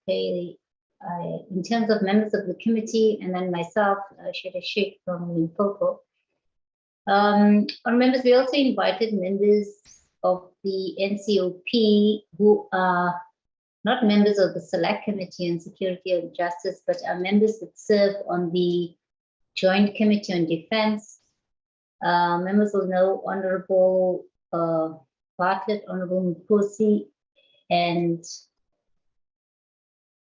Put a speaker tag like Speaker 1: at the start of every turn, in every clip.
Speaker 1: Okay, in terms of members of the committee, and then myself, Shada Sheikh from Limpopo. On members, we also invited members of the NCOP who are not members of the Select Committee on Security and Justice, but are members that serve on the Joint Committee on Defense. Members will know Honorable Bartlett, Honorable Mkosi, and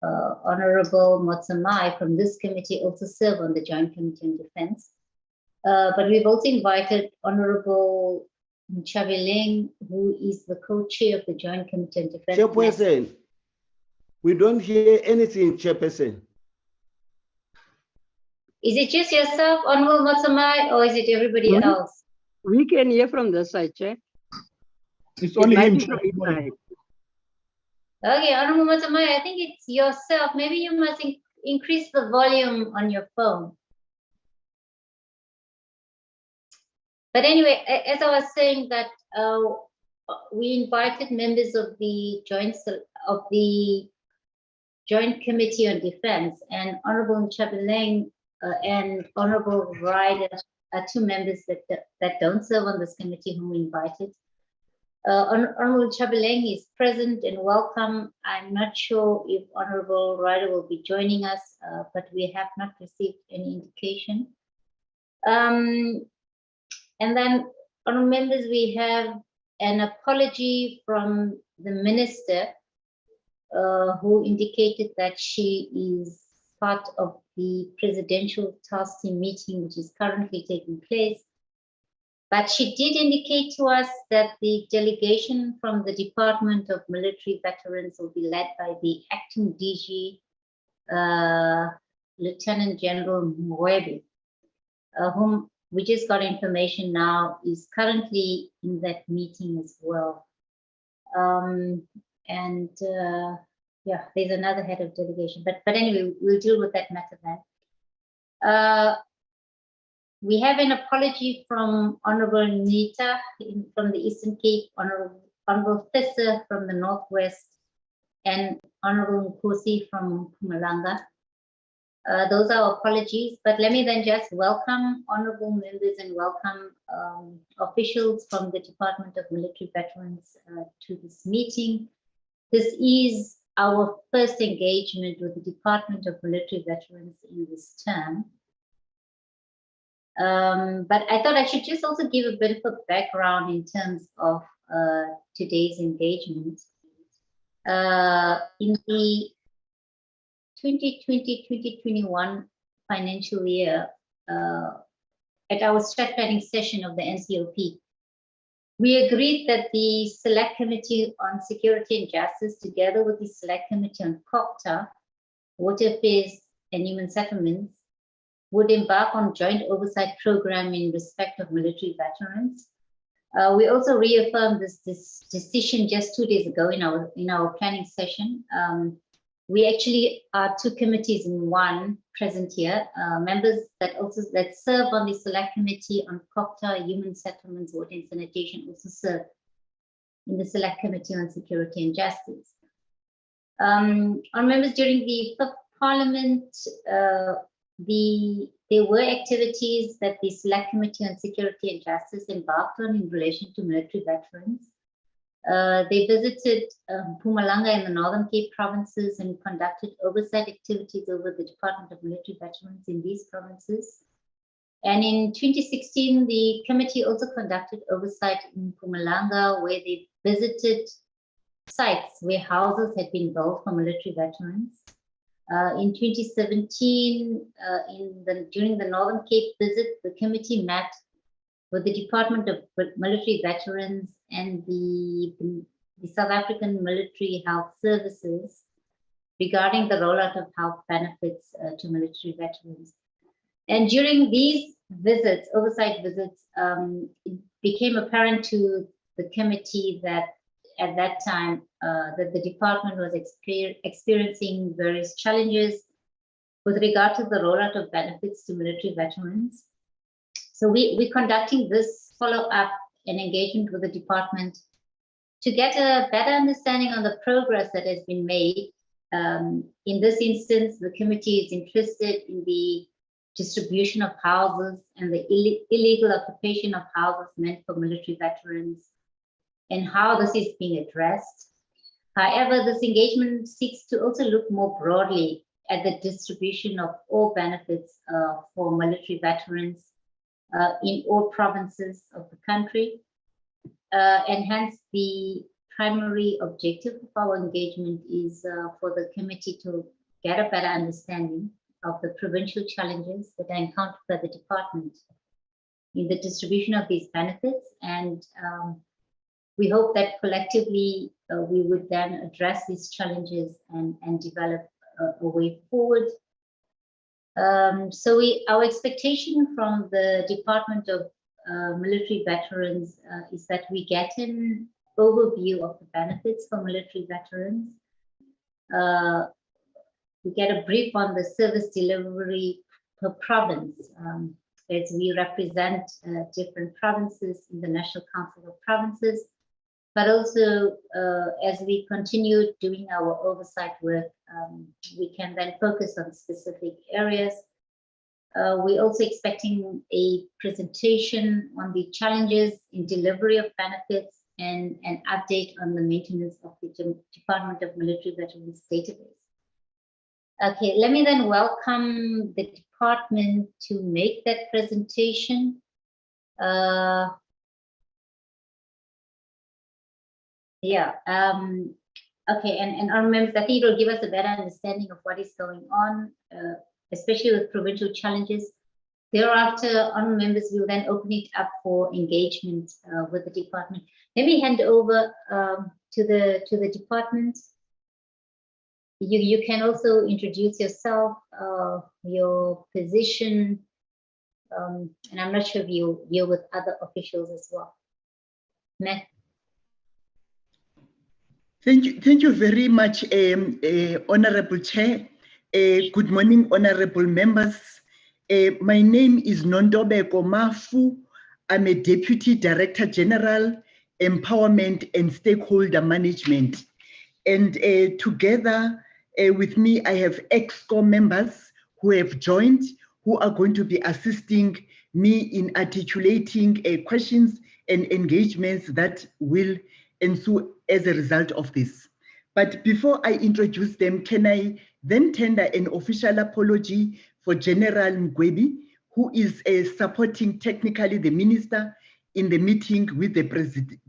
Speaker 1: Honorable Motsamai from this committee also serve on the Joint Committee on Defense. But we've also invited Honorable Chavileng, who is the co-chair of the Joint Committee on Defense.
Speaker 2: Chairperson, we don't hear anything, Chairperson.
Speaker 1: Is it just yourself, Honorable Motsamai, or is it everybody else?
Speaker 3: We can hear from the side, Chair.
Speaker 4: It's only him.
Speaker 1: Okay, Honorable Motsamai, I think it's yourself. Maybe you must increase the volume on your phone. But anyway, as I was saying, that we invited members of the Joint Committee on Defense, and Honorable Chabileng and Honorable Ryder are two members that don't serve on this committee whom we invited. Honorable Chabileng is present and welcome. I'm not sure if Honorable Ryder will be joining us, but we have not received any indication. And then, honorable members, we have an apology from the minister who indicated that she is part of the presidential task team meeting, which is currently taking place. But she did indicate to us that the delegation from the Department of Military Veterans will be led by the acting DG, Lieutenant General Mwebe, whom we just got information now is currently in that meeting as well. Yeah, there's another head of delegation, but anyway, we'll deal with that matter then. We have an apology from Honorable Nita from the Eastern Cape, Honorable Fisser from the Northwest, and Honorable Nkosi from Mpumalanga. Those are apologies, but let me then just welcome honorable members and welcome officials from the Department of Military Veterans to this meeting. This is our first engagement with the Department of Military Veterans in this term. But I thought I should just also give a bit of a background in terms of today's engagement. In the 2020-2021 financial year, at our strat planning session of the NCOP, we agreed that the Select Committee on Security and Justice, together with the Select Committee on COPTA, Water Affairs and Human Settlements, would embark on joint oversight program in respect of military veterans. We also reaffirmed this decision just 2 days ago in our planning session. We actually are two committees in one present here. Members that serve on the Select Committee on COPTA, Human Settlements, Water and Sanitation also serve in the Select Committee on Security and Justice. On members, during the 5th Parliament, there were activities that the Select Committee on Security and Justice embarked on in relation to military veterans. They visited Mpumalanga and the Northern Cape provinces and conducted oversight activities over the Department of Military Veterans in these provinces. And in 2016, the committee also conducted oversight in Mpumalanga, where they visited sites where houses had been built for military veterans. In 2017, during the Northern Cape visit, the committee met with the Department of Military Veterans and the South African Military Health Services regarding the rollout of health benefits to military veterans. And during these visits, oversight visits, it became apparent to the committee that at that time that the department was experiencing various challenges with regard to the rollout of benefits to military veterans. So we're conducting this follow-up and engagement with the department to get a better understanding on the progress that has been made In this instance, the committee is interested in the distribution of houses and the illegal occupation of houses meant for military veterans and how this is being addressed. However, this engagement seeks to also look more broadly at the distribution of all benefits for military veterans in all provinces of the country. And hence, the primary objective of our engagement is for the committee to get a better understanding of the provincial challenges that are encountered by the department in the distribution of these benefits. And we hope that collectively we would then address these challenges and develop a way forward. So our expectation from the Department of Military Veterans is that we get an overview of the benefits for military veterans. We get a brief on the service delivery per province, as we represent different provinces in the National Council of Provinces. But also, as we continue doing our oversight work, we can then focus on specific areas. We're also expecting a presentation on the challenges in delivery of benefits and an update on the maintenance of the Department of Military Veterans database. Okay, let me then welcome the department to make that presentation. Okay, and our members, I think it will give us a better understanding of what is going on, especially with provincial challenges. Thereafter, our members will then open it up for engagement with the department. Let me hand over to the department. You can also introduce yourself, your position, and I'm not sure if you deal with other officials as well. Matt.
Speaker 5: Thank you very much, Honorable Chair. Good morning, honorable members. My name is Nondobeko Mafu. I'm a Deputy Director General, Empowerment and Stakeholder Management. And together with me, I have EXCO members who have joined, who are going to be assisting me in articulating questions and engagements that will ensue as a result of this. But before I introduce them, can I then tender an official apology for General Mgwebi, who is supporting technically the minister in the meeting with the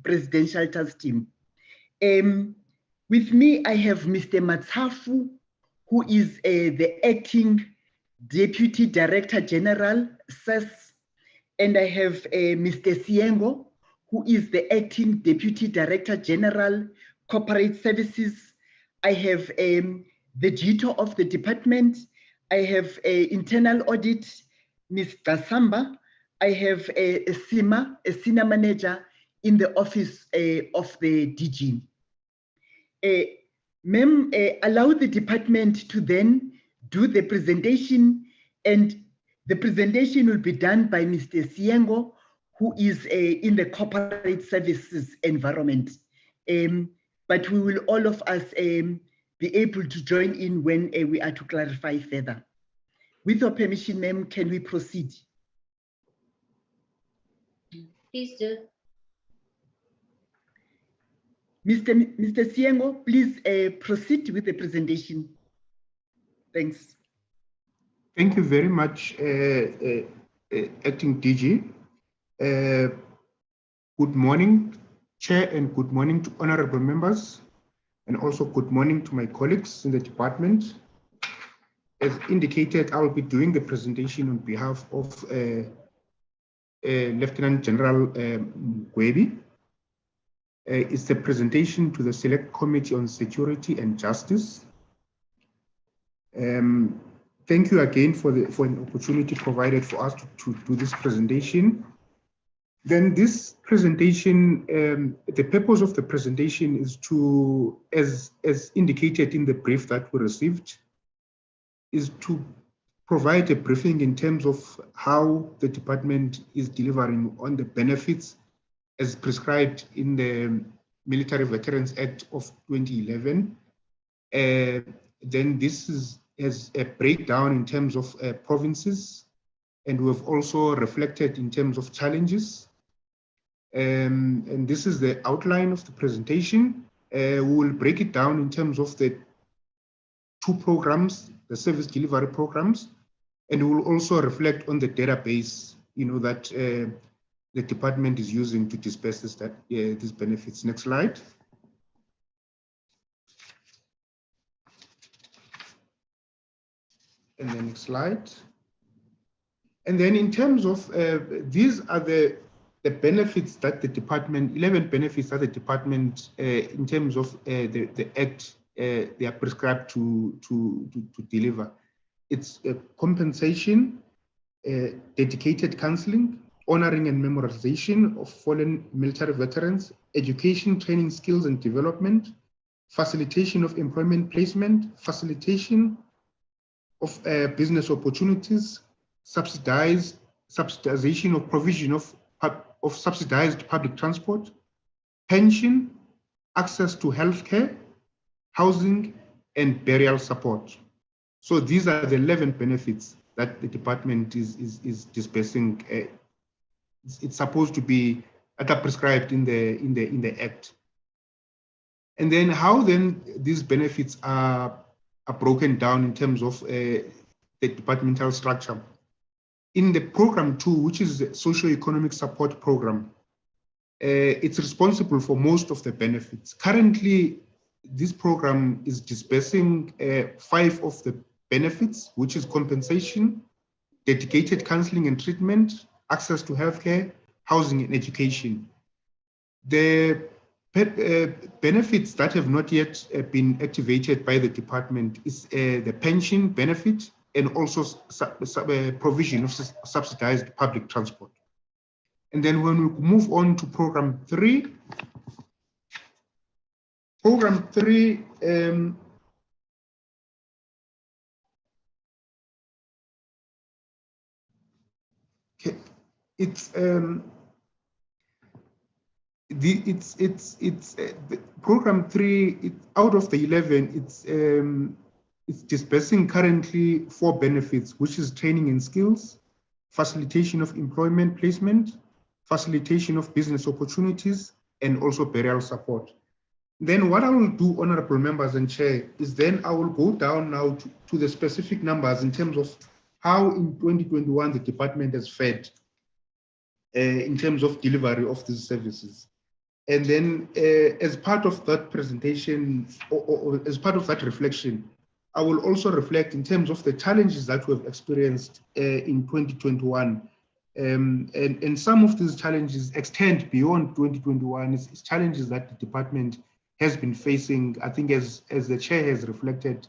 Speaker 5: presidential task team. With me, I have Mr. Matsafu, who is the acting Deputy Director General, SES, and I have Mr. Siengo, who is the acting Deputy Director General, Corporate Services. I have the GITO of the department. I have internal audit, Ms. Gasamba. I have a senior manager in the office of the DG. Ma'am, allow the department to then do the presentation, and the presentation will be done by Mr. Siengo, who is in the corporate services environment. But we will all of us be able to join in when we are to clarify further. With your permission, ma'am, can we proceed?
Speaker 1: Please do.
Speaker 5: Mr. Siengo, please proceed with the presentation. Thanks.
Speaker 6: Thank you very much, Acting DG. Good morning, Chair, and good morning to honorable members, and also good morning to my colleagues in the department. As indicated, I will be doing the presentation on behalf of Lieutenant General Mgwebi. It's a presentation to the Select Committee on Security and Justice. Thank you again for an opportunity provided for us to do this presentation. Then this presentation, the purpose of the presentation is to, as indicated in the brief that we received, is to provide a briefing in terms of how the department is delivering on the benefits as prescribed in the Military Veterans Act of 2011, then this is as a breakdown in terms of provinces, and we've also reflected in terms of challenges. And this is the outline of the presentation. We will break it down in terms of the 2 programs, the service delivery programs, and we will also reflect on the database, that the department is using to disperse these benefits. Next slide. And then next slide. And then in terms of, these are the benefits that the department, 11 benefits that the department, in terms of the Act, they are prescribed to deliver. It's compensation, dedicated counseling, honoring and memorization of fallen military veterans, education, training, skills and development, facilitation of employment placement, facilitation of business opportunities, subsidization of provision of subsidized public transport, pension, access to healthcare, housing, and burial support. So these are the 11 benefits that the department is dispersing. It's supposed to be prescribed in the Act. And then how then these benefits are broken down in terms of the departmental structure. In the program 2, which is the socio-economic support program, it's responsible for most of the benefits. Currently, this program is dispersing 5 of the benefits, which is compensation, dedicated counseling and treatment, access to healthcare, housing and education. The benefits that have not yet been activated by the department is the pension benefit and also provision of subsidized public transport. And then when we move on to program 3, program 3 it's program 3, out of the 11, it's dispersing currently 4 benefits, which is training and skills, facilitation of employment placement, facilitation of business opportunities, and also burial support. Then what I will do, honorable members and chair, is then I will go down now to the specific numbers in terms of how in 2021 the department has fared in terms of delivery of these services. And then as part of that presentation, or as part of that reflection, I will also reflect in terms of the challenges that we have experienced in 2021. And some of these challenges extend beyond 2021. It's challenges that the department has been facing, I think, as the chair has reflected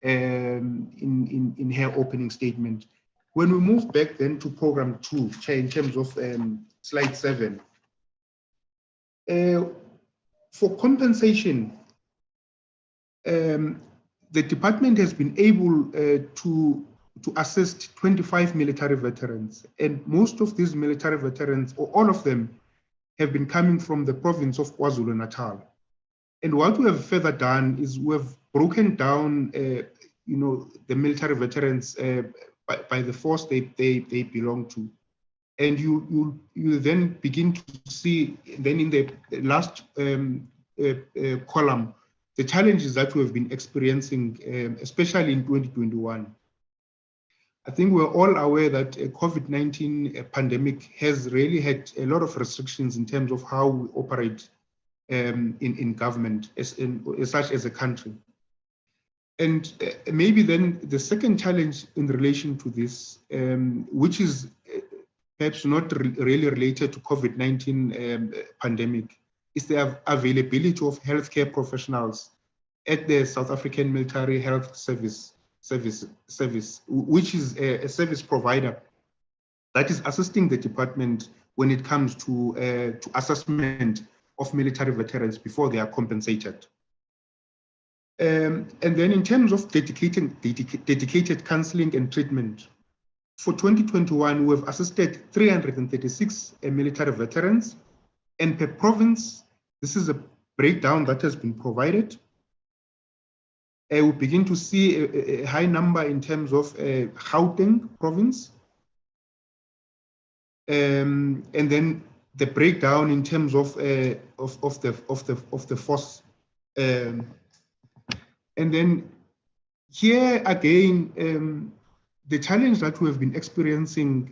Speaker 6: in her opening statement. When we move back then to program 2, chair, in terms of slide 7, for compensation, the department has been able to assist 25 military veterans, and most of these military veterans, or all of them, have been coming from the province of KwaZulu-Natal. And what we have further done is we have broken down, the military veterans by the force they belong to, and you then begin to see then in the last column the challenges that we have been experiencing, especially in 2021. I think we're all aware that a COVID-19 pandemic has really had a lot of restrictions in terms of how we operate in government as such as a country. And maybe then the second challenge in relation to this, which is perhaps not really related to COVID-19 pandemic, is the availability of healthcare professionals at the South African Military Health Service, which is a service provider that is assisting the department when it comes to assessment of military veterans before they are compensated. And then in terms of dedicated counseling and treatment, for 2021, we have assisted 336 military veterans, and per province, this is a breakdown that has been provided. we begin to see a high number in terms of Gauteng province. And then the breakdown in terms of the force. And then here again, the challenge that we have been experiencing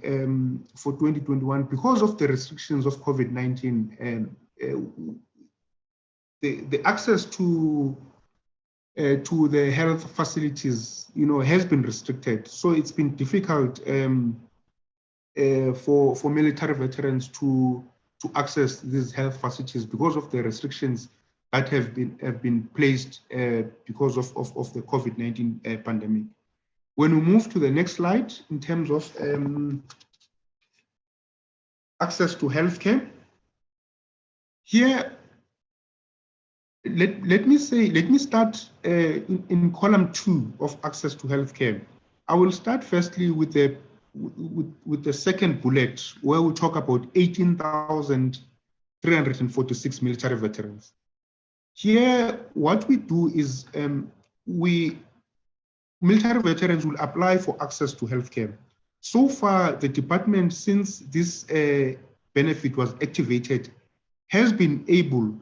Speaker 6: for 2021 because of the restrictions of COVID-19, the access to the health facilities, has been restricted. So it's been difficult for military veterans to access these health facilities because of the restrictions that have been placed because of the COVID-19 pandemic. When we move to the next slide, in terms of access to healthcare, here let me start in column 2 of access to healthcare. I will start firstly with the second bullet, where we talk about 18,346 military veterans. Here, what we do is military veterans will apply for access to healthcare. So far, the department, since this benefit was activated, has been able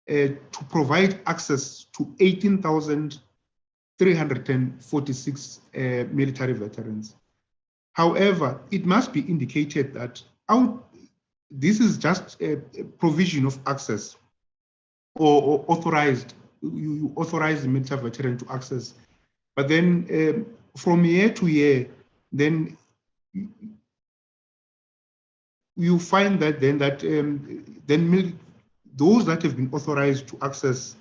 Speaker 6: to provide access to 18,346 military veterans. However, it must be indicated that this is just a provision of access or authorized. You authorize the military veteran to access. But then from year to year, then you find that those that have been authorized to access,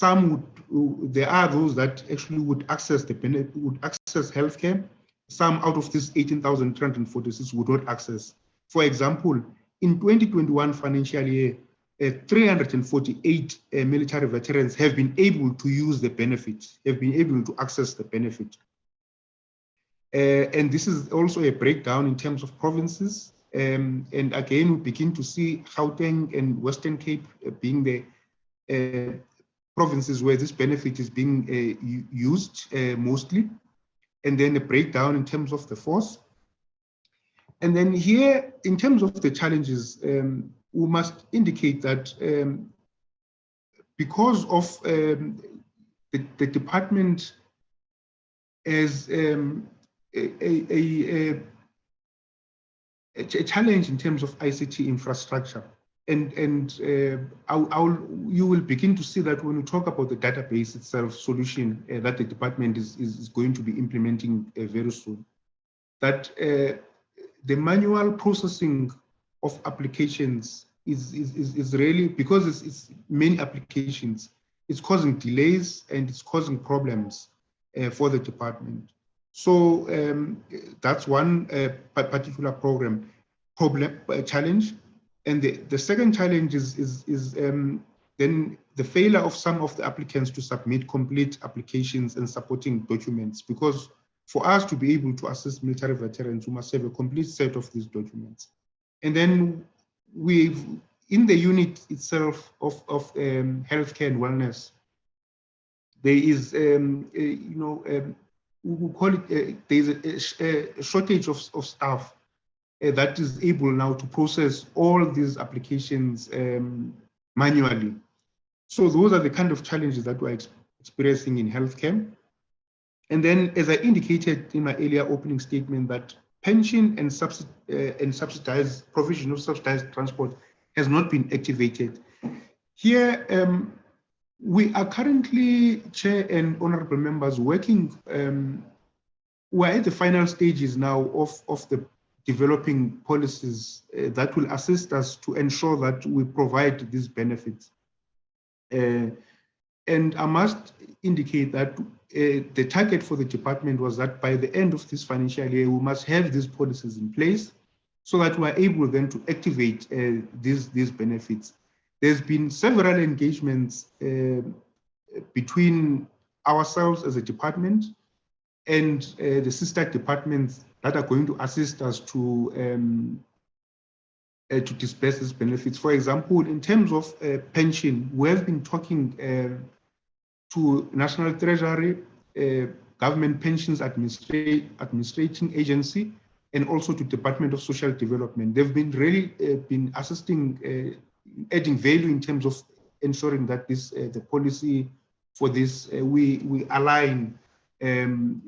Speaker 6: there are those that actually would access healthcare. Some out of this 18,346 would not access. For example, in 2021 financial year, 348 military veterans have been able to use the benefit, have been able to access the benefit. And this is also a breakdown in terms of provinces. And again, we begin to see Gauteng and Western Cape being the provinces where this benefit is being used mostly. And then a breakdown in terms of the force. And then here, in terms of the challenges, we must indicate that because of the department as a challenge in terms of ICT infrastructure. And you will begin to see that when we talk about the database itself solution that the department is going to be implementing very soon, that the manual processing of applications is really, because it's many applications, it's causing delays and it's causing problems for the department. So that's one particular challenge. And the second challenge is then the failure of some of the applicants to submit complete applications and supporting documents, because for us to be able to assist military veterans, we must have a complete set of these documents. And then in the unit itself of healthcare and wellness, there is, we call it, there's a shortage of staff that is able now to process all these applications manually. So those are the kind of challenges that we're experiencing in healthcare. And then, as I indicated in my earlier opening statement, that pension and subsidized provision of subsidized transport has not been activated. Here, we are currently, Chair and honorable members, working, we're at the final stages now of the developing policies that will assist us to ensure that we provide these benefits. And I must indicate that the target for the department was that by the end of this financial year, we must have these policies in place so that we're able then to activate these benefits. There's been several engagements between ourselves as a department and the sister departments that are going to assist us to disperse these benefits. For example, in terms of pension, we have been talking to National Treasury, Government Pensions Administrating Agency, and also to Department of Social Development. They've been really been assisting, adding value in terms of ensuring that this the policy for this we align in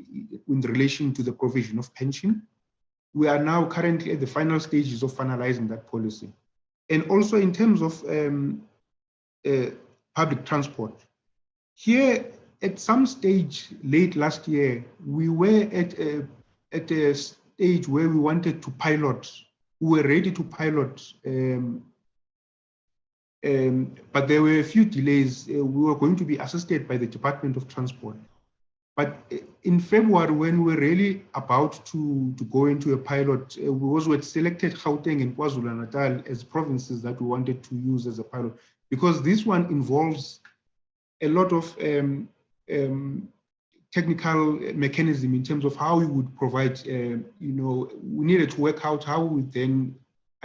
Speaker 6: relation to the provision of pension. We are now currently at the final stages of finalizing that policy. And also in terms of public transport, here at some stage late last year, we were at a stage where we wanted to pilot, we were ready to pilot, but there were a few delays. We were going to be assisted by the Department of Transport. But in February, when we were really about to go into a pilot, we had selected Gauteng and KwaZulu-Natal as provinces that we wanted to use as a pilot, because this one involves a lot of technical mechanism in terms of how we would provide, we needed to work out how we then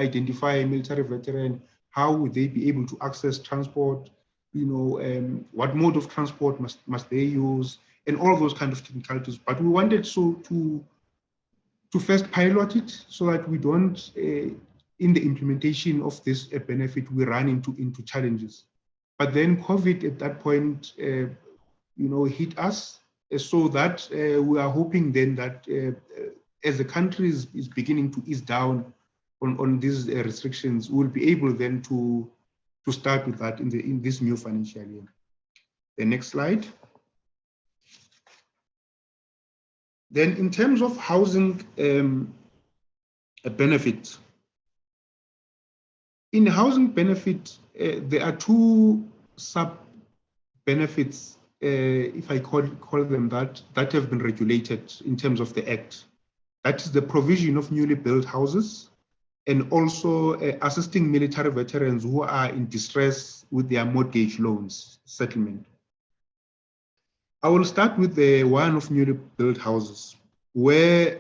Speaker 6: identify a military veteran, how would they be able to access transport, what mode of transport must they use, and all those kind of technicalities. But we wanted to first pilot it so that we don't, in the implementation of this benefit, we run into challenges. But then COVID at that point, hit us, so that we are hoping then that as the country is beginning to ease down on these restrictions, we'll be able then to start with that in this new financial year. The next slide. Then in terms of housing benefit, in housing benefit, there are two sub-benefits, if I call them that have been regulated in terms of the Act. That is the provision of newly built houses, and also assisting military veterans who are in distress with their mortgage loans settlement. I will start with the one of newly built houses, where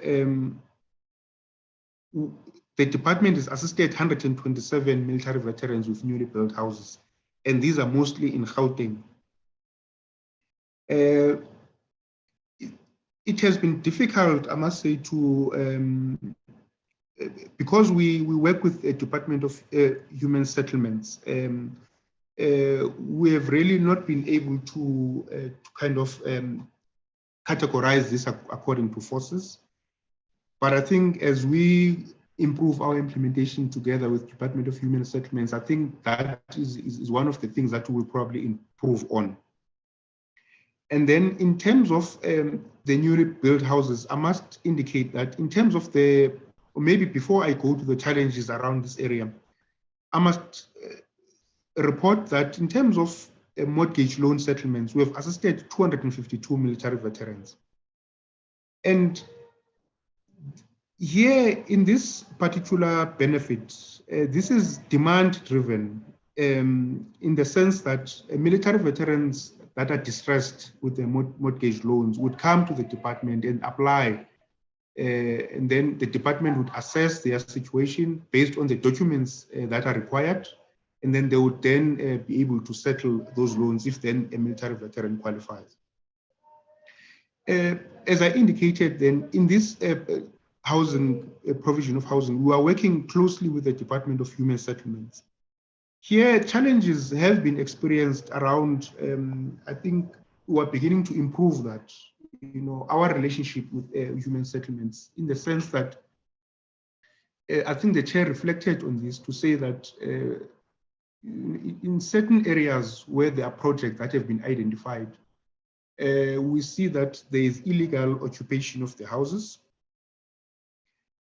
Speaker 6: the department has assisted 127 military veterans with newly built houses, and these are mostly in Gauteng. It has been difficult, I must say, to because we work with the Department of Human Settlements. We have really not been able to kind of categorize this according to forces. But I think as we improve our implementation together with Department of Human Settlements, I think that is one of the things that we will probably improve on. And then in terms of the newly built houses, I must indicate that in terms of or maybe before I go to the challenges around this area, I must report that in terms of mortgage loan settlements, we have assisted 252 military veterans. And here in this particular benefit, this is demand driven in the sense that military veterans that are distressed with their mortgage loans would come to the department and apply, and then the department would assess their situation based on the documents that are required, and then they would then be able to settle those loans if then a military veteran qualifies. As I indicated, then in this housing provision of housing, we are working closely with the Department of Human Settlements. Here, challenges have been experienced around, I think we are beginning to improve that, our relationship with human settlements, in the sense that I think the chair reflected on this to say that in certain areas where there are projects that have been identified, we see that there is illegal occupation of the houses.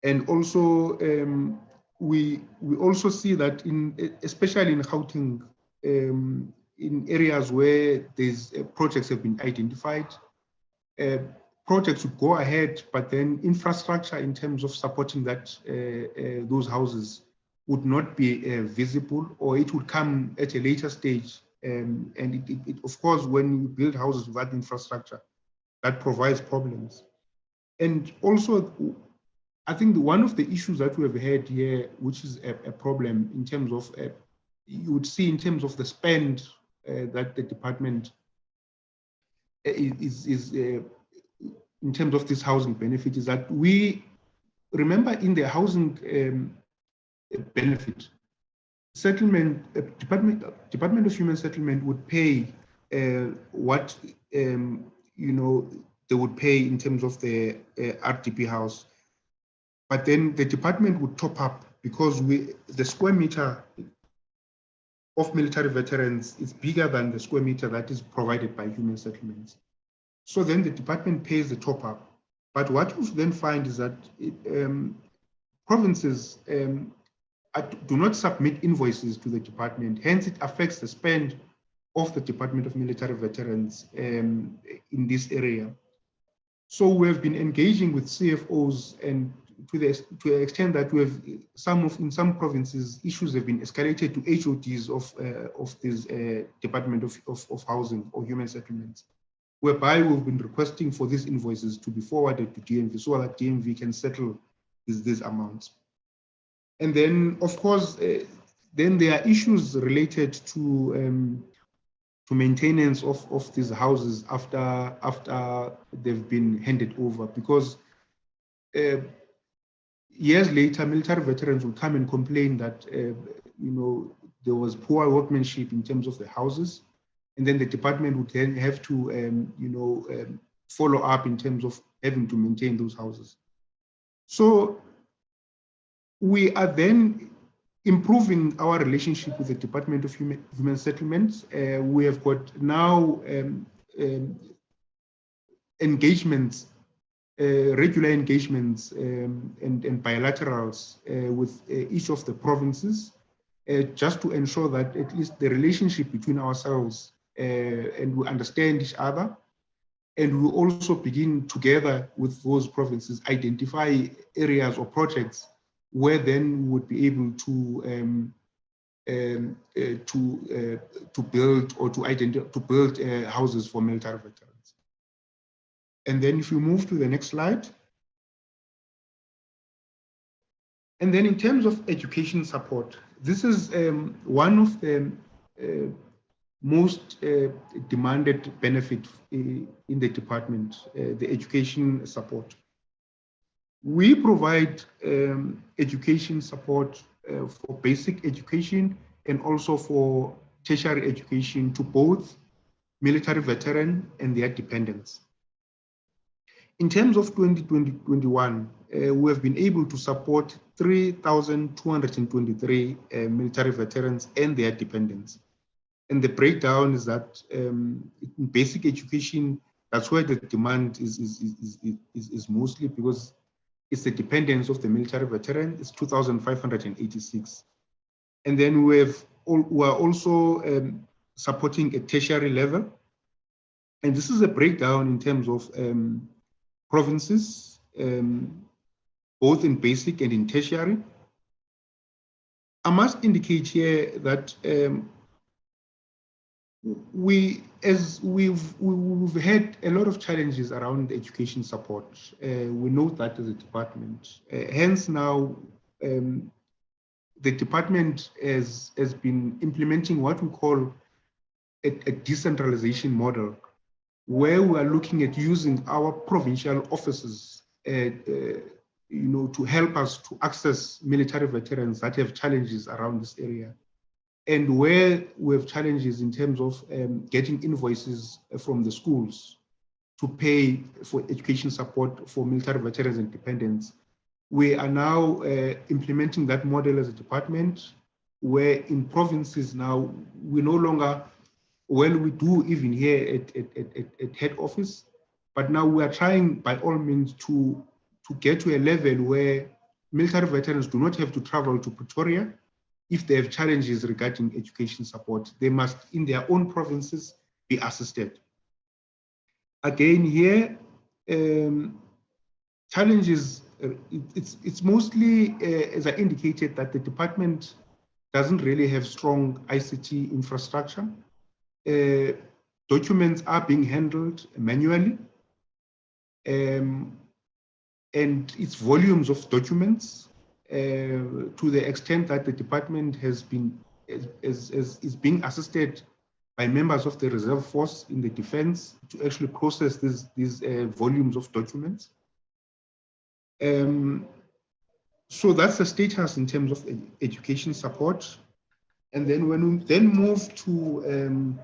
Speaker 6: And also, we also see that especially in Gauteng, in areas where there's projects have been identified, projects would go ahead, but then infrastructure in terms of supporting that those houses would not be visible, or it would come at a later stage. And it, of course, when you build houses without infrastructure, that provides problems. And also, I think one of the issues that we have had here, which is a problem in terms of, you would see in terms of the spend that the department in terms of this housing benefit is that we remember in the housing benefit settlement, Department of Human Settlement would pay what they would pay in terms of the RDP house, but then the department would top up because the square meter of military veterans is bigger than the square meter that is provided by human settlements. So then the department pays the top up. But what you then find is that provinces do not submit invoices to the department. Hence, it affects the spend of the Department of Military Veterans in this area. So we have been engaging with CFOs, and to the extent that we have in some provinces, issues have been escalated to HODs of this Department of Housing or Human Settlements, whereby we've been requesting for these invoices to be forwarded to DMV so that DMV can settle these amounts. And then, of course, then there are issues related to maintenance of these houses after they've been handed over, because years later, military veterans will come and complain that there was poor workmanship in terms of the houses, and then the department would then have to follow up in terms of having to maintain those houses. So we are then improving our relationship with the Department of Human Settlements. We have got now engagements, regular engagements and bilaterals with each of the provinces, just to ensure that at least the relationship between ourselves and we understand each other. And we also begin together with those provinces, identify areas or projects where then we would be able to build or to build houses for military veterans. And then if you move to the next slide. And then in terms of education support, this is one of the most demanded benefit in the department, the education support. We provide education support for basic education and also for tertiary education to both military veteran and their dependents. In terms of 2020-21, we have been able to support 3,223 military veterans and their dependents. And the breakdown is that in basic education, that's where the demand is mostly, because it's the dependence of the military veteran, it's 2,586. And then we are also supporting a tertiary level. And this is a breakdown in terms of provinces, both in basic and in tertiary. I must indicate here that we've had a lot of challenges around education support. We know that as a department. Hence now, the department has been implementing what we call a decentralization model, where we are looking at using our provincial offices to help us to access military veterans that have challenges around this area. And where we have challenges in terms of getting invoices from the schools to pay for education support for military veterans and dependents, we are now implementing that model as a department, where in provinces now, we no longer, well, we do even here at head office, but now we are trying by all means to get to a level where military veterans do not have to travel to Pretoria. If they have challenges regarding education support, they must, in their own provinces, be assisted. Again, here, challenges, it's mostly, as I indicated, that the department doesn't really have strong ICT infrastructure. Documents are being handled manually, and it's volumes of documents. To the extent that the department is being assisted by members of the reserve force in the defense to actually process these volumes of documents. So that's the status in terms of education support. And then when we then move to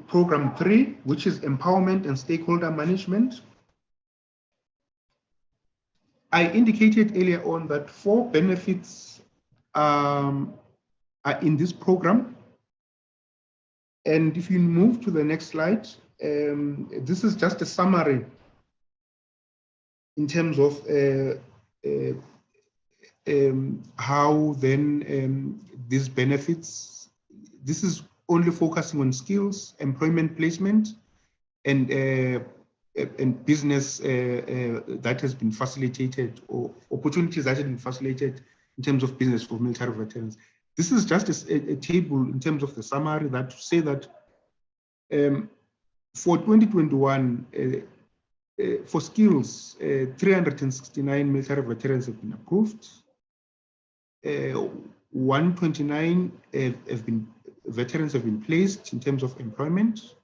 Speaker 6: program 3, which is empowerment and stakeholder management, I indicated earlier on that 4 benefits are in this program. And if you move to the next slide, this is just a summary in terms of how then these benefits, this is only focusing on skills, employment placement, and business that has been facilitated, or opportunities that have been facilitated in terms of business for military veterans. This is just a table in terms of the summary that to say that for 2021, for skills, 369 military veterans have been approved. 129 veterans have been placed in terms of employment.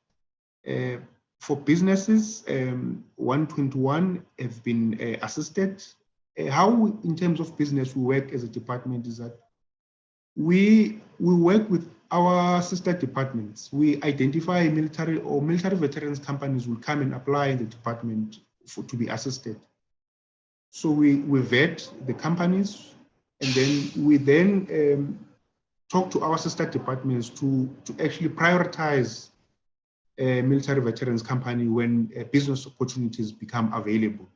Speaker 6: For businesses, 121 have been assisted. How, in terms of business, we work as a department is that we work with our sister departments. We identify military veterans companies will come and apply in the department to be assisted. So we vet the companies, and then we talk to our sister departments to actually prioritize military veterans company when business opportunities become available.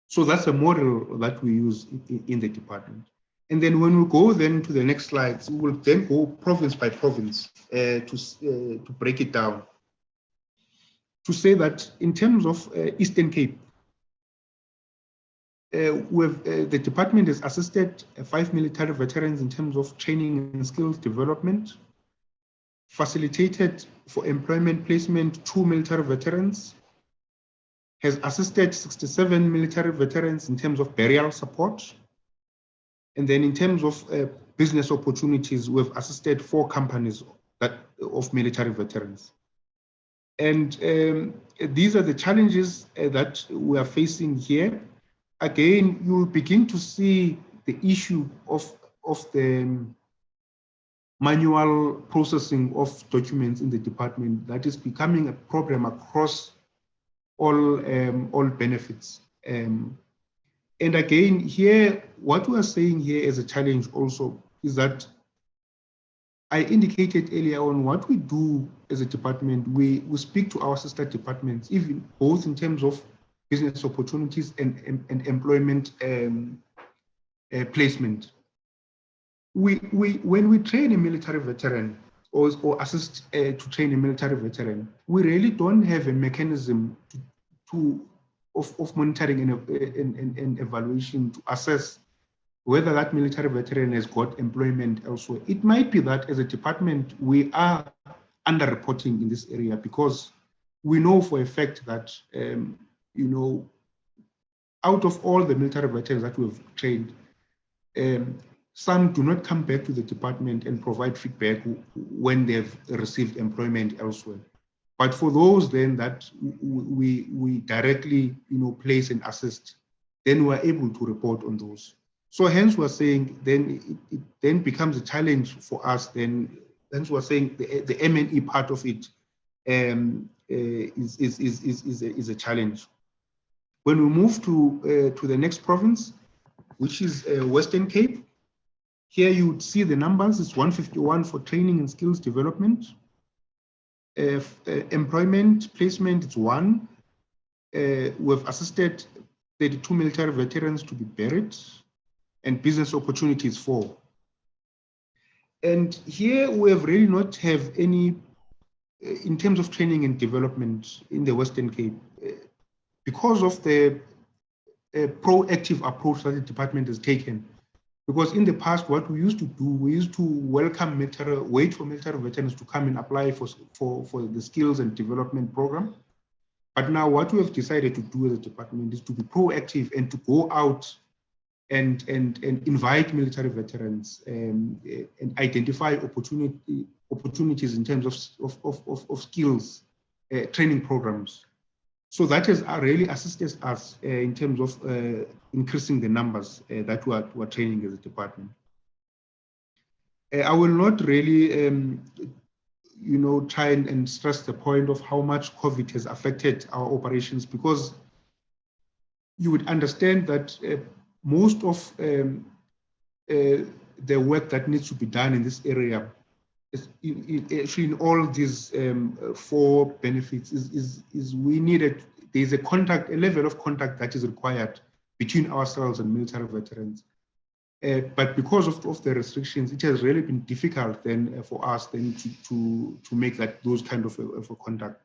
Speaker 6: So that's a model that we use in the department. And then when we go then to the next slides, we will then go province by province to break it down. To say that in terms of Eastern Cape, the department has assisted 5 military veterans in terms of training and skills development, facilitated for employment placement 2 military veterans, has assisted 67 military veterans in terms of burial support. And then in terms of business opportunities, we've assisted 4 companies of military veterans. And these are the challenges that we are facing here. Again, you will begin to see the issue of the manual processing of documents in the department that is becoming a problem across all benefits. And again, here, what we are saying here as a challenge also is that I indicated earlier on what we do as a department, we speak to our sister departments, even both in terms of business opportunities and employment placement. When we train a military veteran or assist to train a military veteran, we really don't have a mechanism of monitoring and evaluation to assess whether that military veteran has got employment elsewhere. It might be that as a department, we are underreporting in this area because we know for a fact that, out of all the military veterans that we've trained, some do not come back to the department and provide feedback when they've received employment elsewhere. But for those then that we directly place and assist, then we're able to report on those. So hence we're saying then it then becomes a challenge for us. Hence we're saying the M&E part of it is a challenge. When we move to the next province, which is Western Cape, here you would see the numbers. It's 151 for training and skills development. Employment placement, it's 1. We've assisted 32 military veterans to be buried, and business opportunities 4. And here we have really not have any, in terms of training and development in the Western Cape, because of the proactive approach that the department has taken. Because in the past, what we used to do, we used to wait for military veterans to come and apply for the skills and development program. But now what we have decided to do as a department is to be proactive and to go out and invite military veterans and identify opportunities in terms of skills, training programs. So that has really assisted us in terms of increasing the numbers that we're training as a department. I will not really, try and stress the point of how much COVID has affected our operations, because you would understand that most of the work that needs to be done in this area, actually in all these 4 benefits, is we needed, there's a level of contact that is required between ourselves and military veterans. But because of the restrictions, it has really been difficult then for us then to make those kind of a contact.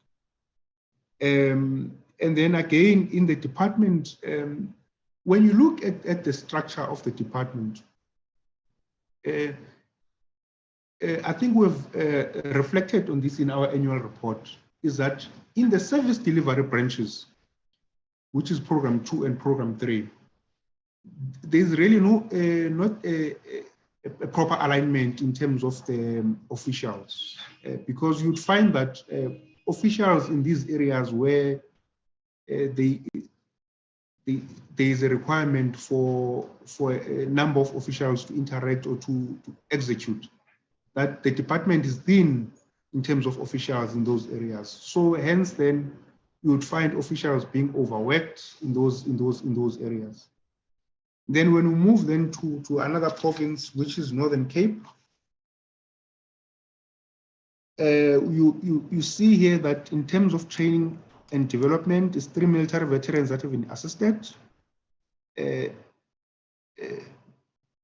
Speaker 6: And then again, in the department, when you look at the structure of the department, I think we've reflected on this in our annual report, is that in the service delivery branches, which is Program 2 and Program 3, there's really not a proper alignment in terms of the officials, because you'd find that officials in these areas where there is a requirement for a number of officials to interact or to execute, that the department is thin in terms of officials in those areas. So hence then you would find officials being overworked in those areas. Then when we move then to another province, which is Northern Cape, you see here that in terms of training and development, is 3 military veterans that have been assisted.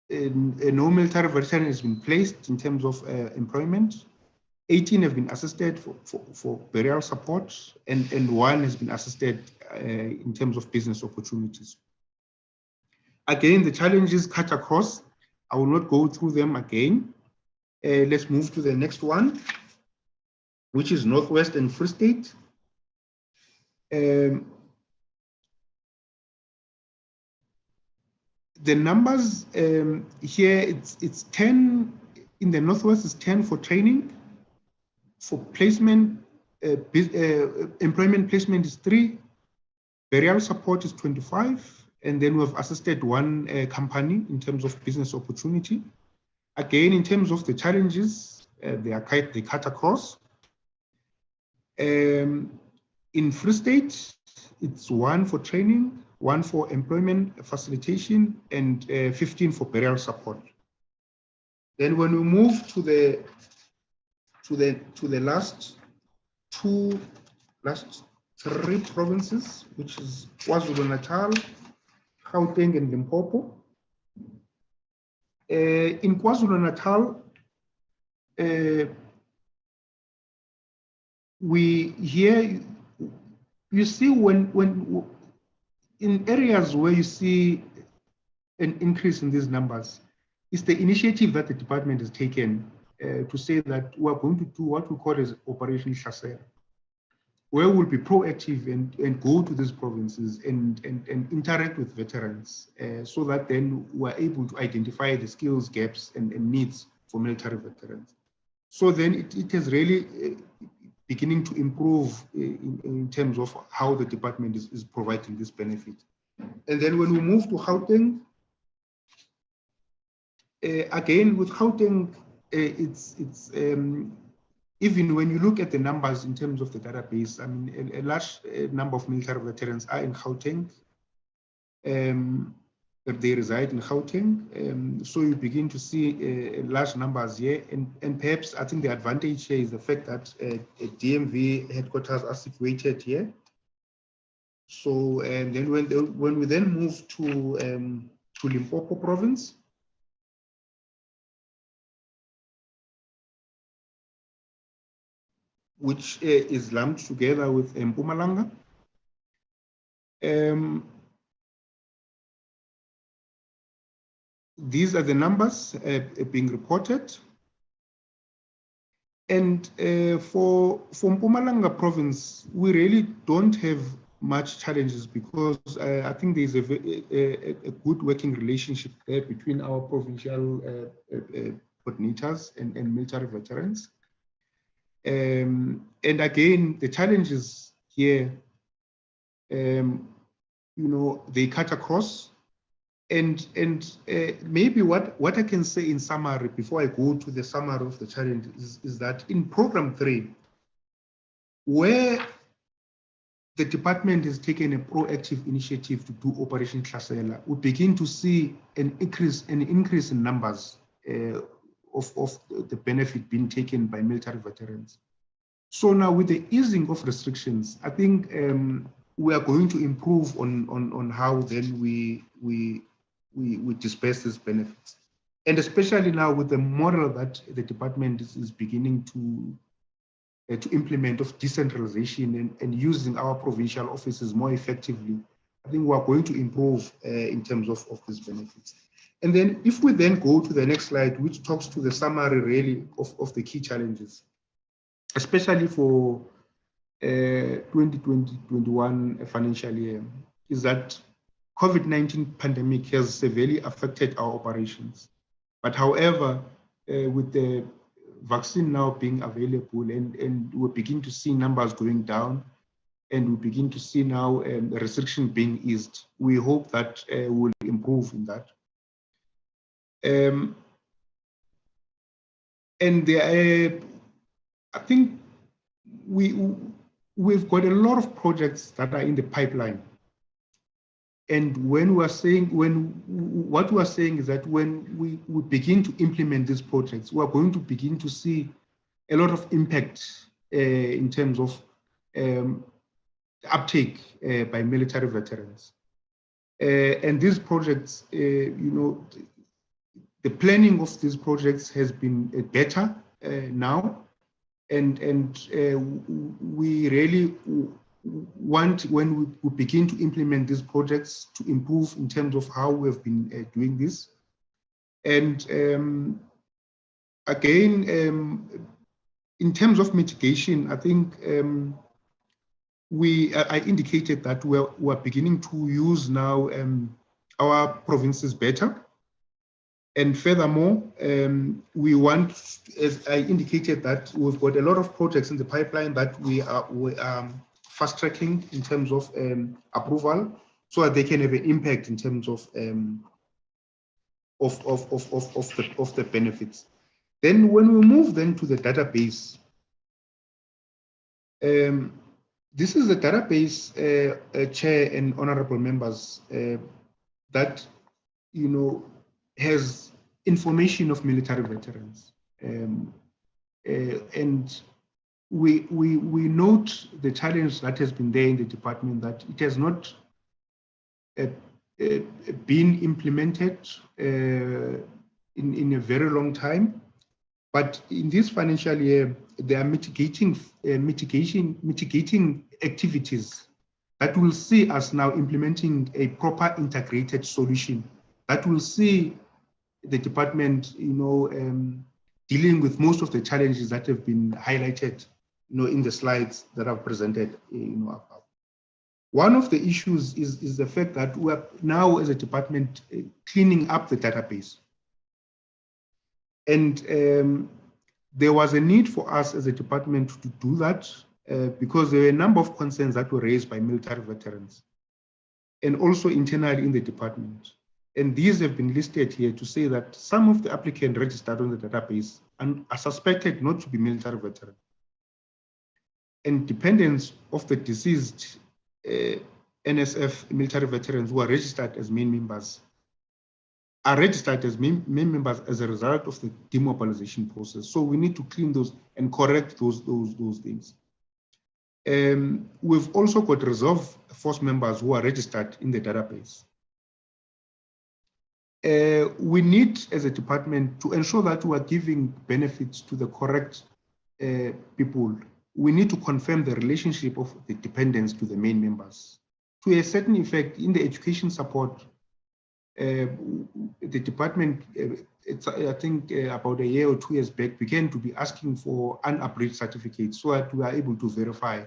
Speaker 6: No military veteran has been placed in terms of employment. 18 have been assisted for burial support, and 1 has been assisted in terms of business opportunities. Again, the challenges cut across. I will not go through them again. Let's move to the next one, which is Northwest and Free State. The numbers here, it's 10 in the Northwest, is 10 for training. For placement, employment placement is 3, burial support is 25, and then we've assisted 1 company in terms of business opportunity. Again, in terms of the challenges, they cut across. In Free State, it's 1 for training, 1 for employment facilitation, and 15 for burial support. Then when we move to the last 3 provinces, which is KwaZulu-Natal, Gauteng, and Limpopo. In KwaZulu-Natal, you see when in areas where you see an increase in these numbers, it's the initiative that the department has taken to say that we're going to do what we call as Operation Hlasela, where we'll be proactive and go to these provinces and interact with veterans, so that then we're able to identify the skills gaps and needs for military veterans. So then it is really beginning to improve in terms of how the department is providing this benefit. And then when we move to Gauteng, again with Gauteng, it's even when you look at the numbers in terms of the database, I mean, a large number of military veterans are in Gauteng. They reside in Gauteng. So you begin to see large numbers here. And perhaps I think the advantage here is the fact that DMV headquarters are situated here. So, and then when we then move to Limpopo province, which is lumped together with Mpumalanga. These are the numbers being reported. And for Mpumalanga province, we really don't have much challenges because I think there's a good working relationship there between our provincial coordinators and military veterans. And again, the challenges here, they cut across. And maybe what I can say in summary before I go to the summary of the challenge is that in Program 3, where the department has taken a proactive initiative to do Operation Hlasela, we begin to see an increase in numbers of the benefit being taken by military veterans. So now with the easing of restrictions, I think we are going to improve on how then we disperse these benefits. And especially now with the model that the department is beginning to implement of decentralization and using our provincial offices more effectively, I think we are going to improve in terms of these benefits. And then if we then go to the next slide, which talks to the summary really of the key challenges, especially for 2020-21 financial year, is that COVID-19 pandemic has severely affected our operations. But however, with the vaccine now being available and we begin to see numbers going down and we begin to see now the restriction being eased, we hope that we'll improve in that. And there, I think we've got a lot of projects that are in the pipeline. And when we are saying, what we are saying is that when we begin to implement these projects, we are going to begin to see a lot of impact in terms of uptake by military veterans. And these projects, the planning of these projects has been better now. And we really want, when we begin to implement these projects, to improve in terms of how we have been doing this. And again, in terms of mitigation, I think I indicated that we're beginning to use now our provinces better. And furthermore, we want, as I indicated, that we've got a lot of projects in the pipeline that we are fast tracking in terms of approval, so that they can have an impact in terms of the benefits. Then when we move then to the database, this is the database, Chair and honorable members, that has information of military veterans, and we note the challenge that has been there in the department, that it has not been implemented in a very long time. But in this financial year, there are mitigating activities that will see us now implementing a proper integrated solution that will see the department, dealing with most of the challenges that have been highlighted, in the slides that I've presented, above. One of the issues is the fact that we are now, as a department, cleaning up the database. And there was a need for us as a department to do that because there were a number of concerns that were raised by military veterans and also internally in the department. And these have been listed here to say that some of the applicants registered on the database are suspected not to be military veterans. And dependents of the deceased NSF military veterans who are registered as main members are registered as main members as a result of the demobilization process. So we need to clean those and correct those things. We've also got reserve force members who are registered in the database. We need, as a department, to ensure that we are giving benefits to the correct people. We need to confirm the relationship of the dependents to the main members. To a certain effect, in the education support, the department, I think about a year or 2 years back, began to be asking for unabridged certificates so that we are able to verify,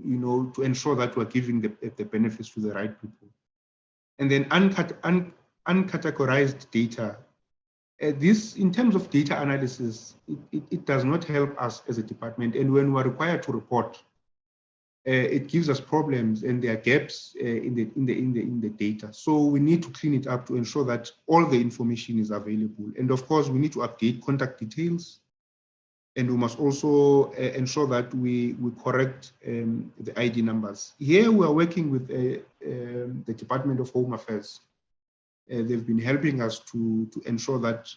Speaker 6: to ensure that we're giving the benefits to the right people. And then uncategorized data. This, in terms of data analysis, it does not help us as a department. And when we're required to report, it gives us problems, and there are gaps in the data. So we need to clean it up to ensure that all the information is available. And of course, we need to update contact details, and we must also ensure that we correct the ID numbers. Here we are working with the Department of Home Affairs. They've been helping us to ensure that,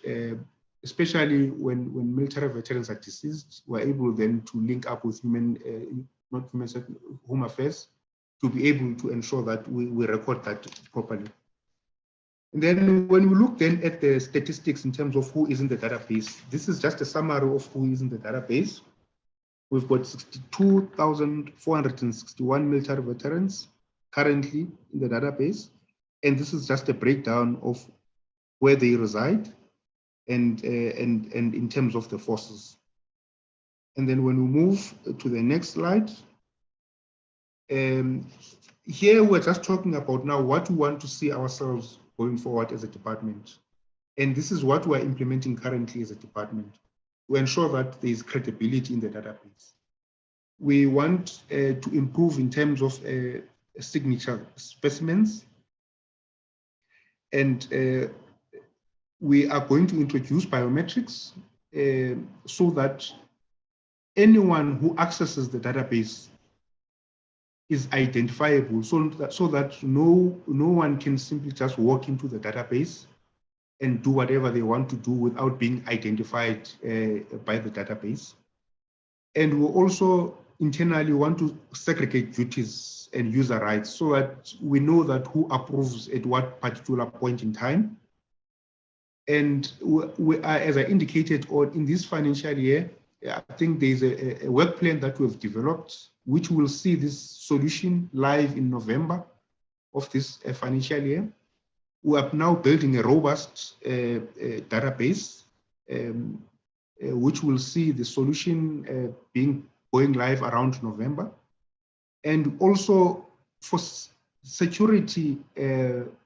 Speaker 6: especially when military veterans are deceased, we're able then to link up with Home Affairs to be able to ensure that we record that properly. And then when we look then at the statistics in terms of who is in the database, this is just a summary of who is in the database. We've got 62,461 military veterans currently in the database. And this is just a breakdown of where they reside and in terms of the forces. And then when we move to the next slide, here we're just talking about now what we want to see ourselves going forward as a department. And this is what we're implementing currently as a department to ensure that there is credibility in the database. We want to improve in terms of signature specimens. And we are going to introduce biometrics so that anyone who accesses the database is identifiable, so that no one can simply just walk into the database and do whatever they want to do without being identified by the database. And we also internally want to segregate duties and user rights so that we know that who approves at what particular point in time. And we are, as I indicated, in this financial year, I think there's a work plan that we've developed, which will see this solution live in November of this financial year. We are now building a robust database, which will see the solution going live around November. And also for security,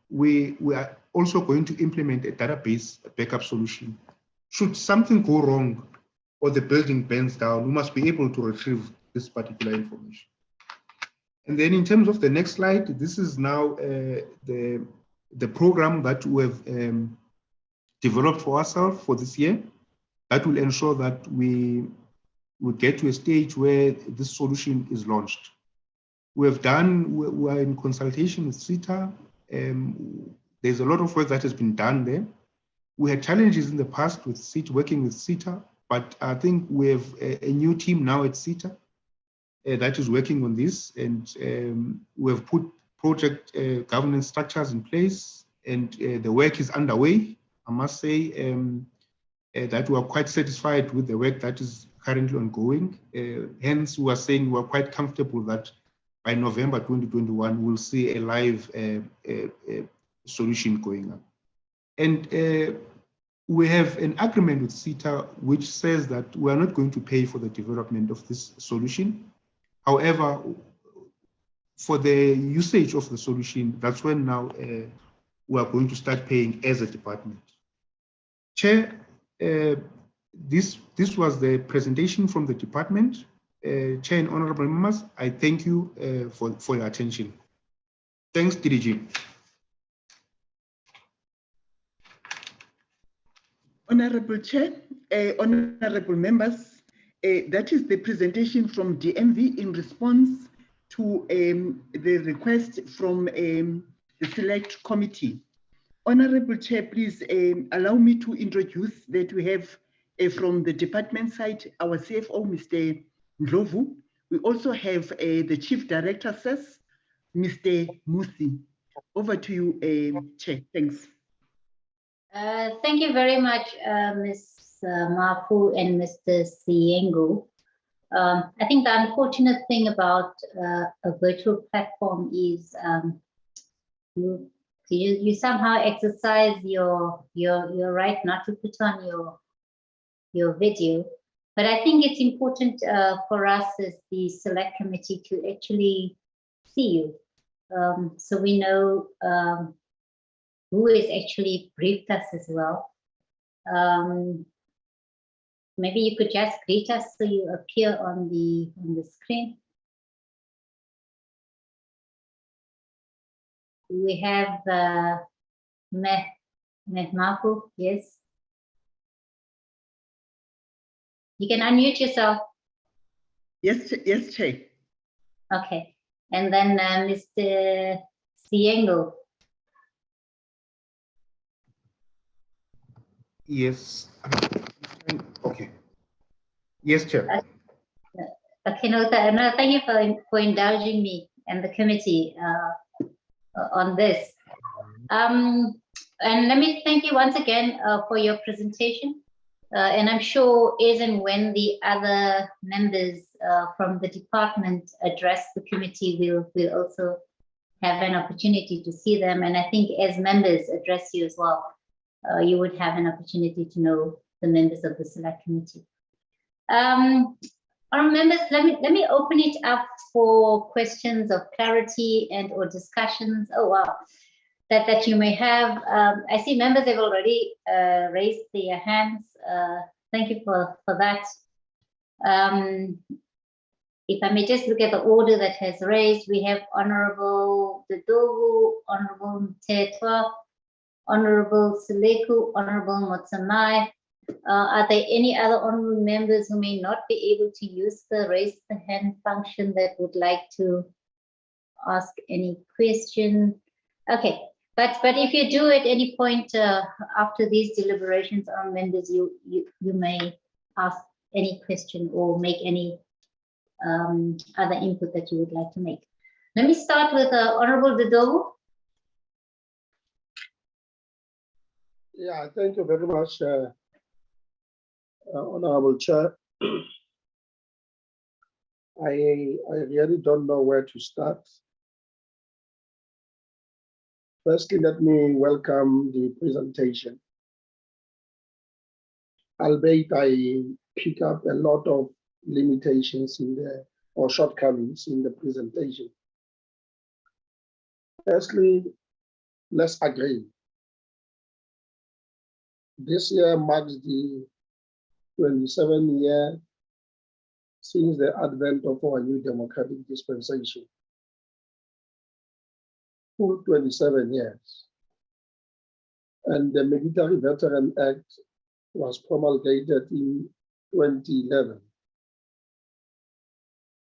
Speaker 6: we are also going to implement a database backup solution. Should something go wrong or the building burns down, we must be able to retrieve this particular information. And then in terms of the next slide, this is now the program that we have developed for ourselves for this year that will ensure that we will get to a stage where this solution is launched. We are in consultation with CETA. There's a lot of work that has been done there. We had challenges in the past with CETA, working with CETA, but I think we have a new team now at CETA that is working on this, and we have put project governance structures in place, and the work is underway. I must say that we are quite satisfied with the work that is currently ongoing. Hence, we are saying we are quite comfortable that by November 2021, we'll see a live solution going up. And we have an agreement with CETA which says that we are not going to pay for the development of this solution. However, for the usage of the solution, that's when now we are going to start paying as a department. Chair, this was the presentation from the department. Chair and honorable members, I thank you for your attention. Thanks, DDG.
Speaker 5: Honorable Chair, honorable members, that is the presentation from DMV in response to the request from the Select Committee. Honorable Chair, please allow me to introduce that we have from the department side, our CFO, Mr. Ndlovu. We also have the Chief Director, SES, Mr. Musi. Over to you, Chair. Thanks.
Speaker 1: Thank you very much, Ms. Mafu and Mr. Siyengu. I think the unfortunate thing about a virtual platform is you somehow exercise your right not to put on your video. But I think it's important for us as the select committee to actually see you, so we know who is actually briefed us as well. Maybe you could just greet us so you appear on the screen. We have Mehmaku, yes. You can unmute yourself.
Speaker 5: Yes, yes, Chair.
Speaker 1: Okay. And then Mr. Siengo.
Speaker 6: Yes. Okay. Yes, Chair.
Speaker 1: Okay, no, thank you for indulging me and the committee on this. And let me thank you once again for your presentation. And I'm sure as and when the other members from the department address the committee, we'll also have an opportunity to see them. And I think as members address you as well, you would have an opportunity to know the members of the select committee. Our members, let me open it up for questions of clarity and or discussions. Oh wow, that you may have. I see members have already raised their hands. Thank you for that. If I may just look at the order that has raised, we have Honorable Dodovu, Honorable Mtetwa, Honorable Seleku, Honorable Motsamai. Are there any other honorable members who may not be able to use the raise the hand function that would like to ask any question? Okay, but if you do at any point after these deliberations on members, you may ask any question or make any other input that you would like to make. Let me start with Honorable Dodovu.
Speaker 7: Yeah, thank you very much, Honorable Chair. I really don't know where to start. Firstly, let me welcome the presentation. Albeit I pick up a lot of limitations in the, or shortcomings in the presentation. Firstly, let's agree. This year marks the 27th year since the advent of our new democratic dispensation. Full 27 years. And the Military Veteran Act was promulgated in 2011.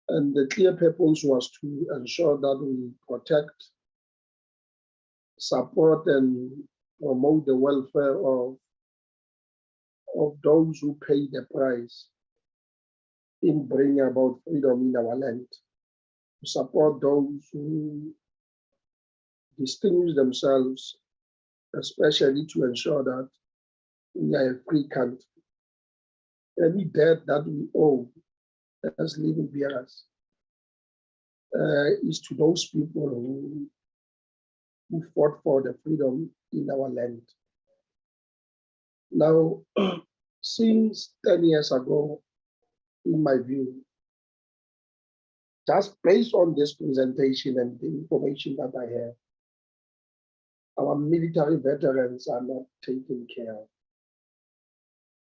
Speaker 7: And the clear purpose was to ensure that we protect, support, and promote the welfare of those who pay the price in bringing about freedom in our land, to support those who distinguish themselves, especially to ensure that we are a free country. Any debt that we owe as living bearers is to those people who fought for the freedom in our land. Now, since 10 years ago, in my view, just based on this presentation and the information that I have, our military veterans are not taken care of.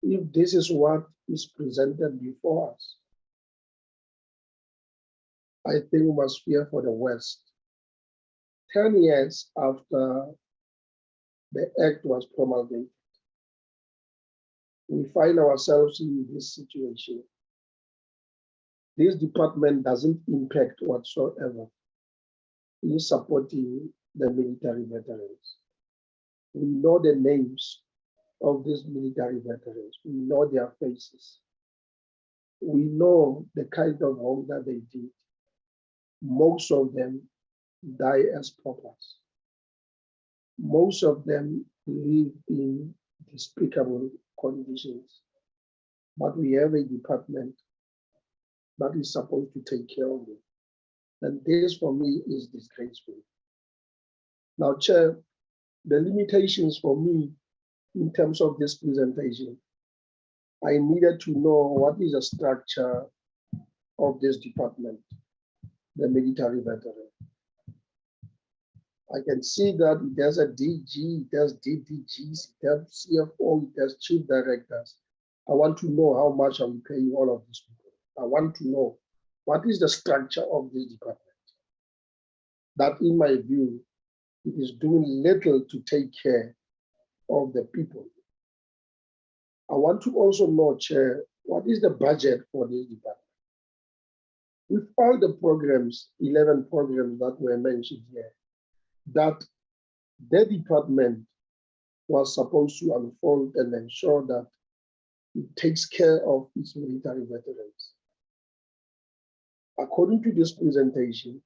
Speaker 7: If this is what is presented before us, I think we must fear for the West. 10 years after the act was promulgated, we find ourselves in this situation. This department doesn't impact whatsoever in supporting the military veterans. We know the names of these military veterans. We know their faces. We know the kind of work that they did. Most of them die as paupers. Most of them live in despicable conditions. But we have a department that is supposed to take care of them. And this for me is disgraceful. Now, Chair, the limitations for me in terms of this presentation I needed to know what is the structure of this department, the military veteran. I can see that it has a DG, it has DDGs, it has CFO, it has chief directors. I want to know how much are we paying all of these people. I want to know what is the structure of this department. That, in my view, it is doing little to take care of the people. I want to also know, Chair, what is the budget for this department? With all the programs, 11 programs that were mentioned here, that the department was supposed to unfold and ensure that it takes care of its military veterans. According to this presentation,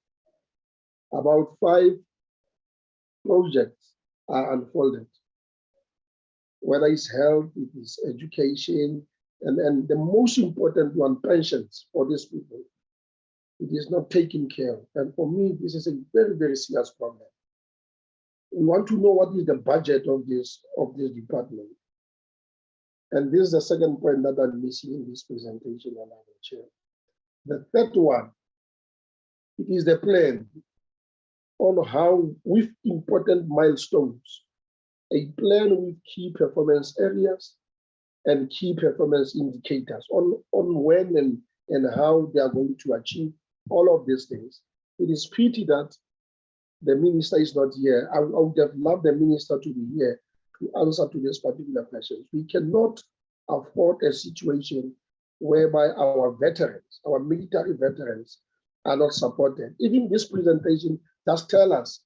Speaker 7: about 5 projects are unfolded, whether it's health, it is education, and the most important one, pensions for these people. It is not taken care of. And for me, this is a very, very serious problem. We want to know what is the budget of this department. And this is the second point that I'm missing in this presentation, Madam Chair. The third one, it is the plan on how, with important milestones, a plan with key performance areas and key performance indicators on when and how they are going to achieve all of these things. It is pity that the minister is not here. I would have loved the minister to be here to answer to this particular question. We cannot afford a situation whereby our veterans, our military veterans, are not supported. Even this presentation does tell us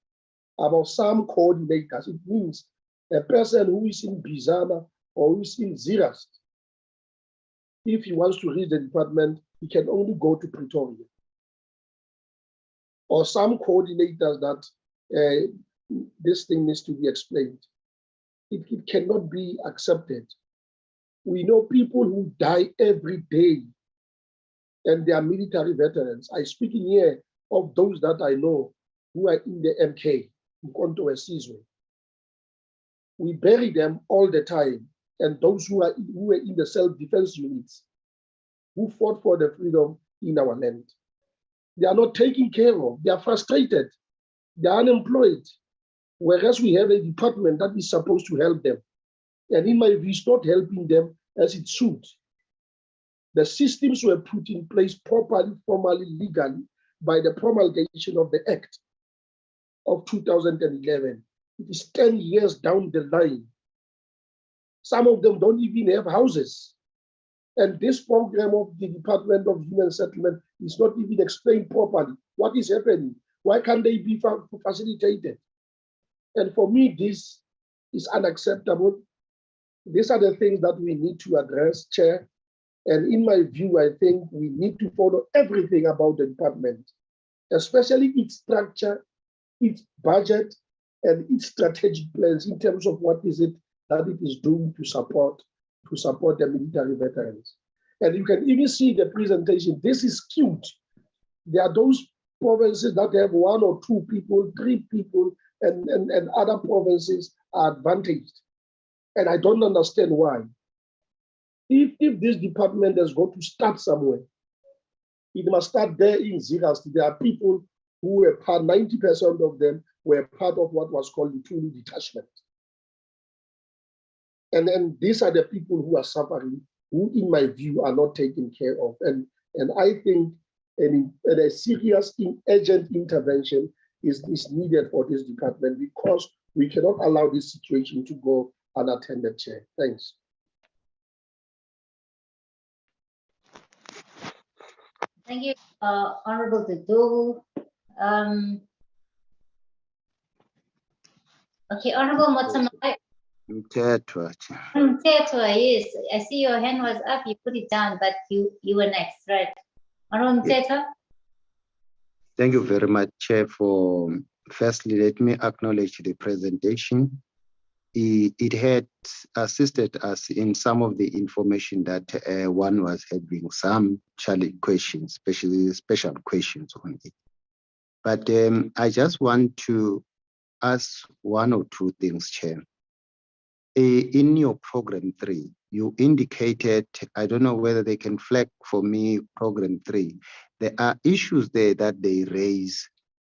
Speaker 7: about some coordinators. It means a person who is in Bizana or who is in Zirast, if he wants to reach the department, he can only go to Pretoria. Or some coordinators that this thing needs to be explained. It cannot be accepted. We know people who die every day, and they are military veterans. I speak in here of those that I know who are in the MK, Mkonto Sizwe. We bury them all the time, and those who are in the self-defense units, who fought for the freedom in our land. They are not taken care of. They are frustrated. They are unemployed. Whereas we have a department that is supposed to help them. And in my view, it's not helping them as it should. The systems were put in place properly, formally, legally by the promulgation of the Act of 2011. It is 10 years down the line. Some of them don't even have houses. And this program of the Department of Human Settlement is not even explained properly. What is happening? Why can't they be facilitated? And for me, this is unacceptable. These are the things that we need to address, Chair. And in my view, I think we need to follow everything about the department, especially its structure, its budget, and its strategic plans in terms of what is it that it is doing to support the military veterans. And you can even see the presentation. This is skewed. There are those provinces that have 1 or 2 people, 3 people, and other provinces are advantaged. And I don't understand why. If this department has got to start somewhere, it must start there in Zirast. There are people who were part, 90% of them were part of what was called the Tulu detachment. And then these are the people who are suffering, who, in my view, are not taken care of. And I think a serious, urgent intervention is needed for this department, because we cannot allow this situation to go unattended, Chair. Thanks.
Speaker 1: Thank you, Honorable Dudu. Okay, Honorable Motsamai.
Speaker 8: Mtetwa.
Speaker 1: Yes, I see your hand was up. You put it down, but you were next, right? Honorable Mtetwa.
Speaker 8: Thank you very much, Chair. For firstly, let me acknowledge the presentation. It had assisted us in some of the information that one was having some challenge questions, especially special questions on it. But I just want to ask 1 or 2 things, Chair. in your program 3, you indicated, I don't know whether they can flag for me program 3. There are issues there that they raise,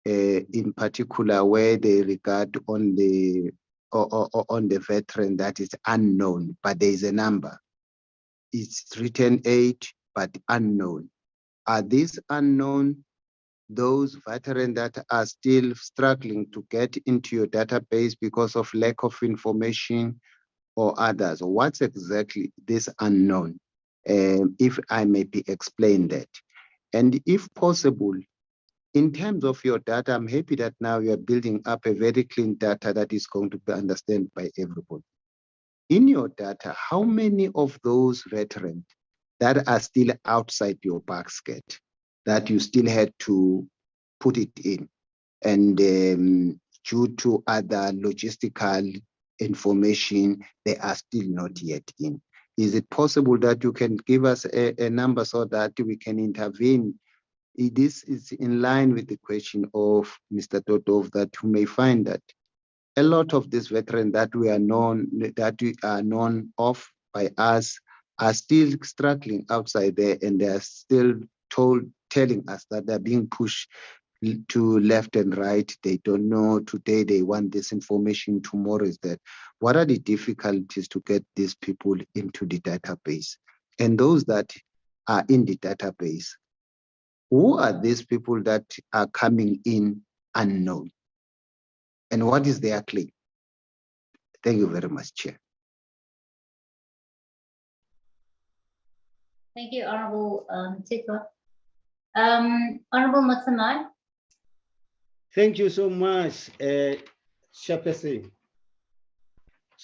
Speaker 8: in particular where they regard on the on the veteran that is unknown, but there is a number. It's written 8, but unknown. Are these unknown those veterans that are still struggling to get into your database because of lack of information, or others? What's exactly this unknown? If I may be explained that. And if possible, in terms of your data, I'm happy that now you are building up a very clean data that is going to be understood by everybody. In your data, how many of those veterans that are still outside your basket that you still had to put it in, and due to other logistical information, they are still not yet in? Is it possible that you can give us a number so that we can intervene? This is in line with the question of Mr. Totov, that you may find that a lot of these veterans that we are known of by us are still struggling outside there, and they are still telling us that they're being pushed to left and right. They don't know, today they want this information, tomorrow is that. What are the difficulties to get these people into the database? And those that are in the database, who are these people that are coming in unknown? And what is their claim? Thank you very much, Chair.
Speaker 1: Thank you, Honorable Tito. Honorable Matsamai.
Speaker 2: Thank you so much, Chairperson.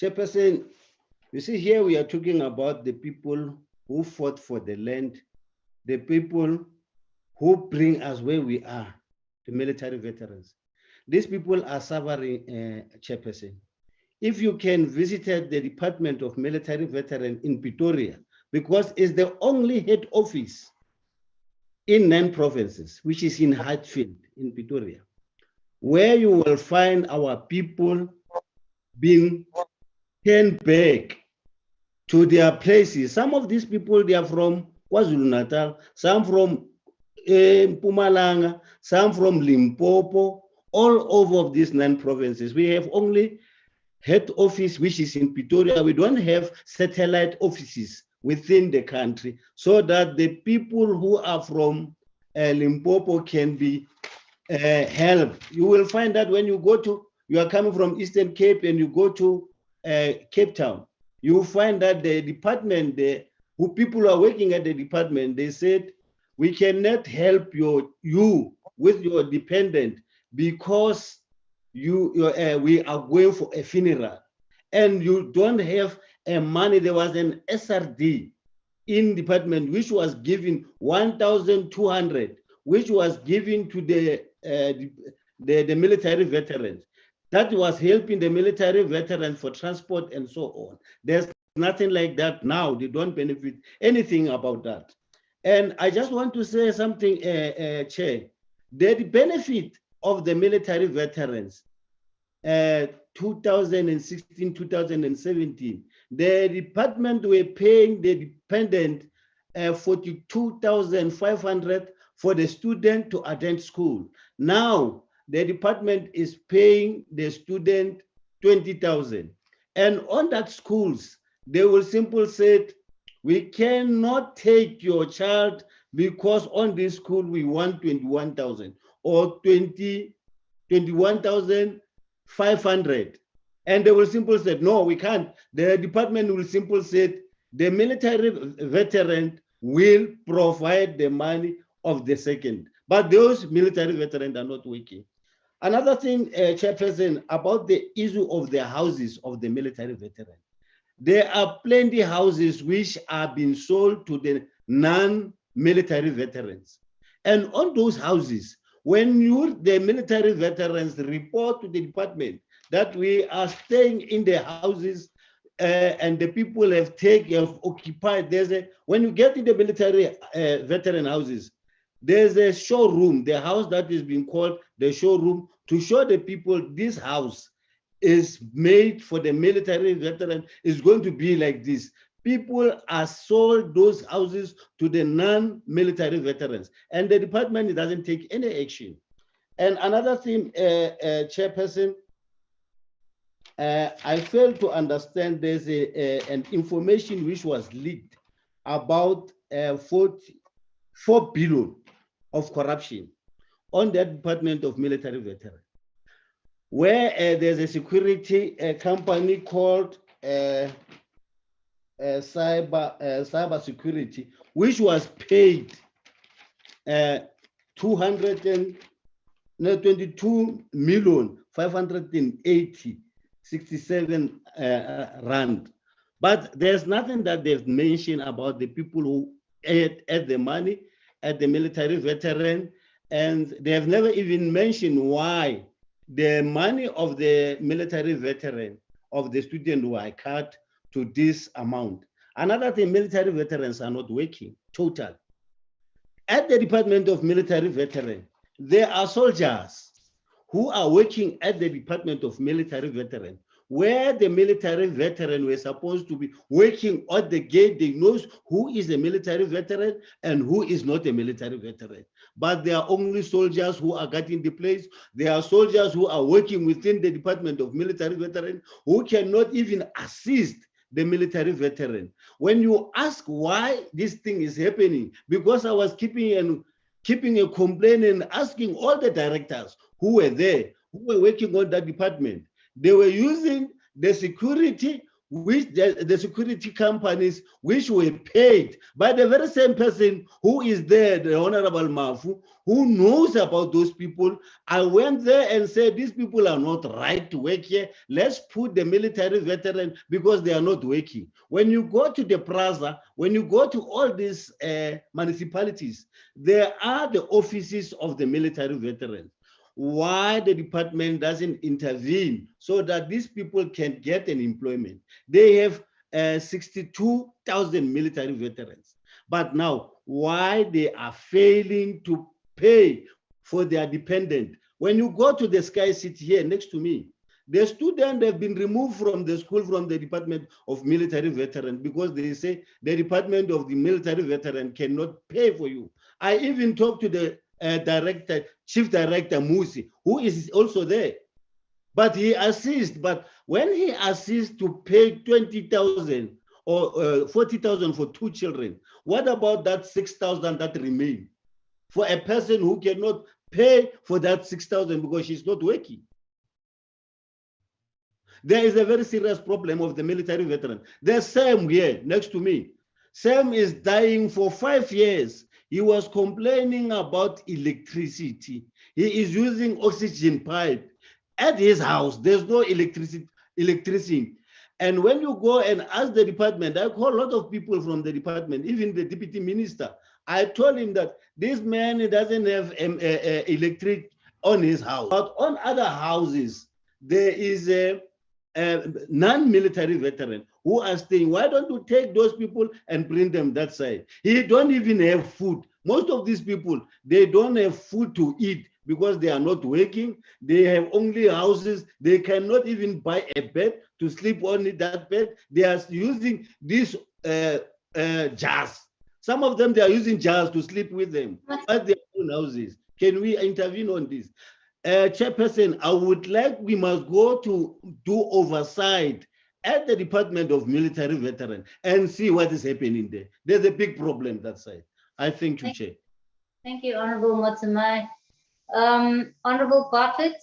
Speaker 2: Chairperson, you see here we are talking about the people who fought for the land, the people who bring us where we are, the military veterans. These people are suffering, Chairperson. If you can visit the Department of Military Veterans in Pretoria, because it's the only head office in 9 provinces, which is in Hatfield in Pretoria, where you will find our people being turned back to their places. Some of these people, they are from KwaZulu-Natal, some from Mpumalanga, some from Limpopo, all over these 9 provinces. We have only head office, which is in Pretoria. We don't have satellite offices within the country, so that the people who are from Limpopo can be helped. You will find that when you go to, you are coming from Eastern Cape and you go to Cape Town, you will find that the department, who people are working at the department, they said, we cannot help you with your dependent because we are going for a funeral and you don't have money. There was an SRD in department which was given 1,200, which was given to the military veterans. That was helping the military veterans for transport and so on. There's nothing like that now. They don't benefit anything about that. And I just want to say something, Chair. The benefit of the military veterans, 2016, 2017, the department were paying the dependent 42,500 for the student to attend school. Now, the department is paying the student 20,000. And on that schools, they will simply say, we cannot take your child because on this school we want 21,000 or 21,500. And they will simply say, no, we can't. The department will simply say, the military veteran will provide the money of the second. But those military veterans are not working. Another thing, Chairperson, about the issue of the houses of the military veteran. There are plenty of houses which are being sold to the non-military veterans. And on those houses, when the military veterans report to the department that we are staying in the houses and the people have occupied, when you get in the military veteran houses, there's a showroom, the house that is being called the showroom, to show the people this house is made for the military veteran is going to be like this. People are sold those houses to the non-military veterans, and the department doesn't take any action. And another thing, Chairperson, I fail to understand there's an information which was leaked about 4 billion of corruption on the Department of Military Veterans, where there's a security company called cyber security, which was paid 222,580,67 rand. But there's nothing that they've mentioned about the people who ate the money at the military veteran, and they have never even mentioned why the money of the military veteran of the student were cut to this amount. Another thing, military veterans are not working total. At the Department of Military Veteran, there are soldiers who are working at the Department of Military Veteran, where the military veteran were supposed to be working at the gate. They know who is a military veteran and who is not a military veteran. But there are only soldiers who are getting the place. There are soldiers who are working within the Department of Military Veteran who cannot even assist the military veteran. When you ask why this thing is happening, because I was keeping a complaint and asking all the directors who were there, who were working on that department, they were using the security, which the security companies which were paid by the very same person who is there, the Honorable Mafu, who knows about those people. I went there and said, these people are not right to work here. Let's put the military veteran because they are not working. When you go to the plaza, when you go to all these municipalities, there are the offices of the military veterans. Why the department doesn't intervene so that these people can get an employment? They have 62,000 military veterans, but now why they are failing to pay for their dependent? When you go to the Sky City here next to me, the students have been removed from the school from the Department of Military Veteran because they say the Department of the Military Veteran cannot pay for you. I even talked to the Chief Director Musi, who is also there, but he assists. But when he assists to pay 20,000 or 40,000 for 2 children, what about that 6,000 that remain for a person who cannot pay for that 6,000 because she's not working? There is a very serious problem of the military veteran. There's Sam here next to me. Sam is dying for 5 years. He was complaining about electricity. He is using oxygen pipe. At his house, there's no electricity. And when you go and ask the department, I call a lot of people from the department, even the deputy minister. I told him that this man doesn't have electric on his house. But on other houses, there is a non-military veteran who are staying. Why don't you take those people and bring them that side? He don't even have food. Most of these people, they don't have food to eat because they are not working. They have only houses. They cannot even buy a bed to sleep on that bed. They are using these jars. Some of them, they are using jars to sleep with them at their own houses. Can we intervene on this? Chairperson, I would like, we must go to do oversight at the Department of Military Veterans and see what is happening there. There's a big problem that side. I thank you, Chair.
Speaker 1: Thank you, Honorable Motsumai. Honorable Bartlett.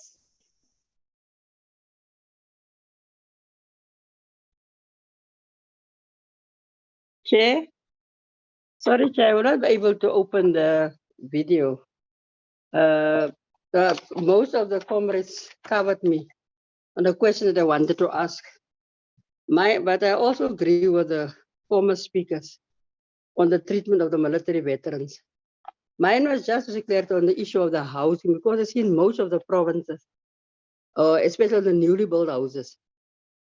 Speaker 3: Chair? Sorry, Chair, I was not able to open the video. Most of the comrades covered me on the question that I wanted to ask. But I also agree with the former speakers on the treatment of the military veterans. Mine was just declared on the issue of the housing, because I see in most of the provinces, especially the newly built houses,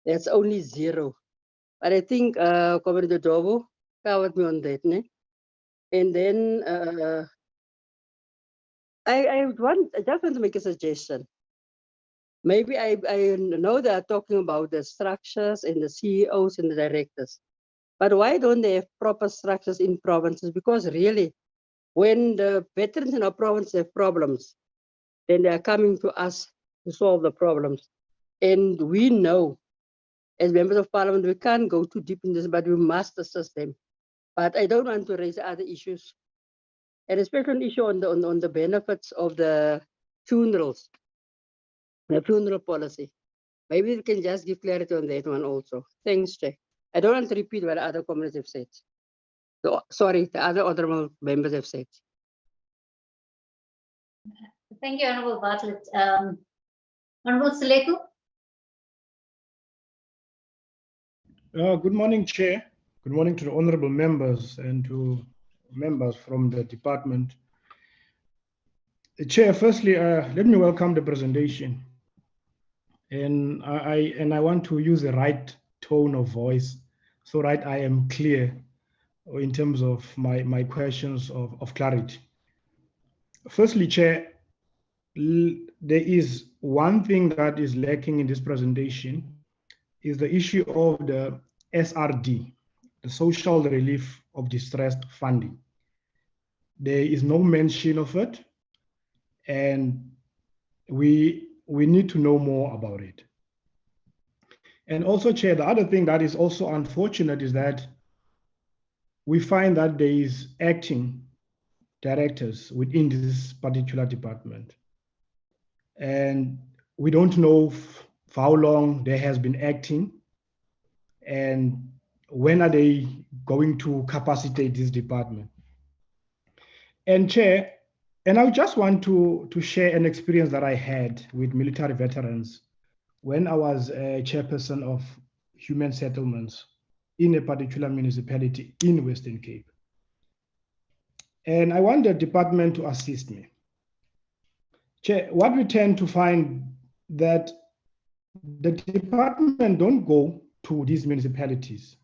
Speaker 3: there's only 0. But I think Comrade Dobo covered me on that. Ne? And then I just want to make a suggestion. Maybe I know they are talking about the structures and the CEOs and the directors, but why don't they have proper structures in provinces? Because really, when the veterans in our province have problems, then they are coming to us to solve the problems. And we know, as members of parliament, we can't go too deep in this, but we must assist them. But I don't want to raise other issues, and especially an issue on the benefits of the funerals, the funeral policy. Maybe we can just give clarity on that one also. Thanks, Chair. I don't want to repeat what other communities have said. Sorry, the other honorable members have said.
Speaker 1: Thank you, Honorable Bartlett. Honorable Seleku?
Speaker 4: Good morning, Chair. Good morning to the honorable members and to members from the department. Chair, firstly, let me welcome the presentation. And I want to use the right tone of voice so that I am clear in terms of my questions of clarity. Firstly, Chair, there is one thing that is lacking in this presentation is the issue of the SRD, the Social Relief of Distressed Funding. There is no mention of it, and we need to know more about it. And also, Chair, the other thing that is also unfortunate is that we find that there is acting directors within this particular department. And we don't know for how long there has been acting and when are they going to capacitate this department. And Chair, and I just want to share an experience that I had with military veterans when I was a chairperson of human settlements in a particular municipality in Western Cape. And I want the department to assist me. Chair, what we tend to find that the department don't go to these municipalities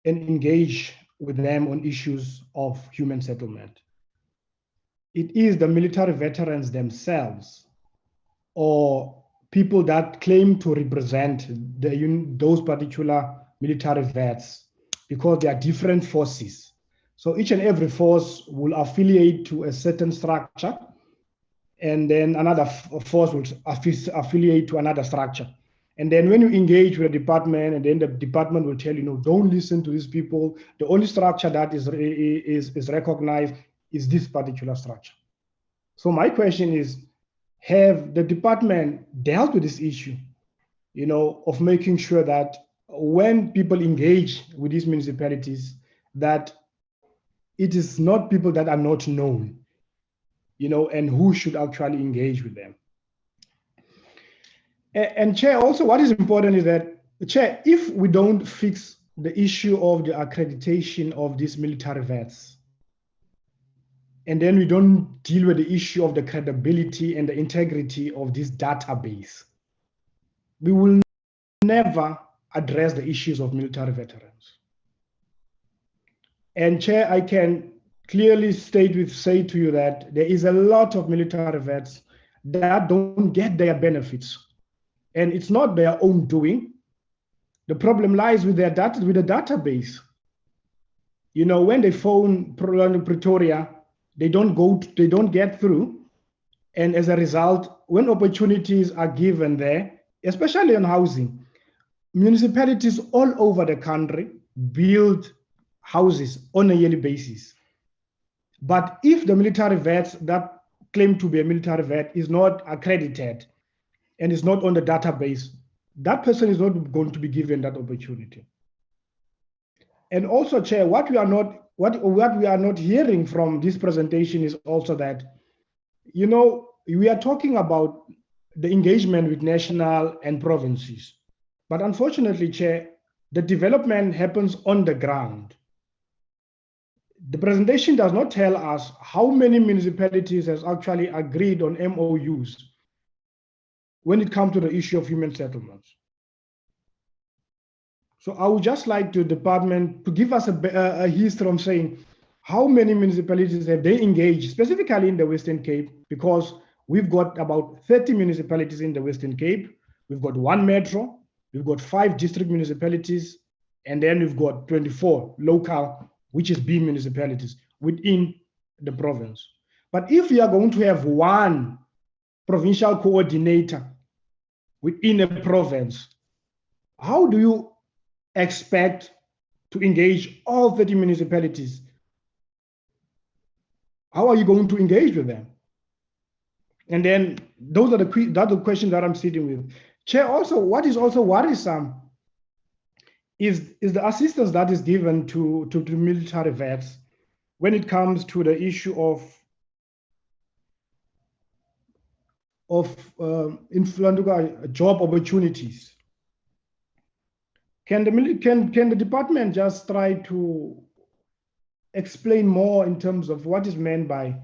Speaker 4: and engage with them on issues of human settlement. It is the military veterans themselves or people that claim to represent those particular military vets because they are different forces. So each and every force will affiliate to a certain structure, and then another force will affiliate to another structure. And then when you engage with the department, and then the department will tell you, no, don't listen to these people. The only structure that is recognized is this particular structure. So my question is, have the department dealt with this issue, of making sure that when people engage with these municipalities, that it is not people that are not known, and who should actually engage with them. And Chair, also what is important is that, Chair, if we don't fix the issue of the accreditation of these military vets, and then we don't deal with the issue of the credibility and the integrity of this database, we will never address the issues of military veterans. And Chair, I can clearly say to you that there is a lot of military vets that don't get their benefits. And it's not their own doing. The problem lies with their data, with the database. When they phone Pretoria, they don't get through. And as a result, when opportunities are given there, especially on housing, municipalities all over the country build houses on a yearly basis. But if the military vets that claim to be a military vet is not accredited and is not on the database, that person is not going to be given that opportunity. And also, Chair, what we are not hearing from this presentation is also that, we are talking about the engagement with national and provinces. But unfortunately, Chair, the development happens on the ground. The presentation does not tell us how many municipalities has actually agreed on MOUs when it comes to the issue of human settlements. So I would just like the department to give us a history of saying how many municipalities have they engaged, specifically in the Western Cape, because we've got about 30 municipalities in the Western Cape. We've got 1 metro, we've got 5 district municipalities, and then we've got 24 local, which is B municipalities within the province. But if you are going to have 1 provincial coordinator within a province, how do you expect to engage all 30 municipalities? How are you going to engage with them? And then those are the questions that I'm sitting with. Chair, also, what is also worrisome is the assistance that is given to military vets when it comes to the issue of job opportunities. Can the department just try to explain more in terms of what is meant by,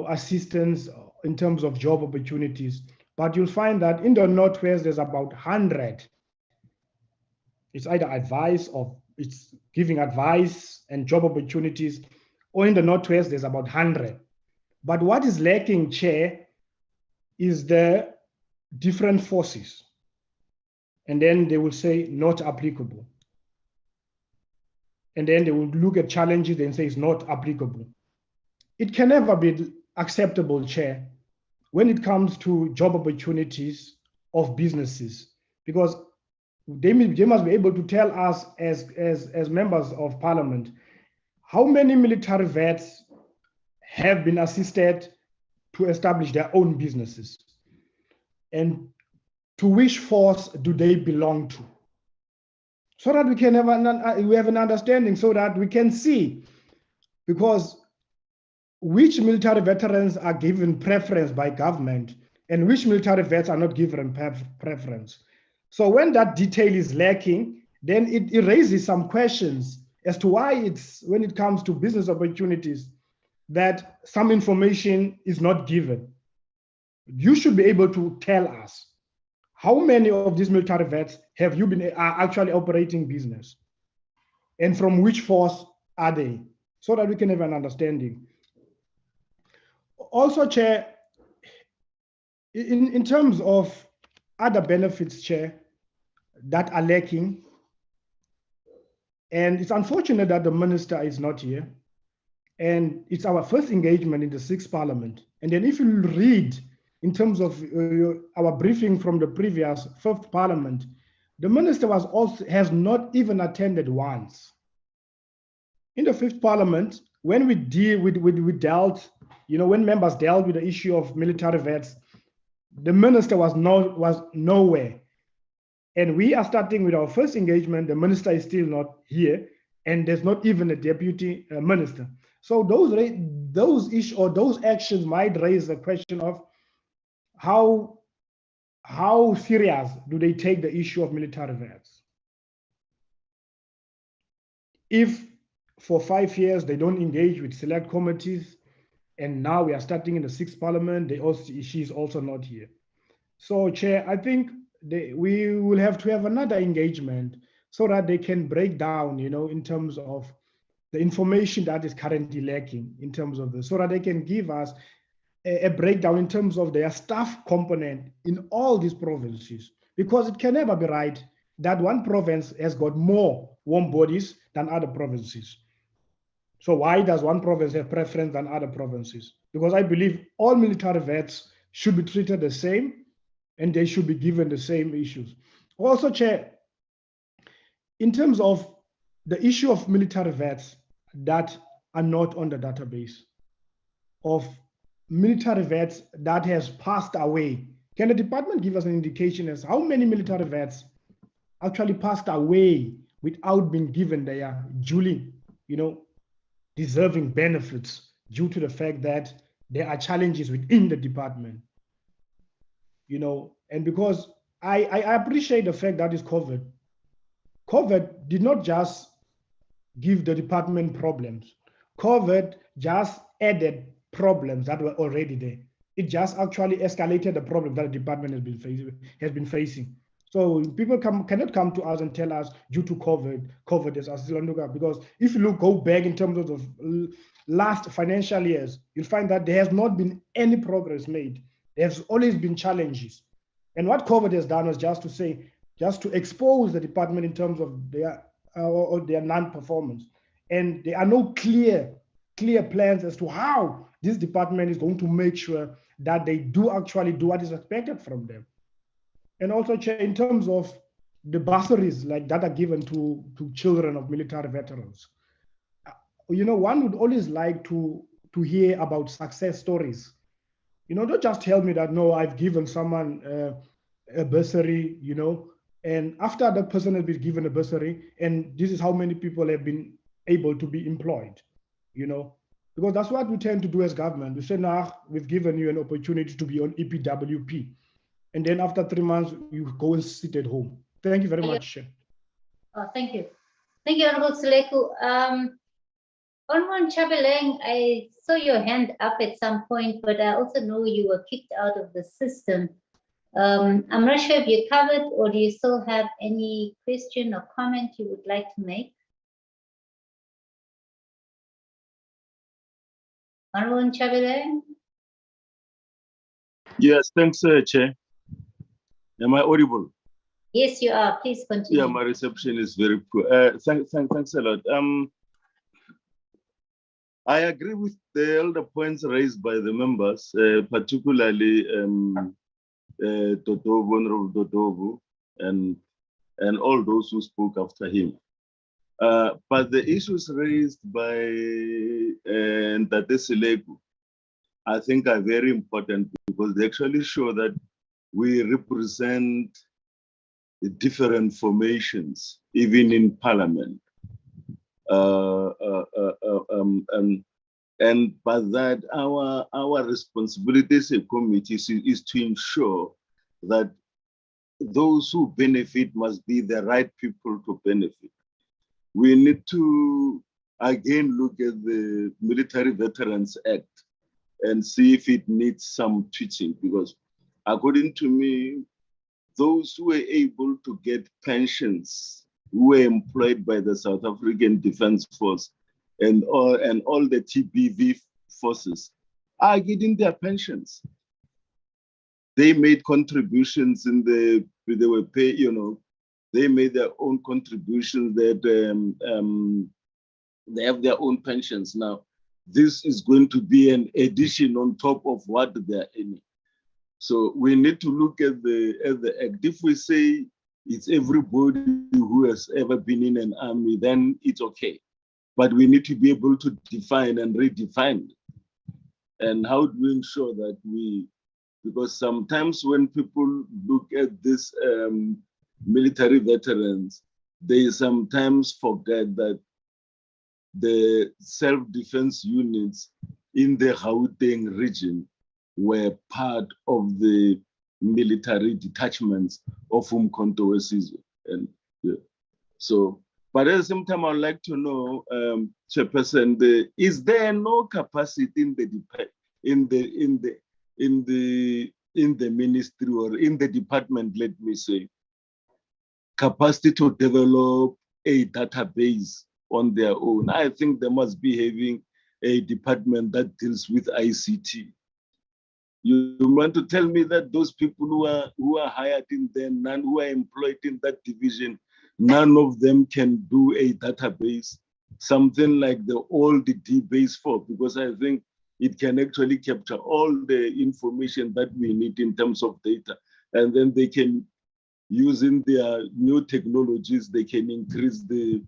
Speaker 4: assistance in terms of job opportunities? But you'll find that in the Northwest, there's about 100. It's either it's giving advice and job opportunities, or in the Northwest, there's about 100. But what is lacking, Chair, is the different forces. And then they will say not applicable. And then they will look at challenges and say it's not applicable. It can never be acceptable, Chair, when it comes to job opportunities of businesses, because they must be able to tell us as members of parliament, how many military vets have been assisted to establish their own businesses, and to which force do they belong to, so that we can have an understanding, so that we can see, because which military veterans are given preference by government and which military vets are not given preference. So when that detail is lacking, then it raises some questions as to why when it comes to business opportunities, that some information is not given. You should be able to tell us how many of these military vets are actually operating business, and from which force are they, so that we can have an understanding. Also, Chair, in terms of other benefits, Chair, that are lacking, and it's unfortunate that the minister is not here, and it's our first engagement in the 6th Parliament. And then if you read in terms of our briefing from the previous 5th Parliament, the minister has not even attended once. In the 5th Parliament, when we dealt, when members dealt with the issue of military vets, the minister was nowhere. And we are starting with our first engagement. The minister is still not here, and there's not even a deputy minister. So those issues or those actions might raise the question of how serious do they take the issue of military vets? If for 5 years they don't engage with select committees, and now we are starting in the 6th Parliament, she's also not here. So, Chair, I think we will have to have another engagement so that they can break down, in terms of the information that is currently lacking in terms of this, so that they can give us a breakdown in terms of their staff component in all these provinces, because it can never be right that one province has got more warm bodies than other provinces. So why does one province have preference than other provinces? Because I believe all military vets should be treated the same, and they should be given the same issues. Also, Chair, in terms of the issue of military vets that are not on the database, of military vets that has passed away, can the department give us an indication as how many military vets actually passed away without being given their duly, deserving benefits, due to the fact that there are challenges within the department? And because I appreciate the fact that it's COVID. COVID did not just give the department problems. COVID just added problems that were already there. It just actually escalated the problem that the department has been facing. So people cannot come to us and tell us due to COVID is Asilanduga, because if you go back in terms of the last financial years, you'll find that there has not been any progress made. There's always been challenges. And what COVID has done was just to expose the department in terms of their non-performance. And there are no clear plans as to how this department is going to make sure that they do actually do what is expected from them. And also in terms of the bursaries like that are given to children of military veterans. One would always like to hear about success stories. Don't just tell me that, no, I've given someone a bursary, and after that person has been given a bursary, and this is how many people have been able to be employed, because that's what we tend to do as government. We say, nah, we've given you an opportunity to be on EPWP. And then after 3 months, you go and sit at home. Thank you very much.
Speaker 1: Oh, thank you. Thank you, Honorable Seleku. Honorable Chabeleng, I saw your hand up at some point, but I also know you were kicked out of the system. I'm not sure if you're covered, or do you still have any question or comment you would like to make? Honorable Chabeleng?
Speaker 9: Yes, thanks, Chair. Am I audible?
Speaker 1: Yes, you are. Please continue.
Speaker 9: Yeah, my reception is very poor. Thanks a lot. I agree with all the points raised by the members, particularly Honorable Dodovu, and all those who spoke after him. But the issues raised by Ntate Seleku, I think, are very important, because they actually show that we represent different formations, even in Parliament. And by that, our responsibility as a committee is to ensure that those who benefit must be the right people to benefit. We need to again look at the Military Veterans Act and see if it needs some tweaking, because according to me, those who were able to get pensions, who were employed by the South African Defence Force and all the TBV forces, are getting their pensions. They made contributions they were paid, they made their own contributions, that they have their own pensions now. This is going to be an addition on top of what they're earning. So we need to look at the act. If we say it's everybody who has ever been in an army, then it's okay. But we need to be able to define and redefine. And how do we ensure that because sometimes when people look at this military veterans, they sometimes forget that the self-defense units in the Gauteng region were part of the military detachments of Umkhonto weSizwe. And so, but at the same time, I'd like to know, Chairperson, is there no capacity in the ministry or in the department, let me say, capacity to develop a database on their own? I think they must be having a department that deals with ICT. You want to tell me that those people who are hired in there, none who are employed in that division, none of them can do a database, something like the old DBase 4, because I think it can actually capture all the information that we need in terms of data. And then they can, using their new technologies, they can increase the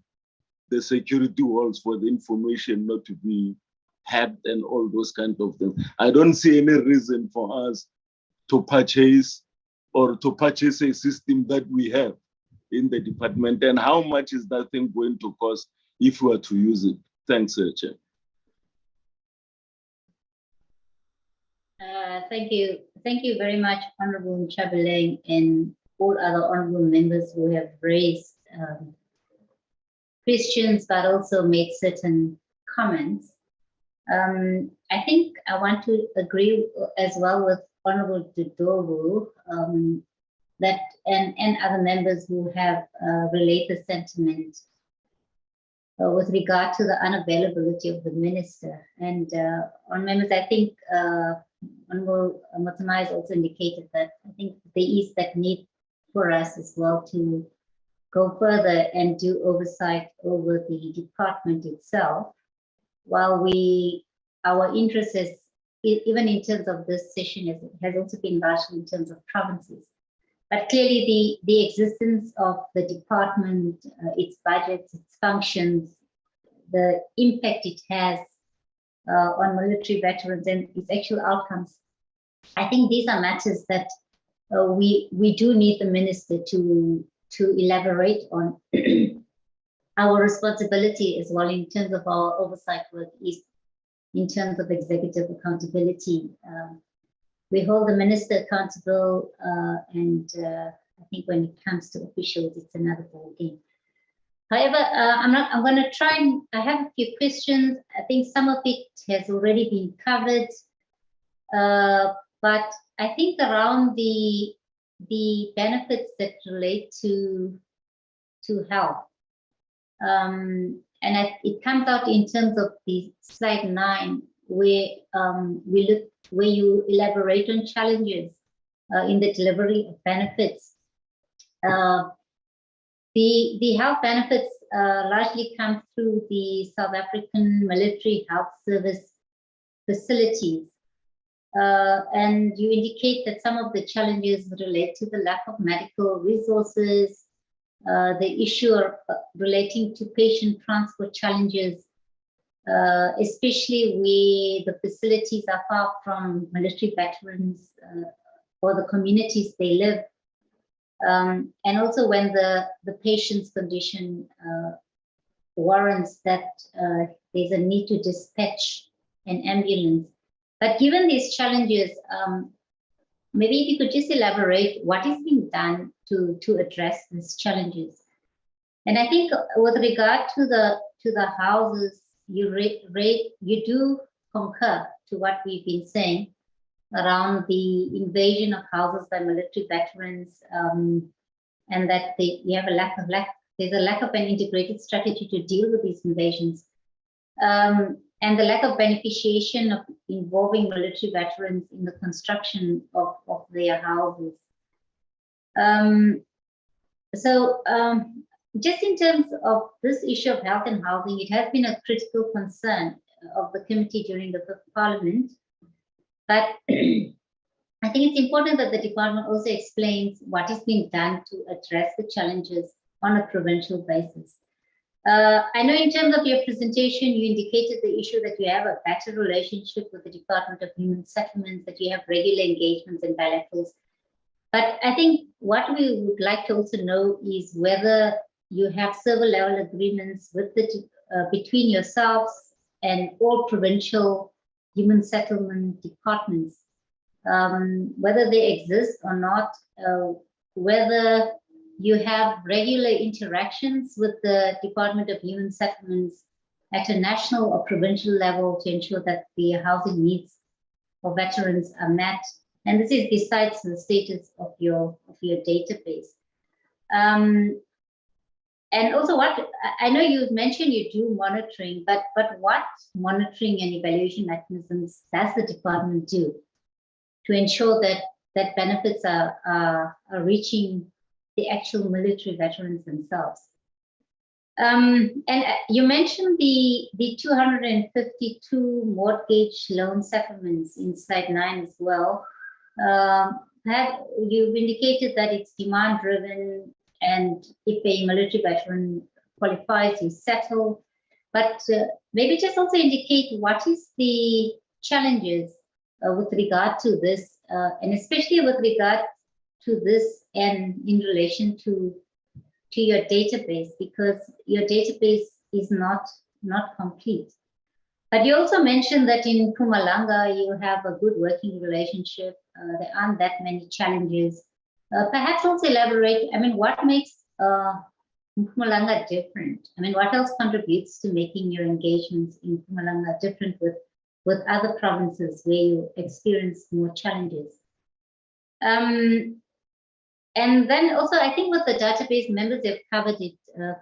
Speaker 9: security walls for the information not to be hacked and all those kind of things. I don't see any reason for us to purchase a system that we have in the department, and how much is that thing going to cost if we are to use it? Thanks, Chair.
Speaker 1: Thank you. Thank you very much, Honorable Chabeleng, and all other honorable members who have raised questions, but also made certain comments. I think I want to agree as well with Honorable Dodovu that and other members who have relayed the sentiment with regard to the unavailability of the minister. And on members, I think Honorable Matamai has also indicated that I think there is that need for us as well to go further and do oversight over the department itself, while our interest is, even in terms of this session, has also been largely in terms of provinces. But clearly the existence of the department, its budgets, its functions, the impact it has on military veterans and its actual outcomes, I think these are matters that we do need the minister to elaborate on. Our responsibility as well in terms of our oversight work is in terms of executive accountability. We hold the minister accountable, and I think when it comes to officials, it's another ballgame. However, I'm going to try and I have a few questions. I think some of it has already been covered, but I think around the benefits that relate to health, and it comes out in terms of the slide 9, where where you elaborate on challenges in the delivery of benefits. The health benefits largely come through the South African Military Health Service facilities. And you indicate that some of the challenges relate to the lack of medical resources, the issue relating to patient transport challenges, especially where the facilities are far from military veterans or the communities they live. And also when the patient's condition warrants that there's a need to dispatch an ambulance. But given these challenges, maybe if you could just elaborate what is being done to address these challenges. And I think with regard to the houses, you do concur to what we've been saying around the invasion of houses by military veterans, and that you have there's a lack of an integrated strategy to deal with these invasions, and the lack of beneficiation of involving military veterans in the construction of their houses. Just in terms of this issue of health and housing, it has been a critical concern of the committee during the 5th Parliament. But I think it's important that the department also explains what is being done to address the challenges on a provincial basis. I know in terms of your presentation, you indicated the issue that you have a better relationship with the Department of Human Settlements, that you have regular engagements and bilaterals. But I think what we would like to also know is whether you have server level agreements with between yourselves and all provincial human settlement departments, whether they exist or not, whether you have regular interactions with the Department of Human Settlements at a national or provincial level to ensure that the housing needs of veterans are met. And this is besides the status of your database. And also, what I know you mentioned you do monitoring, but what monitoring and evaluation mechanisms does the department do to ensure that benefits are reaching the actual military veterans themselves? And you mentioned the 252 mortgage loan settlements in slide 9 as well. You've indicated that it's demand driven, and if a military veteran qualifies, you settle. But maybe just also indicate what is the challenges with regard to this, and especially with regard to this and in relation to your database, because your database is not complete. But you also mentioned that in Mpumalanga you have a good working relationship. There aren't that many challenges. Perhaps also elaborate, I mean, what makes Mpumalanga different? I mean, what else contributes to making your engagements in Mpumalanga different with other provinces where you experience more challenges? And And then also, I think with the database, members have covered it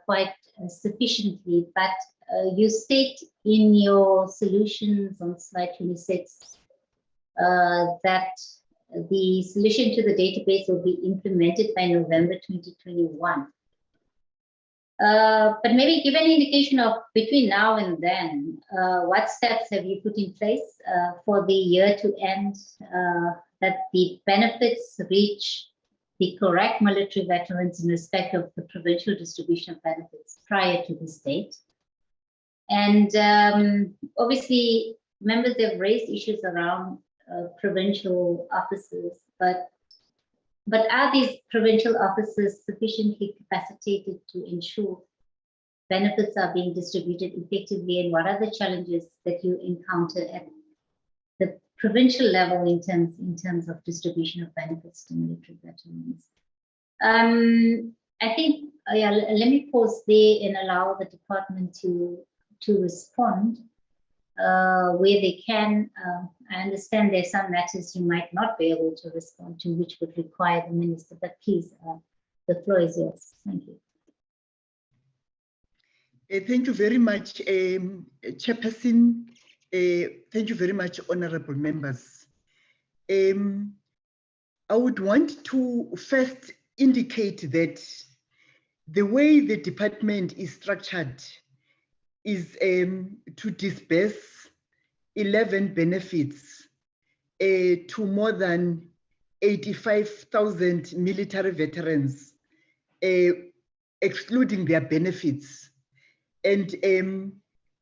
Speaker 1: quite sufficiently, but you state in your solutions on slide 26 that the solution to the database will be implemented by November 2021. But maybe give an indication of between now and then, what steps have you put in place for the year to end, that the benefits reach the correct military veterans in respect of the provincial distribution of benefits prior to this date? And obviously, members have raised issues around provincial offices, but are these provincial offices sufficiently capacitated to ensure benefits are being distributed effectively, and what are the challenges that you encounter at the provincial level in terms of distribution of benefits to military veterans? I think, yeah, let me pause there and allow the department to respond where they can. I understand there's some matters you might not be able to respond to, which would require the minister, but please, the floor is yours. Thank you.
Speaker 5: Thank you very much, Chairperson. Thank you very much, honorable members. I would want to first indicate that the way the department is structured is to disperse 11 benefits to more than 85,000 military veterans, excluding their benefits. And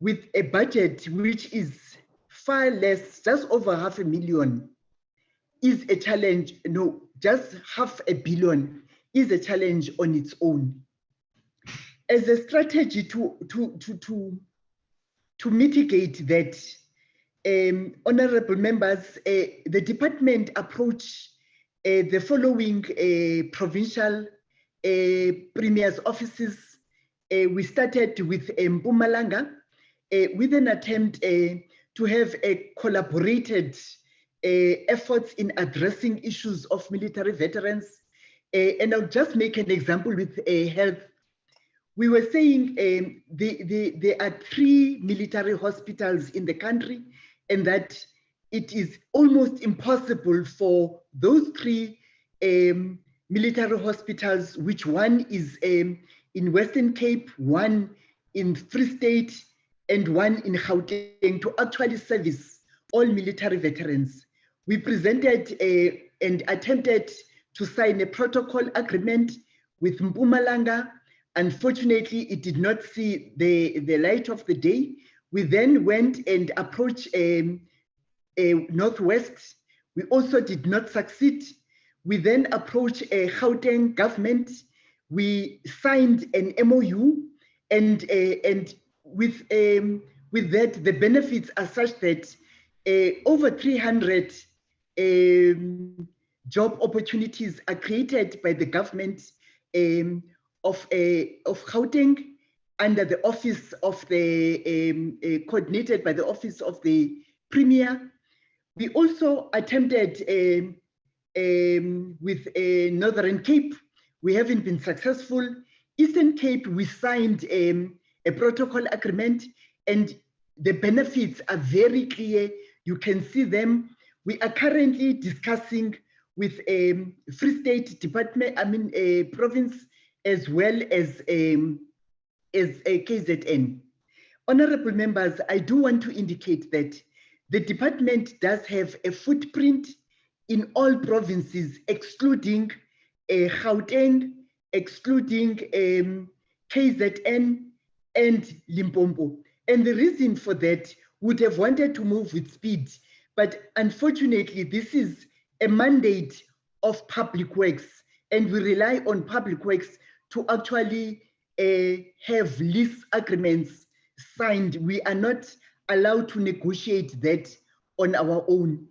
Speaker 5: with a budget which is far less, just over 500,000, is a challenge. No, just 500 million is a challenge on its own. As a strategy to mitigate that, honorable members, the department approached the following provincial premier's offices. We started with Mpumalanga with an attempt to have a collaborated efforts in addressing issues of military veterans. And I'll just make an example with health. We were saying there are 3 military hospitals in the country, and that it is almost impossible for those 3 military hospitals, which one is in Western Cape, one in Free State, and one in Gauteng, to actually service all military veterans. We presented and attempted to sign a protocol agreement with Mpumalanga. Unfortunately, it did not see the light of the day. We then went and approached Northwest. We also did not succeed. We then approached a Gauteng government. We signed an MOU, and with that, the benefits are such that over 300 job opportunities are created by the government of Gauteng, under the office of the, coordinated by the office of the Premier. We also attempted with Northern Cape. We haven't been successful. Eastern Cape, we signed a protocol agreement, and the benefits are very clear. You can see them. We are currently discussing with a Free State department, a province, as well as a KZN. Honorable members, I do want to indicate that the department does have a footprint in all provinces, excluding Gauteng, excluding KZN and Limpopo. And the reason for that, would have wanted to move with speed, but unfortunately, this is a mandate of Public Works, and we rely on Public Works to actually have lease agreements signed. We are not allowed to negotiate that on our own.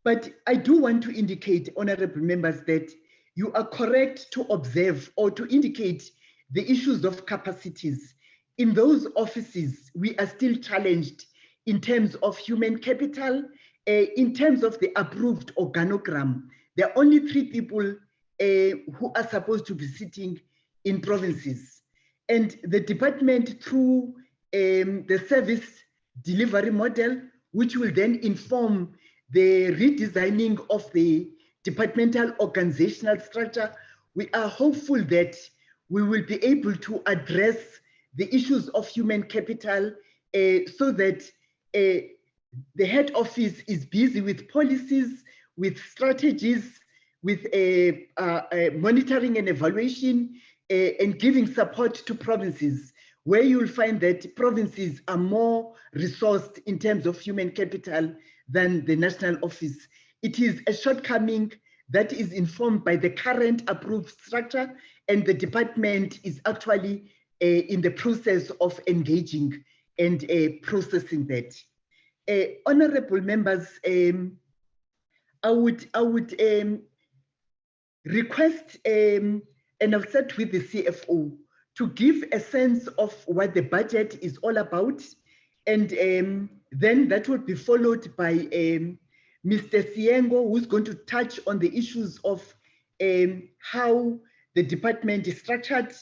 Speaker 5: But I do want to indicate, honorable members, that you are correct to observe or to indicate the issues of capacities. In those offices, we are still challenged in terms of human capital, in terms of the approved organogram. There are only 3 people who are supposed to be sitting in provinces. And the department, through the service delivery model, which will then inform the redesigning of the departmental organizational structure, we are hopeful that we will be able to address the issues of human capital so that the head office is busy with policies, with strategies, with monitoring and evaluation, and giving support to provinces, where you'll find that provinces are more resourced in terms of human capital than the national office. It is a shortcoming that is informed by the current approved structure, and the department is actually in the process of engaging and processing that. Honorable members, I would request, and I've said with the CFO, to give a sense of what the budget is all about, and then that will be followed by Mr. Siengo, who's going to touch on the issues of how the department is structured,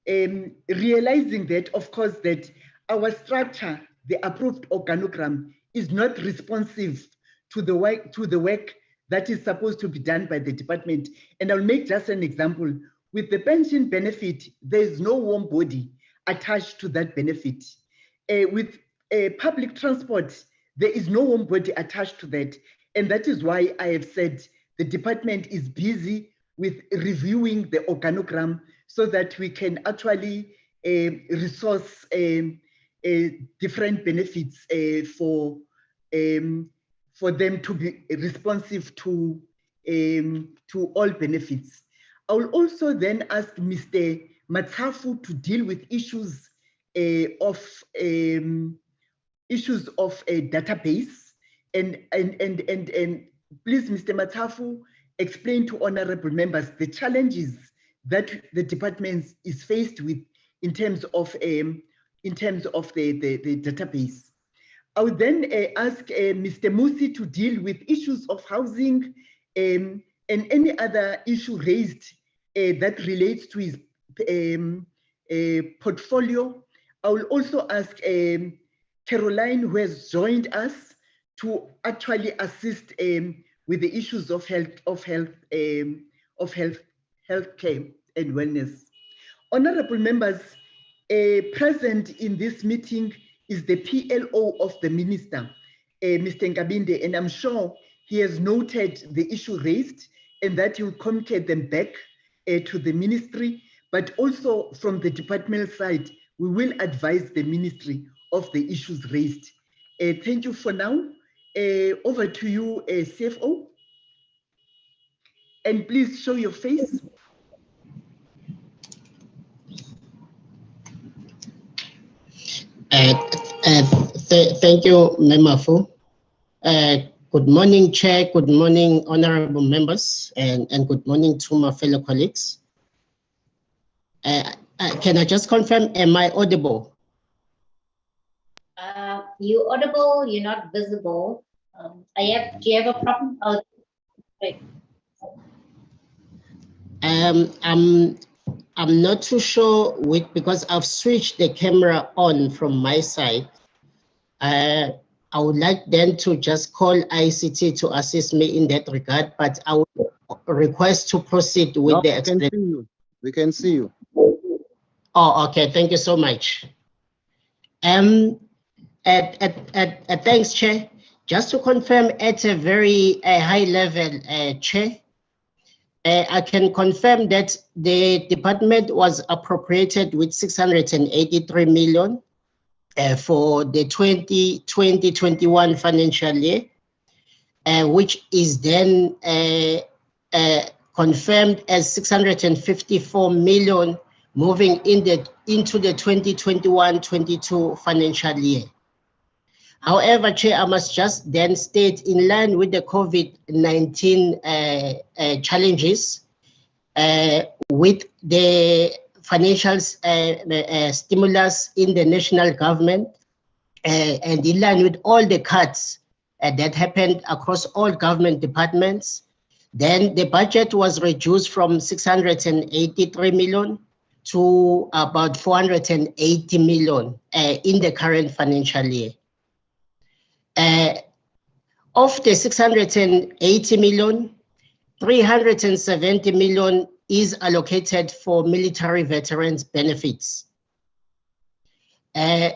Speaker 5: realizing that, of course, that our structure, the approved organogram, is not responsive to the work that is supposed to be done by the department. And I'll make just an example. With the pension benefit, there is no warm body attached to that benefit. With public transport, there is no warm body attached to that. And that is why I have said the department is busy with reviewing the organogram so that we can actually resource different benefits for them to be responsive to all benefits. I will also then ask Mr. Matsafu to deal with issues of a database, and please, Mr. Matsafu, explain to honorable members the challenges that the department is faced with in terms of the database. I would then ask Mr. Musi to deal with issues of housing and any other issue raised that relates to his portfolio. I will also ask Caroline, who has joined us, to actually assist with the issues of healthcare and wellness. Honorable members, present in this meeting is the PLO of the minister, Mr. Nkabinde, and I'm sure he has noted the issue raised and that he will communicate them back to the ministry, but also from the departmental side, we will advise the ministry of the issues raised. Thank you for now. Over to you, CFO. And please show your face.
Speaker 10: Thank you, Memafu. Good morning, Chair. Good morning, honorable members, and good morning to my fellow colleagues. Can I just confirm, am I audible?
Speaker 1: You're audible, you're not visible. Do you have a problem? Oh, wait.
Speaker 10: I'm not too sure because I've switched the camera on from my side. I would like then to just call ICT to assist me in that regard, but I would request to proceed with the explanation.
Speaker 8: We can see you.
Speaker 10: Oh, okay. Thank you so much. Thanks, Chair. Just to confirm at a very high level, Chair, I can confirm that the department was appropriated with 683 million for the 2020-21 financial year, which is then confirmed as 654 million moving into the 2021-22 financial year. However, Chair, I must just then state, in line with the COVID-19 challenges, with the financial stimulus in the national government, and in line with all the cuts that happened across all government departments, Then the budget was reduced from 683 million to about 480 million in the current financial year. Of the 680 million, 370 million is allocated for military veterans benefits.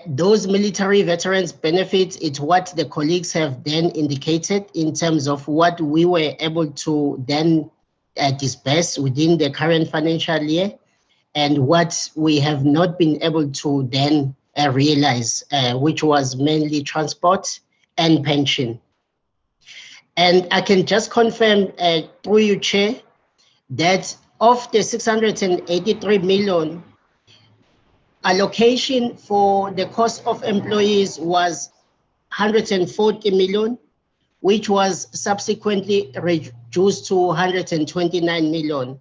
Speaker 10: Those military veterans benefits, it's what the colleagues have then indicated in terms of what we were able to then disperse within the current financial year and what we have not been able to then realize, which was mainly transport and pension. And I can just confirm through you, Chair, that of the 683 million, allocation for the cost of employees was 140 million, which was subsequently reduced to 129 million,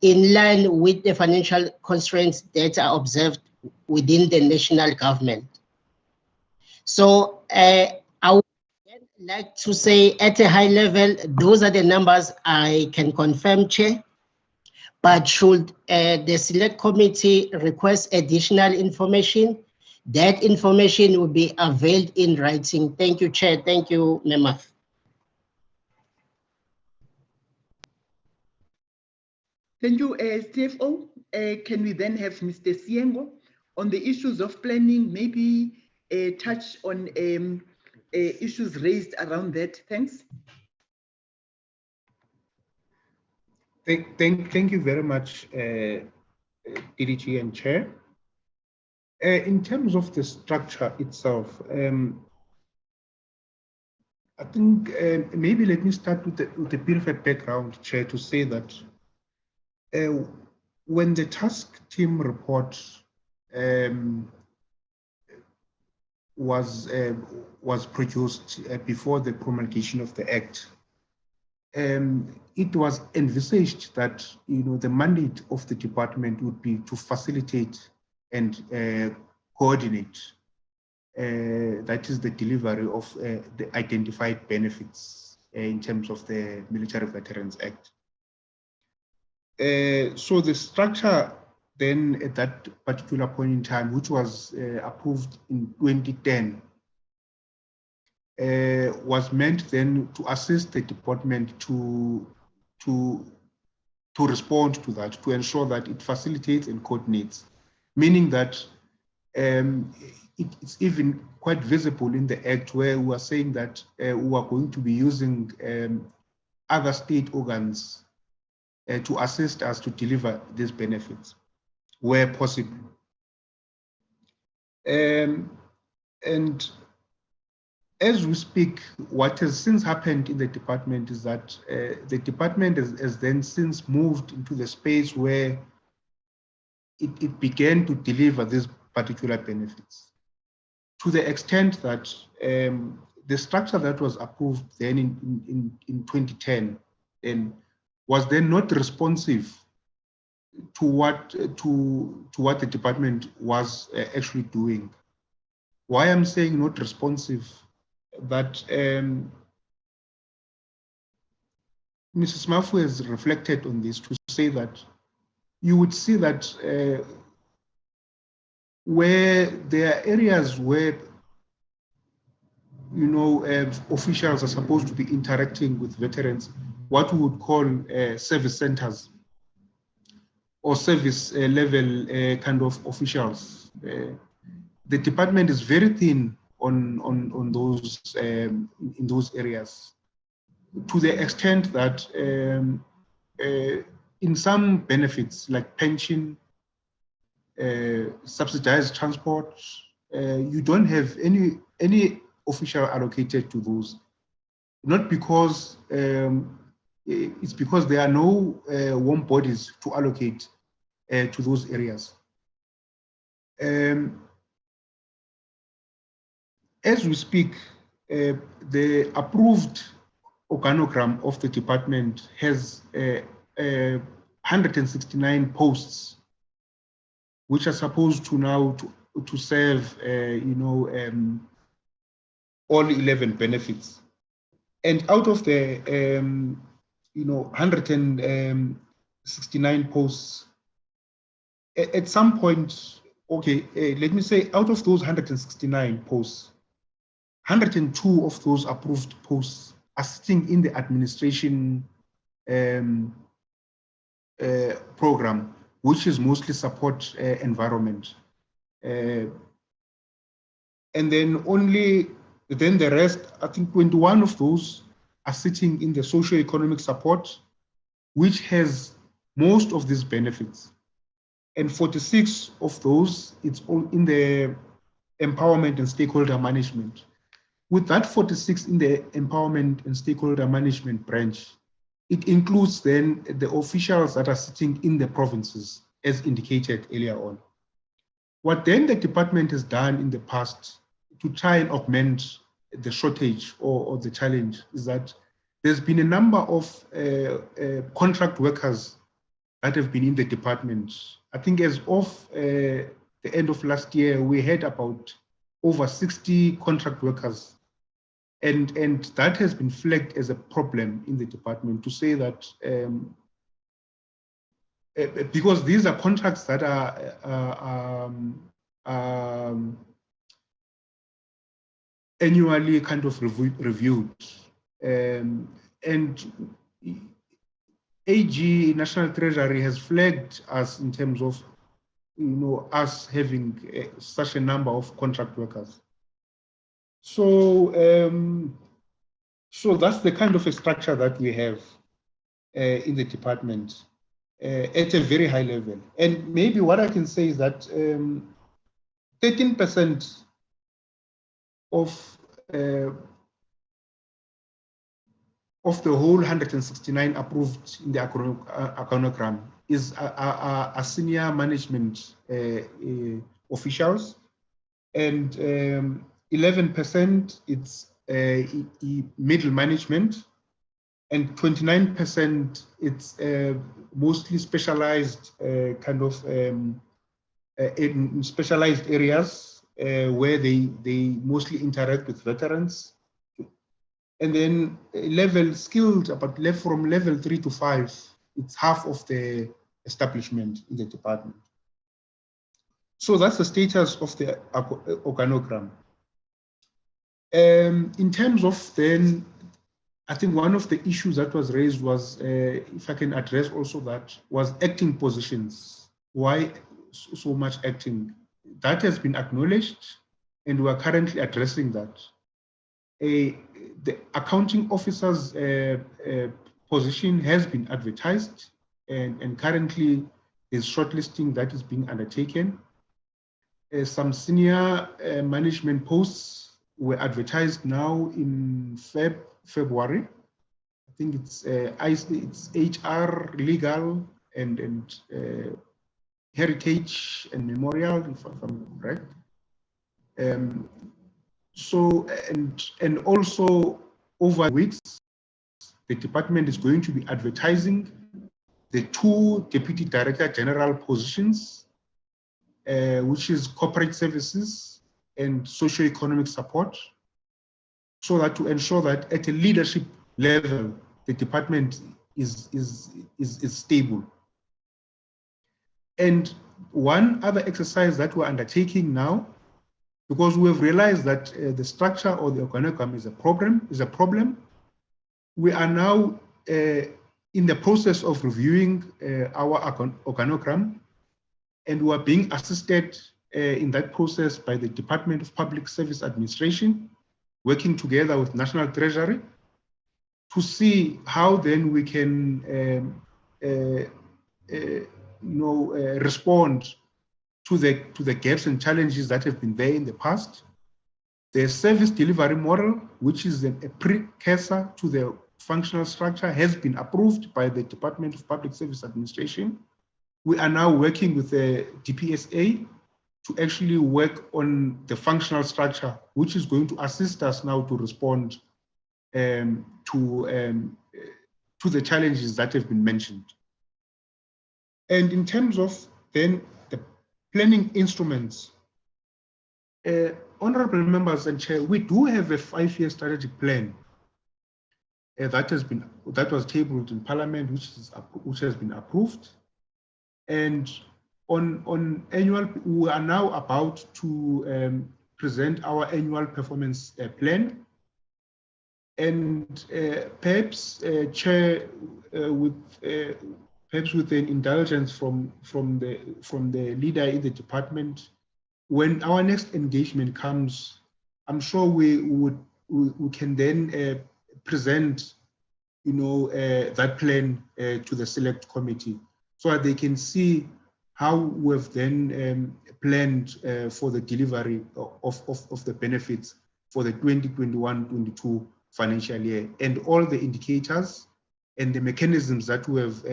Speaker 10: in line with the financial constraints that are observed within the national government. So I would like to say at a high level, those are the numbers I can confirm, Chair. But should the select committee request additional information, that information will be availed in writing. Thank you, Chair. Thank you, Member.
Speaker 5: Thank you, CFO. Can we then have Mr. Siengo on the issues of planning, maybe touch on issues raised around that? Thanks.
Speaker 6: Thank you very much, DDG and Chair. In terms of the structure itself, I think maybe let me start with the bit of a background, Chair, to say that when the task team report was produced before the promulgation of the Act, it was envisaged that the mandate of the department would be to facilitate and coordinate, that is the delivery of the identified benefits in terms of the Military Veterans Act. So the structure then at that particular point in time, which was approved in 2010, was meant then to assist the department to respond to that, to ensure that it facilitates and coordinates, meaning that it's even quite visible in the Act where we are saying that we are going to be using other state organs to assist us to deliver these benefits where possible. And as we speak, what has since happened in the department is that the department has then since moved into the space where it began to deliver these particular benefits, to the extent that the structure that was approved then in 2010 was then not responsive to what the department was actually doing. Why I'm saying not responsive, that Mrs. Mafu has reflected on this to say that you would see that where there are areas where officials are supposed to be interacting with veterans, what we would call service centers or service level kind of officials. The department is very thin on those in those areas, to the extent that in some benefits like pension, subsidized transport, you don't have any official allocated to those. Not because it's because there are no warm bodies to allocate to those areas. As we speak, the approved organogram of the department has 169 posts, which are supposed to now to serve, all 11 benefits. And out of the 169 posts. At some point, okay, let me say out of those 169 posts, 102 of those approved posts are sitting in the administration program, which is mostly support environment. And then the rest, I think 21 of those are sitting in the socio-economic support, which has most of these benefits. And 46 of those, it's all in the empowerment and stakeholder management. With that 46 in the empowerment and stakeholder management branch, it includes then the officials that are sitting in the provinces, as indicated earlier on. What then the department has done in the past to try and augment the shortage or the challenge is that there's been a number of contract workers that have been in the department. I think as of the end of last year, we had about over 60 contract workers. And that has been flagged as a problem in the department, to say that because these are contracts that are annually kind of reviewed. And AG, National Treasury, has flagged us in terms of us having such a number of contract workers. So that's the kind of a structure that we have in the department at a very high level. And maybe what I can say is that 13% of the whole 169 approved in the organogram are senior management officials, and 11% it's middle management, and 29% it's mostly specialized kind of in specialized areas where they mostly interact with veterans. And then level skilled, but from level 3 to 5, it's half of the establishment in the department. So that's the status of the organogram. In terms of then, I think one of the issues that was raised was, if I can address also that, was acting positions. Why so much acting? That has been acknowledged, and we are currently addressing that. The accounting officer's position has been advertised, and currently there's shortlisting that is being undertaken. Some senior management posts were advertised now in February. I think it's HR, legal, and heritage and memorial, if I'm correct. So, and also over weeks, the department is going to be advertising the 2 deputy director general positions, which is corporate services and socio-economic support, so that to ensure that at a leadership level, the department is stable. And one other exercise that we're undertaking now, because we have realized that the structure of the organogram is a problem. We are now in the process of reviewing our organogram, and we are being assisted in that process by the Department of Public Service Administration, working together with National Treasury to see how then we can respond to the gaps and challenges that have been there in the past. The service delivery model, which is a precursor to the functional structure, has been approved by the Department of Public Service Administration. We are now working with the DPSA to actually work on the functional structure, which is going to assist us now to respond to the challenges that have been mentioned. And in terms of then the planning instruments, honorable members and chair, we do have a 5-year strategic plan. that was tabled in Parliament, which has been approved. And on annual, we are now about to present our annual performance plan. And perhaps, Chair, perhaps with an indulgence from the leader in the department, when our next engagement comes, I'm sure we can then present, that plan to the select committee, so that they can see how we've then planned for the delivery of the benefits for the 2021-22 financial year, and all the indicators and the mechanisms that we have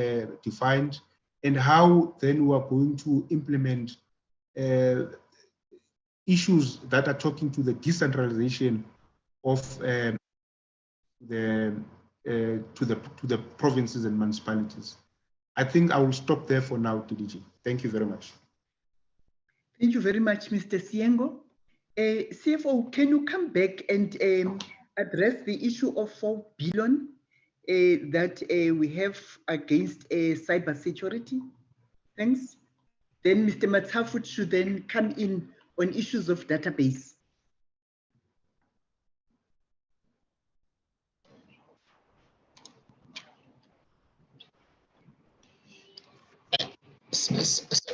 Speaker 6: defined, and how then we are going to implement issues that are talking to the decentralization of to the provinces and municipalities. I think I will stop there for now, TDG. Thank you very much.
Speaker 5: Thank you very much, Mr. Siengo. CFO, can you come back and address the issue of 4 billion that we have against cyber security? Thanks. Then Mr. Matafut should then come in on issues of database.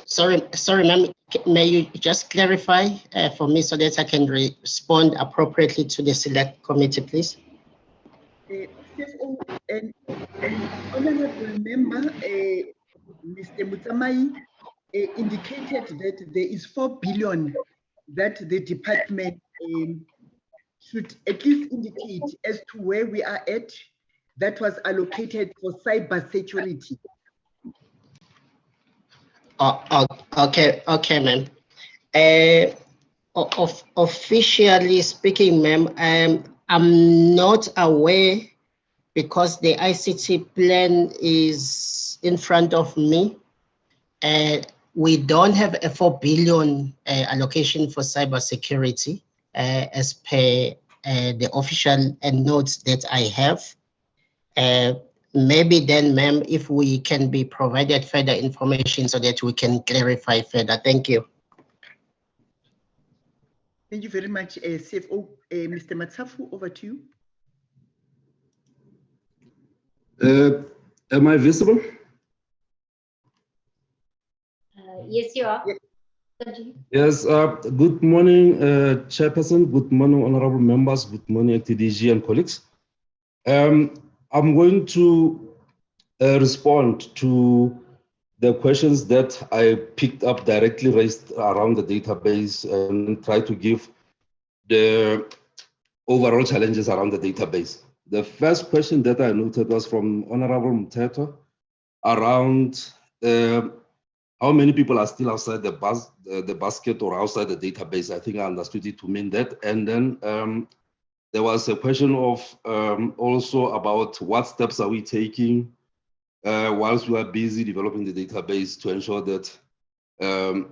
Speaker 10: Sorry, ma'am. May you just clarify for me so that I can respond appropriately to the select committee, please?
Speaker 5: CFO and honorable member, Mr. Mutamai, indicated that there is 4 billion that the department should at least indicate as to where we are at, that was allocated for cyber security.
Speaker 10: Okay, ma'am. Officially speaking, ma'am, I'm not aware, because the ICT plan is in front of me. We don't have a 4 billion allocation for cybersecurity as per the official notes that I have. Maybe then, ma'am, if we can be provided further information so that we can clarify further. Thank you.
Speaker 5: Thank you very much, CFO. Mr. Matsafu, over to
Speaker 11: you. Am I visible?
Speaker 1: Yes, you are.
Speaker 11: Yes, good morning, Chairperson. Good morning, honorable members. Good morning, TDG and colleagues. I'm going to respond to the questions that I picked up directly raised around the database and try to give the overall challenges around the database. The first question that I noted was from Honorable Mteto around how many people are still outside the basket or outside the database. I think I understood it to mean that. And then there was a question of also about what steps are we taking whilst we are busy developing the database to ensure that the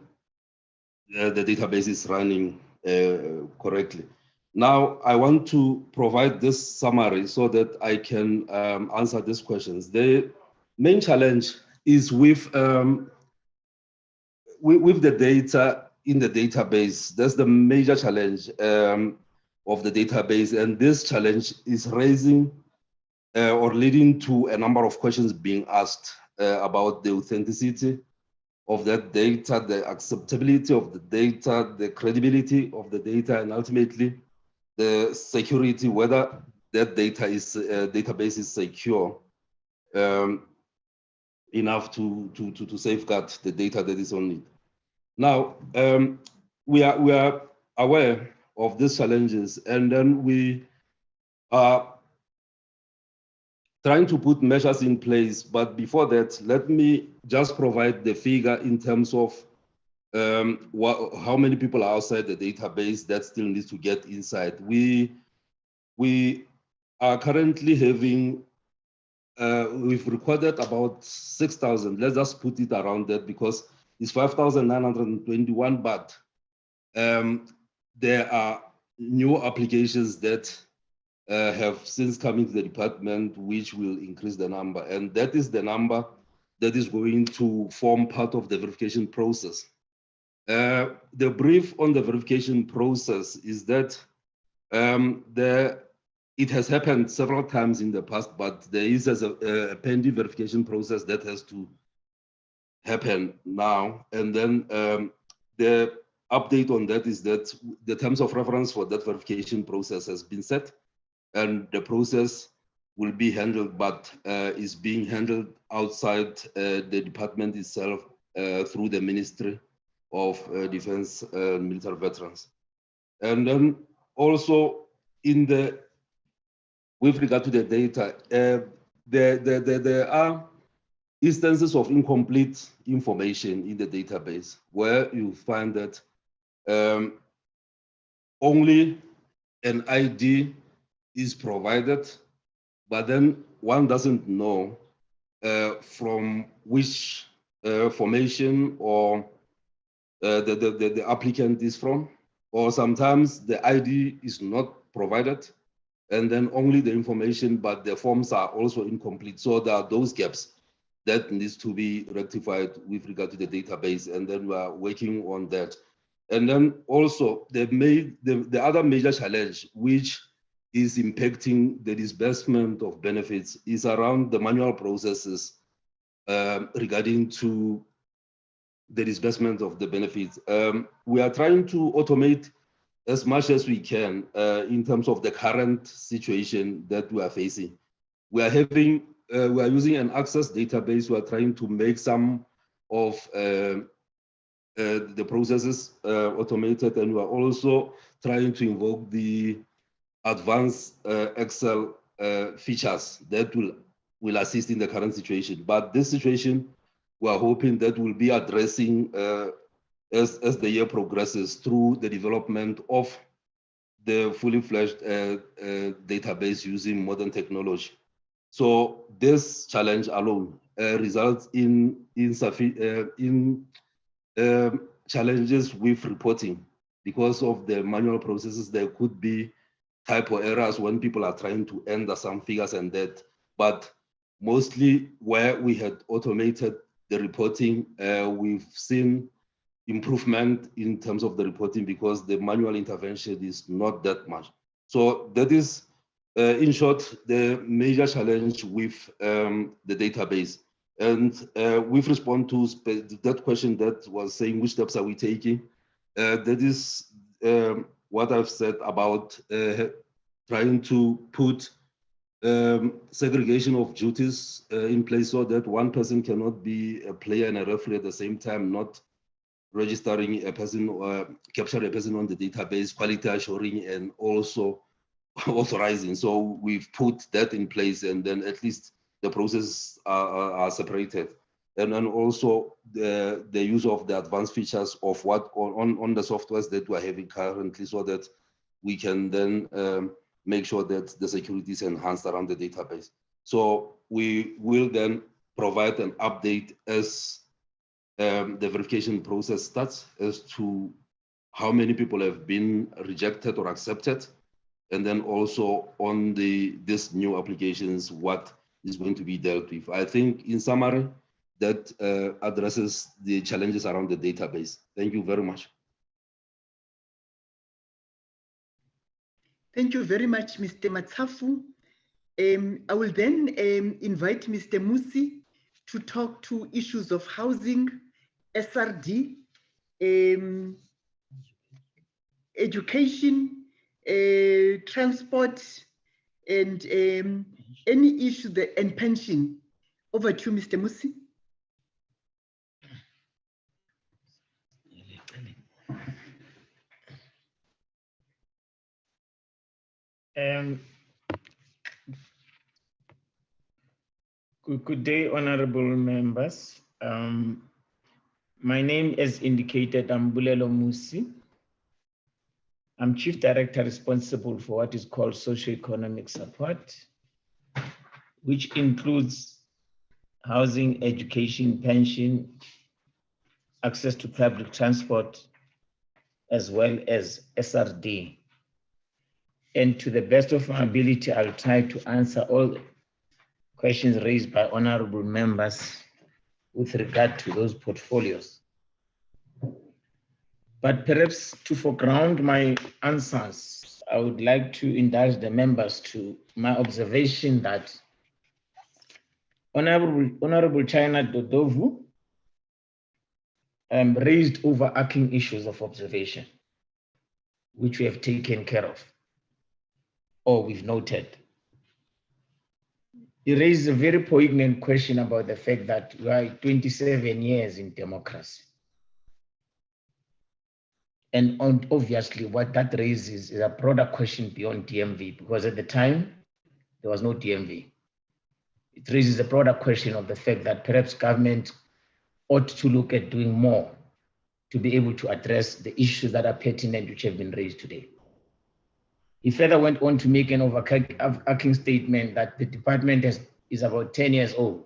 Speaker 11: database is running correctly. Now, I want to provide this summary so that I can answer these questions. The main challenge is with the data in the database. That's the major challenge of the database, and this challenge is raising or leading to a number of questions being asked about the authenticity of that data, the acceptability of the data, the credibility of the data, and ultimately the security, whether that data is database is secure enough to safeguard the data that is on it. Now, we are aware of these challenges, and then we are trying to put measures in place. But before that, let me just provide the figure in terms of how many people are outside the database that still needs to get inside. We are currently having, we've recorded about 6,000. Let's just put it around that because it's 5,921, but there are new applications that have since come into the department, which will increase the number. And that is the number that is going to form part of the verification process. The brief on the verification process is that it has happened several times in the past, but there is a pending verification process that has to happen now. And then the update on that is that the terms of reference for that verification process has been set, and the process will be handled, but is being handled outside the department itself through the Ministry of Defense and Military Veterans. And then also with regard to the data, there are instances of incomplete information in the database where you find that only an ID is provided, but then one doesn't know from which formation or the applicant is from, or sometimes the ID is not provided, and then only the information, but the forms are also incomplete. So there are those gaps that needs to be rectified with regard to the database, and then we are working on that. And then also the other major challenge, which is impacting the disbursement of benefits, is around the manual processes regarding to the disbursement of the benefits. We are trying to automate as much as we can in terms of the current situation that we are facing. We are using an access database. We are trying to make some of the processes automated, and we are also trying to invoke the advanced Excel features that will assist in the current situation. But this situation, we are hoping that will be addressing as the year progresses through the development of the fully fledged database using modern technology. So this challenge alone results in challenges with reporting. Because of the manual processes, there could be typo errors when people are trying to enter some figures and that. But mostly where we had automated the reporting, we've seen improvement in terms of the reporting because the manual intervention is not that much. So that is, in short, the major challenge with the database. And with respond to that question that was saying which steps are we taking, that is what I've said about trying to put segregation of duties in place so that one person cannot be a player and a referee at the same time, not registering a person or capturing a person on the database, quality assuring, and also authorizing. So we've put that in place, and then at least the processes are separated. And then also the use of the advanced features of what on the softwares that we're having currently, so that we can then make sure that the security is enhanced around the database. So we will then provide an update as the verification process starts as to how many people have been rejected or accepted, and then also on these new applications, what is going to be dealt with. I think in summary, that addresses the challenges around the database. Thank you very much.
Speaker 5: Thank you very much, Mr. Matsafu. I will then invite Mr. Musi to talk to issues of housing, SRD, education, transport, and any issue and pension. Over to you, Mr. Musi.
Speaker 12: Good day, honorable members. My name is indicated, I'm Bulelo Musi. I'm Chief Director responsible for what is called socioeconomic support, which includes housing, education, pension, access to public transport, as well as SRD. And to the best of my ability, I'll try to answer all the questions raised by honorable members with regard to those portfolios. But perhaps to foreground my answers, I would like to indulge the members to my observation that Honorable China Dodovu raised overarching issues of observation, which we have taken care of, or we've noted. He raised a very poignant question about the fact that we are 27 years in democracy. And obviously what that raises is a broader question beyond DMV, because at the time, there was no DMV. It raises a broader question of the fact that perhaps government ought to look at doing more to be able to address the issues that are pertinent which have been raised today. He further went on to make an overarching statement that the department is about 10 years old,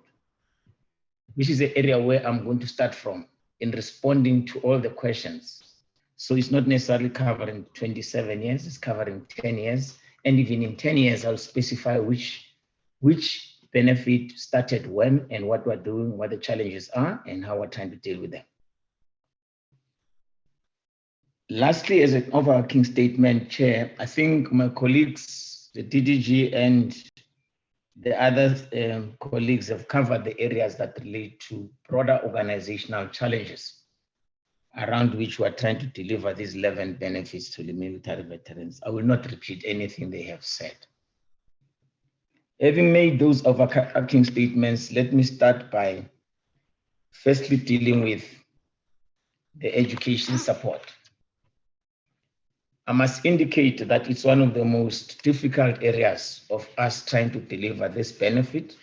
Speaker 12: which is the area where I'm going to start from in responding to all the questions. So it's not necessarily covering 27 years, it's covering 10 years. And even in 10 years, I'll specify which benefit started when and what we're doing, what the challenges are, and how we're trying to deal with them. Lastly, as an overarching statement, Chair, I think my colleagues, the DDG and the other colleagues have covered the areas that relate to broader organizational challenges around which we're trying to deliver these 11 benefits to the military veterans. I will not repeat anything they have said. Having made those overarching statements, let me start by firstly dealing with the education support. I must indicate that it's one of the most difficult areas of us trying to deliver this benefit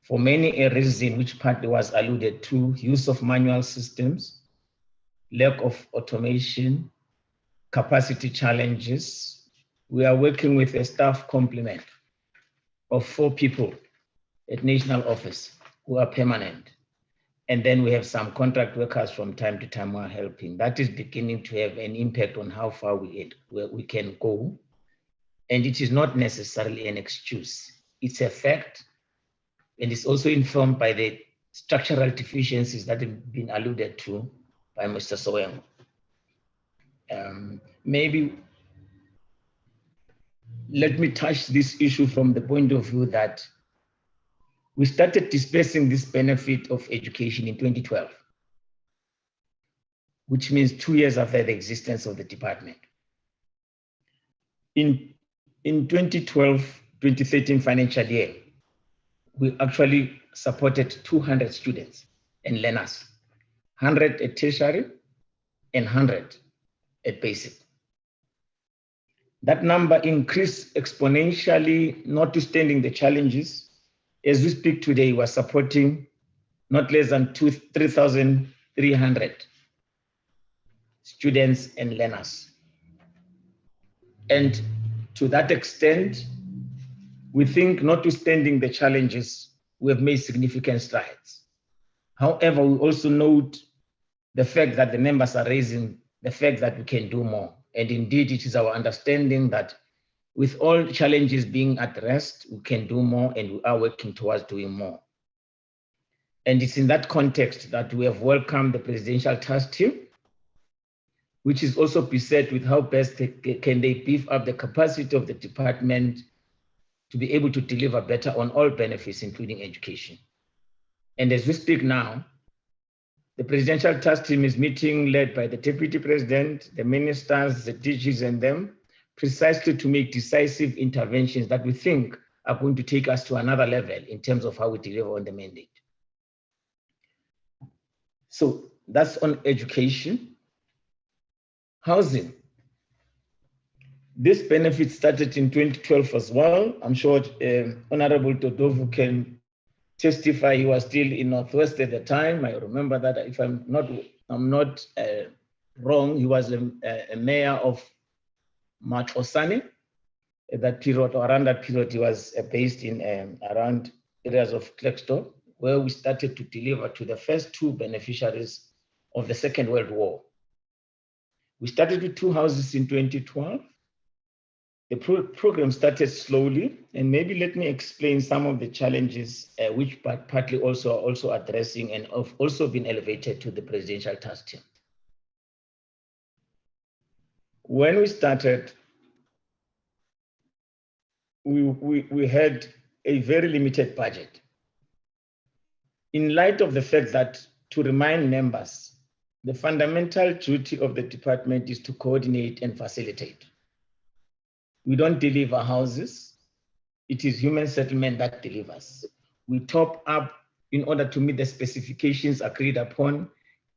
Speaker 12: for many reasons, which partly was alluded to: use of manual systems, lack of automation, capacity challenges. We are working with a staff complement of 4 people at national office who are permanent. And then we have some contract workers from time to time who are helping. That is beginning to have an impact on how far we can go. And it is not necessarily an excuse. It's a fact. And it's also informed by the structural deficiencies that have been alluded to by Mr. Sowengo. Maybe let me touch this issue from the point of view that we started dispersing this benefit of education in 2012, which means 2 years after the existence of the department. In 2012-2013 financial year, we actually supported 200 students and learners, 100 at tertiary and 100 at basic. That number increased exponentially, notwithstanding the challenges. As we speak today, we're supporting not less than 3,300 students and learners. And to that extent, we think, notwithstanding the challenges, we have made significant strides. However, we also note the fact that the members are raising the fact that we can do more. And indeed, it is our understanding that with all challenges being addressed, we can do more, and we are working towards doing more. And it's in that context that we have welcomed the Presidential Task Team, which is also beset with how best can they beef up the capacity of the department to be able to deliver better on all benefits, including education. And as we speak now, the Presidential Task Team is meeting, led by the Deputy President, the ministers, the DGs and them, precisely to make decisive interventions that we think are going to take us to another level in terms of how we deliver on the mandate. So that's on education. Housing. This benefit started in 2012 as well. I'm sure Honorable Dodovu can testify. He was still in Northwest at the time. I remember that, if I'm not wrong, he was a mayor of Machosane at that period, or around that period. He was based in around areas of Klexto, where we started to deliver to the first 2 beneficiaries of the Second World War. We started with 2 houses in 2012. The program started slowly, and maybe let me explain some of the challenges which partly also addressing and have also been elevated to the presidential task team. When we started, we had a very limited budget. In light of the fact that, to remind members, the fundamental duty of the department is to coordinate and facilitate. We don't deliver houses. It is human settlement that delivers. We top up in order to meet the specifications agreed upon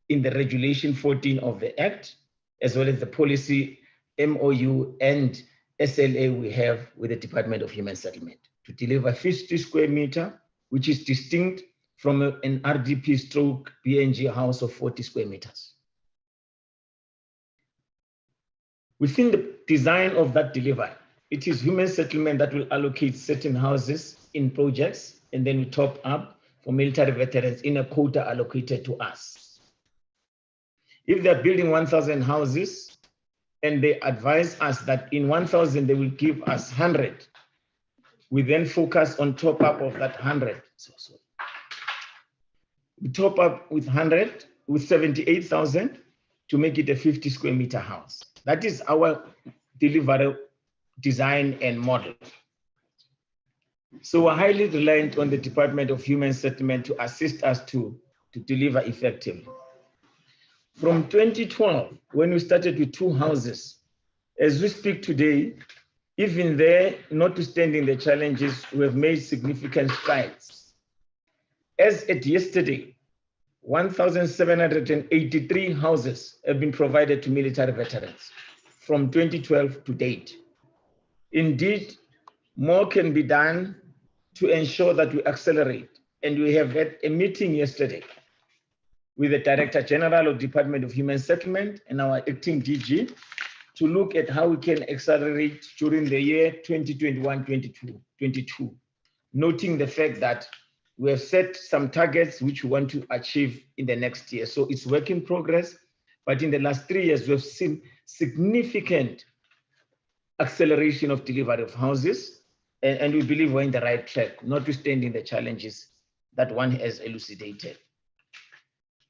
Speaker 12: in the Regulation 14 of the Act, as well as the policy MOU and SLA we have with the Department of Human Settlement to deliver 50 square meter, which is distinct from an RDP stroke BNG house of 40 square meters. Within the design of that delivery, it is human settlement that will allocate certain houses in projects, and then we top up for military veterans in a quota allocated to us. If they're building 1,000 houses and they advise us that in 1,000 they will give us 100, we then focus on top up of that 100. We top up with 100, with 78,000 to make it a 50 square meter house. That is our delivery design and model. So we're highly reliant on the Department of Human Settlement to assist us to deliver effectively. From 2012, when we started with 2 houses, as we speak today, even there, notwithstanding the challenges, we have made significant strides. As at yesterday, 1,783 houses have been provided to military veterans from 2012 to date. Indeed, more can be done to ensure that we accelerate. And we have had a meeting yesterday with the Director General of Department of Human Settlement and our acting DG to look at how we can accelerate during the year 2021-22, noting the fact that we have set some targets which we want to achieve in the next year. So it's work in progress, but in the last 3 years, we've seen significant acceleration of delivery of houses, and we believe we're in the right track, notwithstanding the challenges that one has elucidated.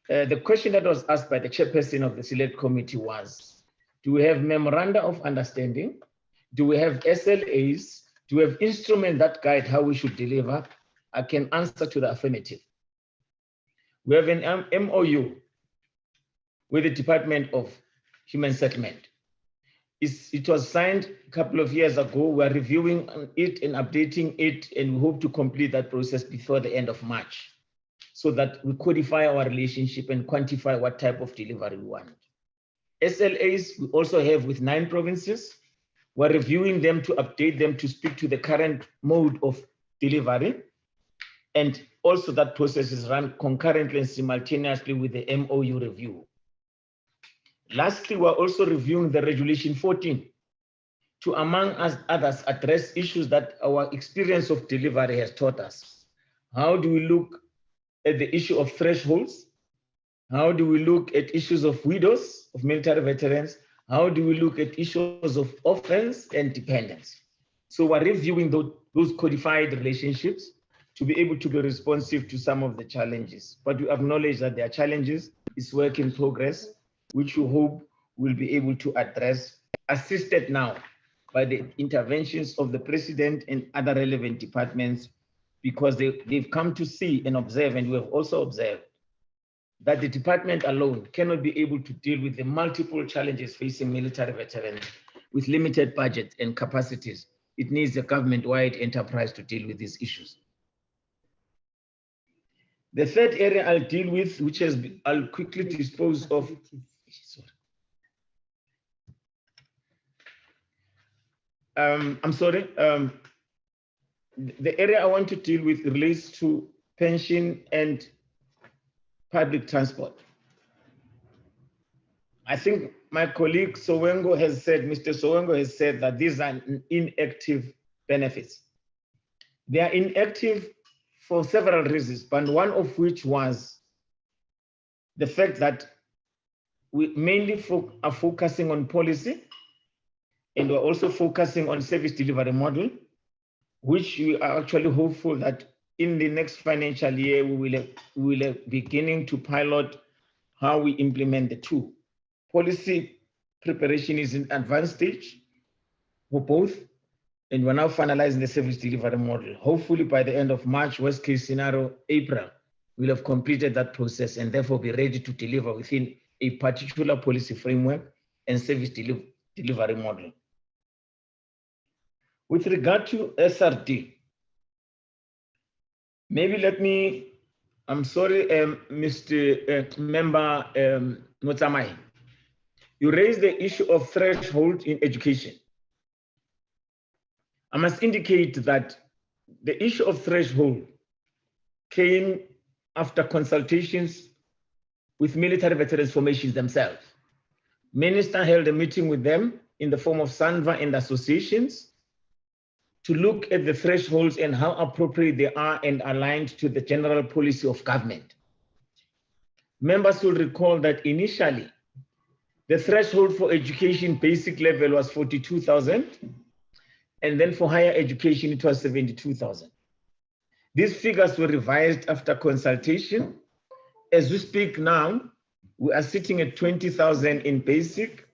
Speaker 12: The question that was asked by the chairperson of the select committee was, do we have memoranda of understanding? Do we have SLAs? Do we have instruments that guide how we should deliver? I can answer to the affirmative. We have an MOU with the Department of Human Settlement. It was signed a couple of years ago. We're reviewing it and updating it, and we hope to complete that process before the end of March so that we codify our relationship and quantify what type of delivery we want. SLAs we also have with 9 provinces. We're reviewing them to update them to speak to the current mode of delivery. And also that process is run concurrently and simultaneously with the MOU review. Lastly, we're also reviewing the Regulation 14 to, among others, address issues that our experience of delivery has taught us. How do we look at the issue of thresholds? How do we look at issues of widows, of military veterans? How do we look at issues of offense and dependence? So we're reviewing those codified relationships to be able to be responsive to some of the challenges. But we acknowledge that there are challenges, it's work in progress, which we hope we'll be able to address, assisted now by the interventions of the President and other relevant departments, because they've come to see and observe, and we have also observed that the department alone cannot be able to deal with the multiple challenges facing military veterans with limited budget and capacities. It needs a government-wide enterprise to deal with these issues. The third area I'll deal with, which I'll quickly dispose of. I'm sorry. The area I want to deal with relates to pension and public transport. I think my colleague Sowengo has said, Mr. Sowengo has said that these are inactive benefits. They are inactive for several reasons, but one of which was the fact that we mainly are focusing on policy And we're also focusing on service delivery model, which we are actually hopeful that in the next financial year, we will beginning to pilot how we implement the two. Policy preparation is in advanced stage for both, and we're now finalizing the service delivery model. Hopefully by the end of March, worst case scenario, April, we'll have completed that process and therefore be ready to deliver within a particular policy framework and service delivery model. With regard to SRD, maybe let me, I'm sorry, Mr. Member Motsamai, you raised the issue of threshold in education. I must indicate that the issue of threshold came after consultations with military veterans formations themselves. Minister held a meeting with them in the form of SANVA and associations to look at the thresholds and how appropriate they are and aligned to the general policy of government. Members will recall that initially, the threshold for education basic level was 42,000, and then for higher education, it was 72,000. These figures were revised after consultation. As we speak now, we are sitting at 20,000 in basic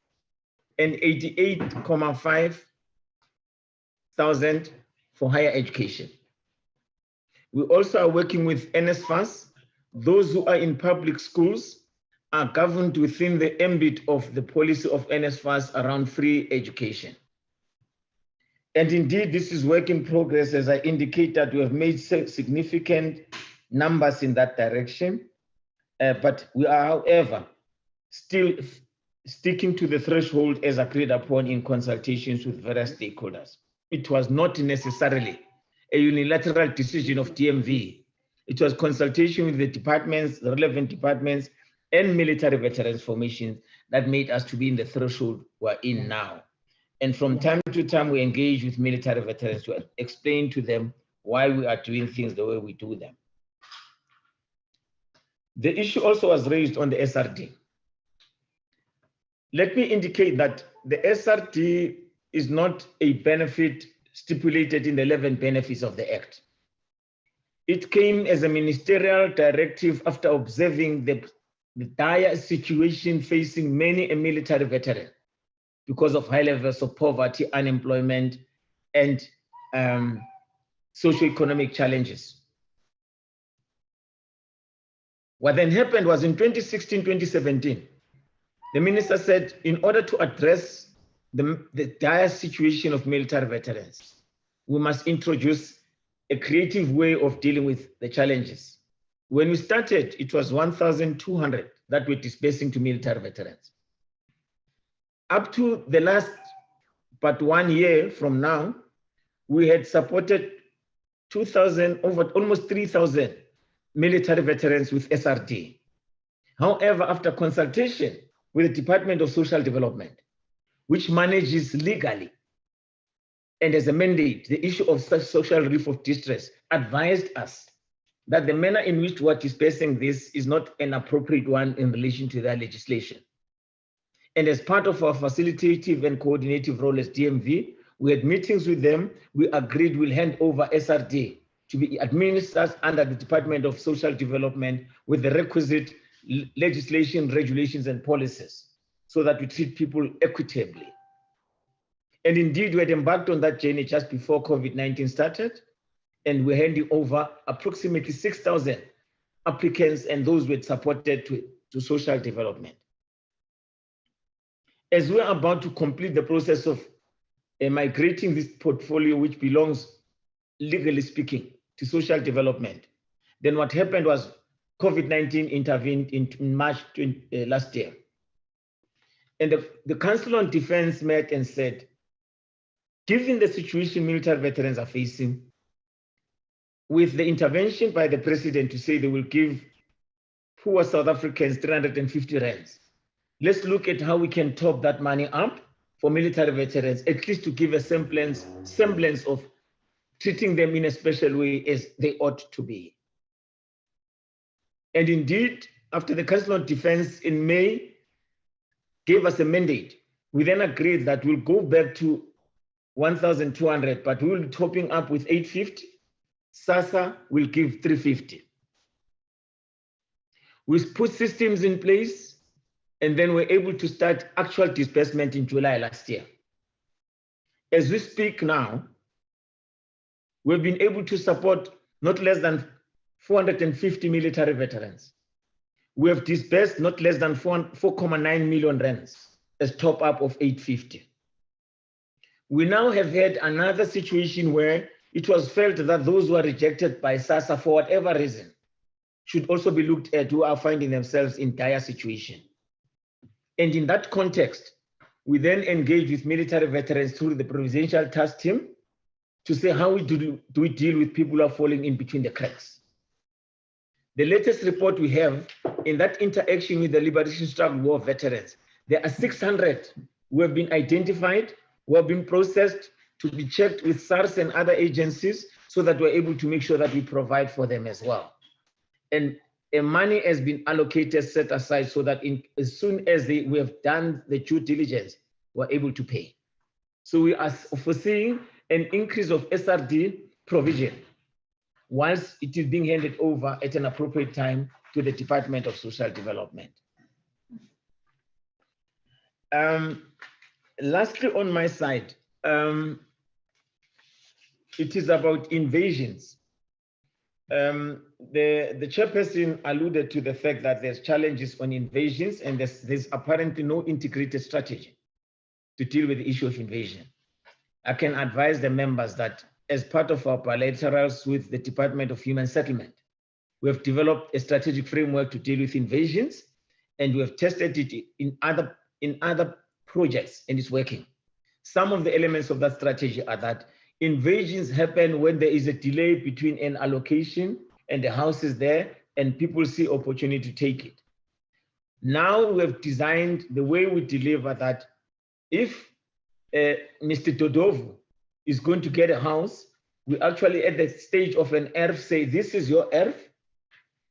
Speaker 12: and 88,500 for higher education. We also are working with NSFAS. Those who are in public schools are governed within the ambit of the policy of NSFAS around free education. And indeed, this is work in progress. As I indicated, we have made significant numbers in that direction. But we are, however, still sticking to the threshold as agreed upon in consultations with various stakeholders. It was not necessarily a unilateral decision of DMV. It was consultation with the departments, the relevant departments, and military veterans formations that made us to be in the threshold we're in now. And from time to time, we engage with military veterans to explain to them why we are doing things the way we do them. The issue also was raised on the SRD. Let me indicate that the SRD is not a benefit stipulated in the 11 benefits of the Act. It came as a ministerial directive after observing the dire situation facing many a military veteran because of high levels of poverty, unemployment, and socioeconomic challenges. What then happened was in 2016, 2017, the minister said, in order to address the dire situation of military veterans, we must introduce a creative way of dealing with the challenges. When we started, it was 1,200 that we're disbursing to military veterans. Up to the last but 1 year from now, we had supported 2,000, over almost 3,000 military veterans with SRD. However, after consultation with the Department of Social Development, which manages legally and as a mandate the issue of such social relief of distress, advised us that the manner in which we are dispersing this is not an appropriate one in relation to their legislation. And as part of our facilitative and coordinative role as DMV, we had meetings with them. We agreed we'll hand over SRD to be administered under the Department of Social Development with the requisite legislation, regulations, and policies so that we treat people equitably. And indeed, we had embarked on that journey just before COVID-19 started, and we're handing over approximately 6,000 applicants and those we had supported to social development. As we're about to complete the process of migrating this portfolio, which belongs, legally speaking, to social development, then what happened was COVID-19 intervened in March last year. And the Council on Defense met and said, given the situation military veterans are facing, with the intervention by the president to say they will give poor South Africans 350 rands, let's look at how we can top that money up for military veterans, at least to give a semblance of treating them in a special way as they ought to be. And indeed, after the Council on Defense in May gave us a mandate, We then agreed that we'll go back to 1,200, but we'll be topping up with 850. SASSA will give 350. We put systems in place, and then we're able to start actual disbursement in July last year. As we speak now, we've been able to support not less than 450 military veterans. We have disbursed not less than 4.9 million rands as top up of 850. We now have had another situation where it was felt that those who are rejected by SASSA for whatever reason should also be looked at, who are finding themselves in dire situation. And in that context, we then engage with military veterans through the Presidential Task Team to say how do we deal with people who are falling in between the cracks. The latest report we have in that interaction with the Liberation Struggle War veterans, there are 600 who have been identified, who have been processed to be checked with SARS and other agencies so that we're able to make sure that we provide for them as well. And money has been allocated, set aside so that as soon as we have done the due diligence, we're able to pay. So we are foreseeing an increase of SRD provision once it is being handed over at an appropriate time to the Department of Social Development. Lastly, on my side, it is about invasions. The chairperson alluded to the fact that there's challenges on invasions, and there's apparently no integrated strategy to deal with the issue of invasion. I can advise the members that as part of our bilaterals with the Department of Human Settlement, we have developed a strategic framework to deal with invasions, and we have tested it in other projects, and it's working. Some of the elements of that strategy are that invasions happen when there is a delay between an allocation and the house is there, and people see opportunity to take it. Now we have designed the way we deliver that if Mr. Dodovu is going to get a house, we actually at the stage of an ERF say, this is your ERF.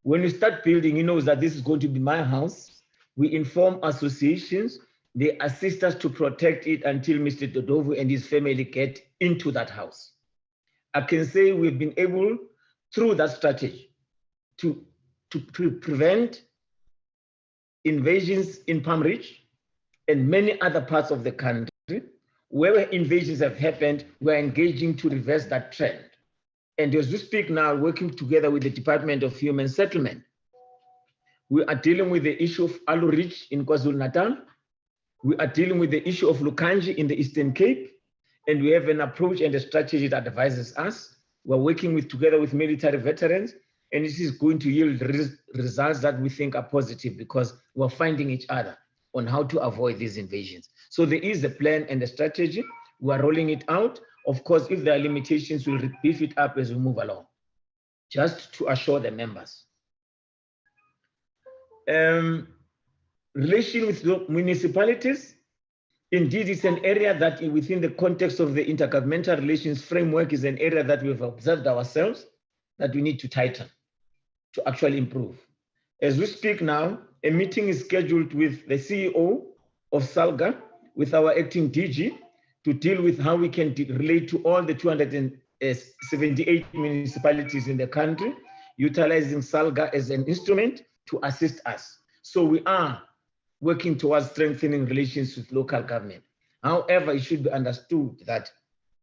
Speaker 12: When you start building, he knows that this is going to be my house. We inform associations, they assist us to protect it until Mr. Dodovu and his family get into that house. I can say we've been able, through that strategy, to prevent invasions in Palm Ridge and many other parts of the country. Where invasions have happened, we're engaging to reverse that trend. And as we speak now, working together with the Department of Human Settlement, we are dealing with the issue of Alu Ridge in KwaZulu-Natal. We are dealing with the issue of Lukanji in the Eastern Cape, and we have an approach and a strategy that advises us. We're working together with military veterans, and this is going to yield results that we think are positive because we're finding each other on how to avoid these invasions. So there is a plan and a strategy. We're rolling it out. Of course, if there are limitations, we'll beef it up as we move along, just to assure the members. Relation with municipalities, indeed, it's an area that within the context of the intergovernmental relations framework is an area that we've observed ourselves that we need to tighten to actually improve. As we speak now, a meeting is scheduled with the CEO of SALGA, with our acting DG, to deal with how we can relate to all the 278 municipalities in the country, utilizing SALGA as an instrument to assist us. So we are working towards strengthening relations with local government. However, it should be understood that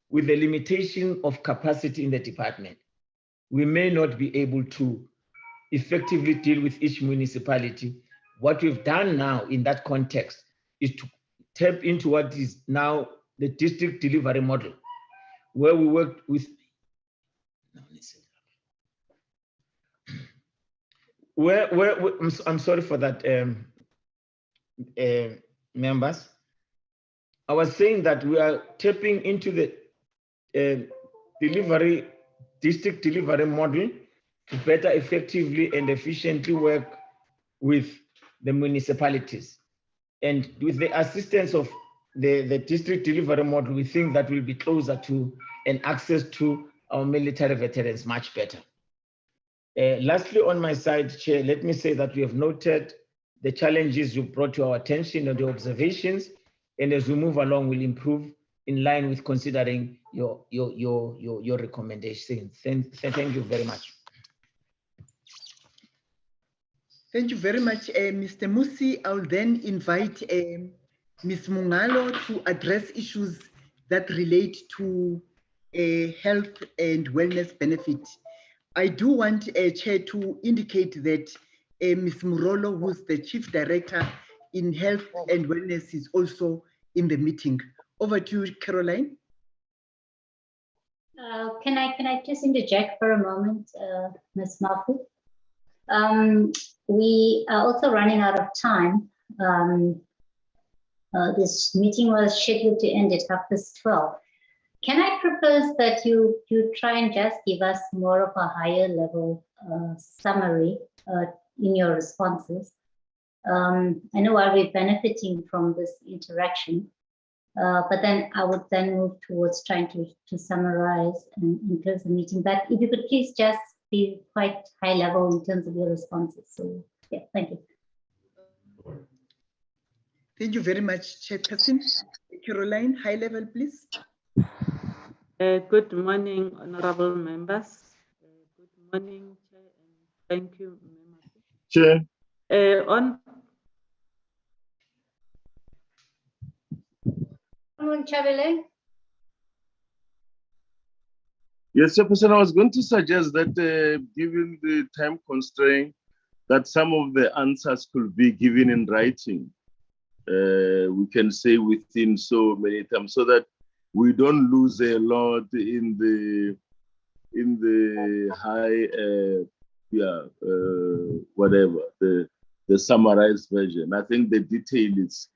Speaker 12: with the limitation of capacity in the department, we may not be able to effectively deal with each municipality. What we've done now in that context is to tap into what is now the district delivery model, where we work with, I'm sorry for that, members. I was saying that we are tapping into the district delivery model to better effectively and efficiently work with the municipalities. And with the assistance of the district delivery model, we think that we'll be closer to and access to our military veterans much better. Lastly, on my side, Chair, let me say that we have noted the challenges you brought to our attention and the observations, and as we move along, we'll improve in line with considering your recommendations. Thank you very much.
Speaker 5: Thank you very much, Mr. Musi. I'll then invite Ms. Mungalo to address issues that relate to health and wellness benefit. I do want Chair to indicate that Ms. Murolo, who's the Chief Director in Health and Wellness, is also in the meeting. Over to you, Caroline.
Speaker 1: Can I just interject for a moment, Ms. Mafu? We are also running out of time. This meeting was scheduled to end at 12:30. Can I propose that you try and just give us more of a higher level summary in your responses? I know while we're benefiting from this interaction, but then I would then move towards trying to summarize and close the meeting. But if you could please just be quite high level in terms of your responses. So yeah, thank you.
Speaker 5: Thank you very much, Chairperson. Caroline, high level, please.
Speaker 13: Good morning, honorable members. Good morning, Chair, and thank you,
Speaker 9: Chair. Yes, Chairperson, I was going to suggest that given the time constraint, that some of the answers could be given in writing. We can say within so many times, so that we don't lose a lot in the high, whatever the summarized version. I think the detail is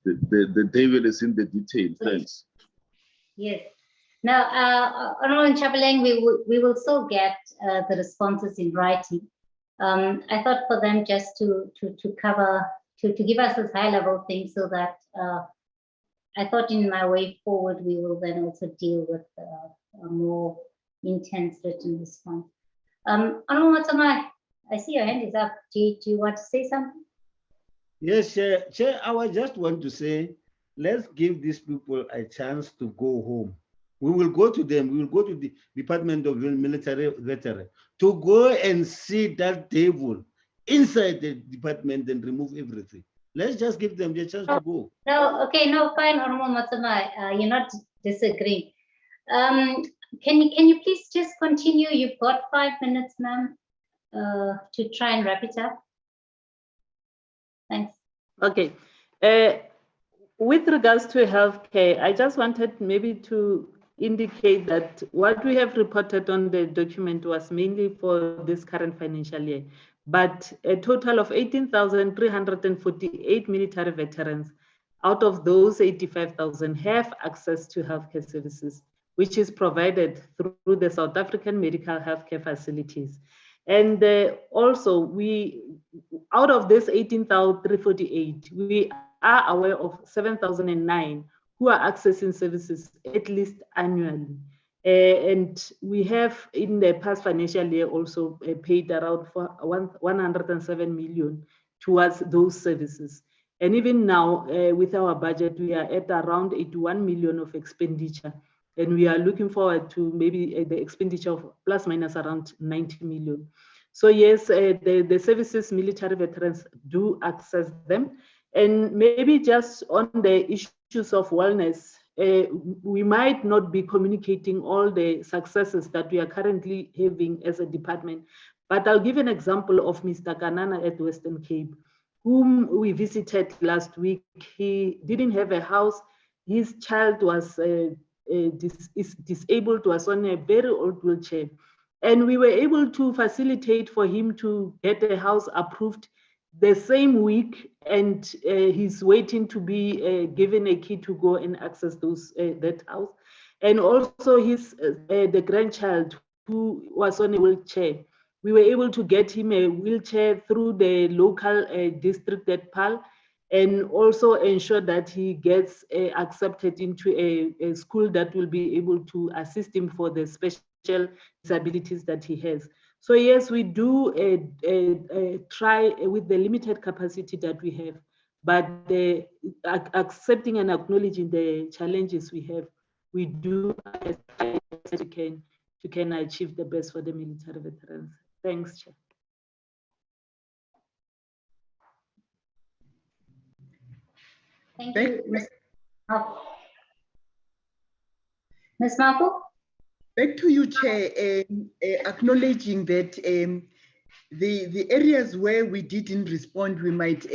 Speaker 9: the devil is in the detail. Thanks.
Speaker 1: Yes. Now, Honorable Chabaleng, we will still get the responses in writing. I thought for them just to cover, to give us this high level thing, so that I thought in my way forward, we will then also deal with a more intense written response. Honorable Matsama, I see your hand is up. Do you want to say something?
Speaker 2: Yes, Chair, I just want to say, let's give these people a chance to go home. We will go to them, we will go to the Department of Military Veterans to go and see that devil inside the department and remove everything. Let's just give them the chance to go.
Speaker 1: No, okay, no, fine, Honorable Matsama, you're not disagreeing. Can you please just continue? You've got 5 minutes, ma'am, to try and wrap it up. Thanks.
Speaker 13: Okay. With regards to healthcare, I just wanted maybe to indicate that what we have reported on the document was mainly for this current financial year, but a total of 18,348 military veterans, out of those 85,000 have access to healthcare services, which is provided through the South African medical healthcare facilities. And also, out of this 18,348, we are aware of 7,009 who are accessing services at least annually. And we have in the past financial year also paid around 107 million towards those services. And even now with our budget, we are at around 81 million of expenditure. And we are looking forward to maybe the expenditure of plus minus around 90 million. So yes, the services military veterans do access them. And maybe just on the issues of wellness, we might not be communicating all the successes that we are currently having as a department. But I'll give an example of Mr. Kanana at Western Cape, whom we visited last week. He didn't have a house. His child was disabled, was on a very old wheelchair. And we were able to facilitate for him to get a house approved the same week, and he's waiting to be given a key to go and access that house. And also the grandchild who was on a wheelchair, we were able to get him a wheelchair through the local district at PAL, and also ensure that he gets accepted into a school that will be able to assist him for the special disabilities that he has. So yes, we do try with the limited capacity that we have, but accepting and acknowledging the challenges we have, we do as we can achieve the best for the military veterans. Thanks, Chair.
Speaker 1: Thank you, Ms. Marco. Ms. Marco?
Speaker 5: Back to you, Chair, acknowledging that the areas where we didn't respond, we might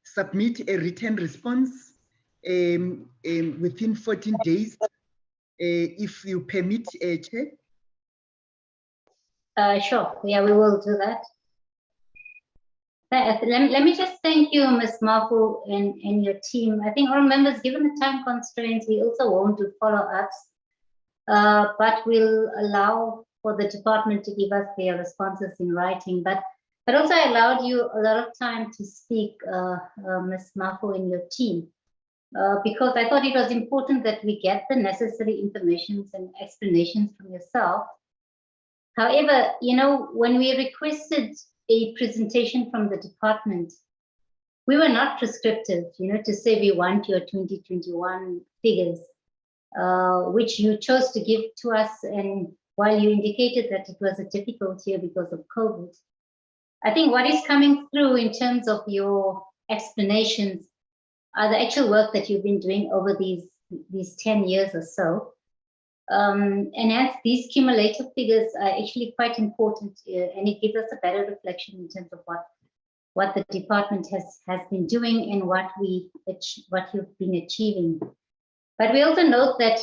Speaker 5: submit a written response within 14 days, if you permit, Chair.
Speaker 1: Sure, yeah, we will do that. Let me just thank you, Ms. Marco, and your team. I think all members, given the time constraints, we also won't do follow-ups, but we'll allow for the department to give us their responses in writing. But also I allowed you a lot of time to speak, Ms. Marco and your team, because I thought it was important that we get the necessary information and explanations from yourself. However, you know, when we requested a presentation from the department, we were not prescriptive, you know, to say we want your 2021 figures, which you chose to give to us. And while you indicated that it was a difficult year because of COVID, I think what is coming through in terms of your explanations are the actual work that you've been doing over these 10 years or so. And hence these cumulative figures are actually quite important, and it gives us a better reflection in terms of what the department has been doing and what you've been achieving. But we also note that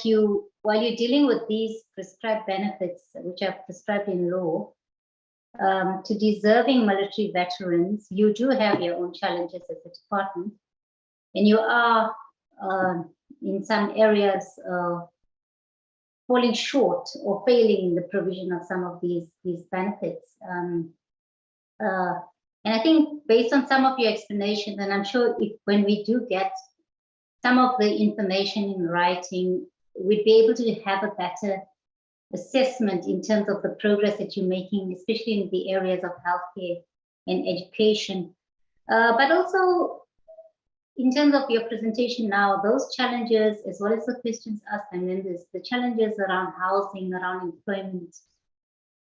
Speaker 1: while you're dealing with these prescribed benefits, which are prescribed in law, to deserving military veterans, you do have your own challenges as a department, and you are in some areas falling short or failing in the provision of some of these benefits. And I think based on some of your explanations, and I'm sure when we do get some of the information in writing, we'd be able to have a better assessment in terms of the progress that you're making, especially in the areas of healthcare and education. But also in terms of your presentation now, those challenges, as well as the questions asked by members, the challenges around housing, around employment,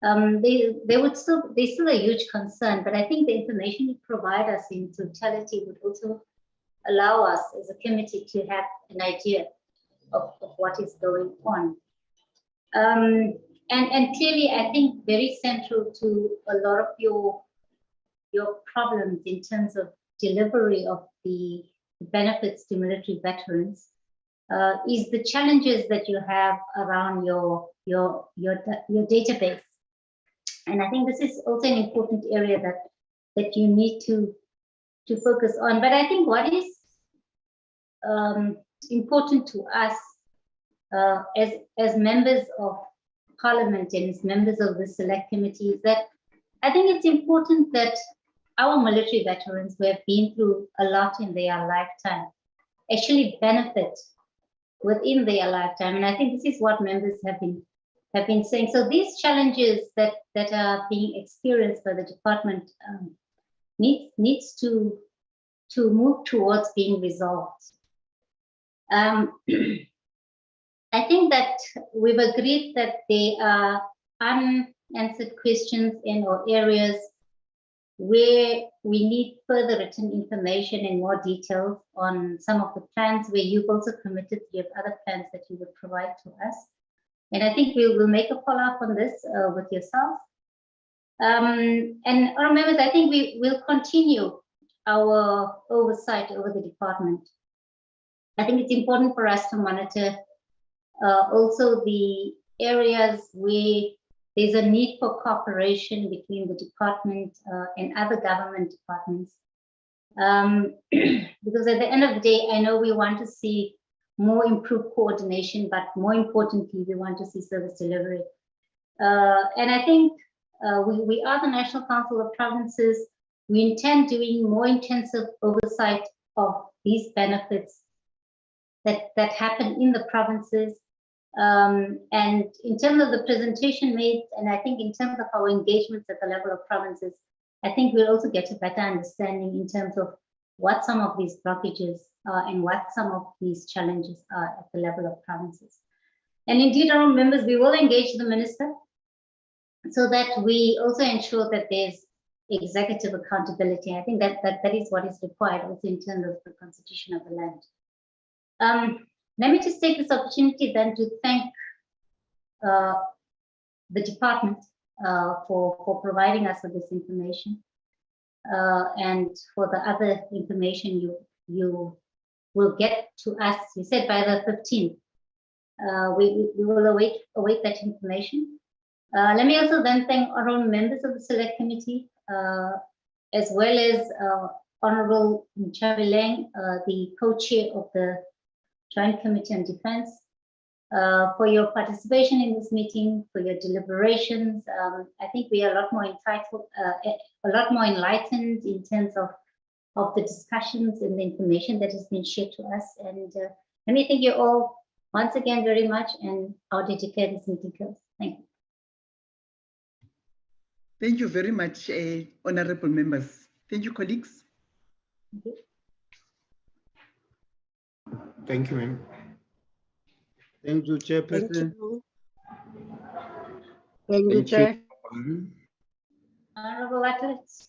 Speaker 1: they're still a huge concern, but I think the information you provide us in totality would also allow us as a committee to have an idea of what is going on. And clearly, I think very central to a lot of your problems in terms of delivery of the benefits to military veterans is the challenges that you have around your database. And I think this is also an important area that you need to focus on. But I think what is important to us as members of Parliament and as members of the Select Committee is that I think it's important that our military veterans who have been through a lot in their lifetime actually benefit within their lifetime. And I think this is what members have been saying. So these challenges that are being experienced by the department needs to move towards being resolved. I think that we've agreed that there are unanswered questions or areas where we need further written information and more details on some of the plans where you've also committed you have other plans that you would provide to us. And I think we'll make a follow-up on this with yourself. And our members, I think we will continue our oversight over the department. I think it's important for us to monitor also the areas where there's a need for cooperation between the department and other government departments. Because at the end of the day, I know we want to see more improved coordination, but more importantly, we want to see service delivery. And I think we are the National Council of Provinces. We intend doing more intensive oversight of these benefits that happen in the provinces. And in terms of the presentation made, and I think in terms of our engagements at the level of provinces, I think we'll also get a better understanding in terms of what some of these blockages are and what some of these challenges are at the level of provinces. And indeed, honourable members, we will engage the minister so that we also ensure that there's executive accountability. I think that is what is required also in terms of the constitution of the land. Let me just take this opportunity then to thank the department for providing us with this information and for the other information you will get to us. You said by the 15th. We will await that information. Let me also then thank honourable members of the Select Committee, as well as Honourable Nchabileng, the co-chair of the Joint Committee on Defence, for your participation in this meeting, for your deliberations. I think we are a lot more entitled, a lot more enlightened in terms of the discussions and the information that has been shared to us. And let me thank you all once again very much, and I'll dedicate this meeting close. Thank you.
Speaker 5: Thank you very much, honorable members. Thank you, colleagues.
Speaker 6: Thank you, ma'am.
Speaker 2: Thank you, Chairperson.
Speaker 3: Thank you. Thank you, Chair.
Speaker 1: Honorable athletes.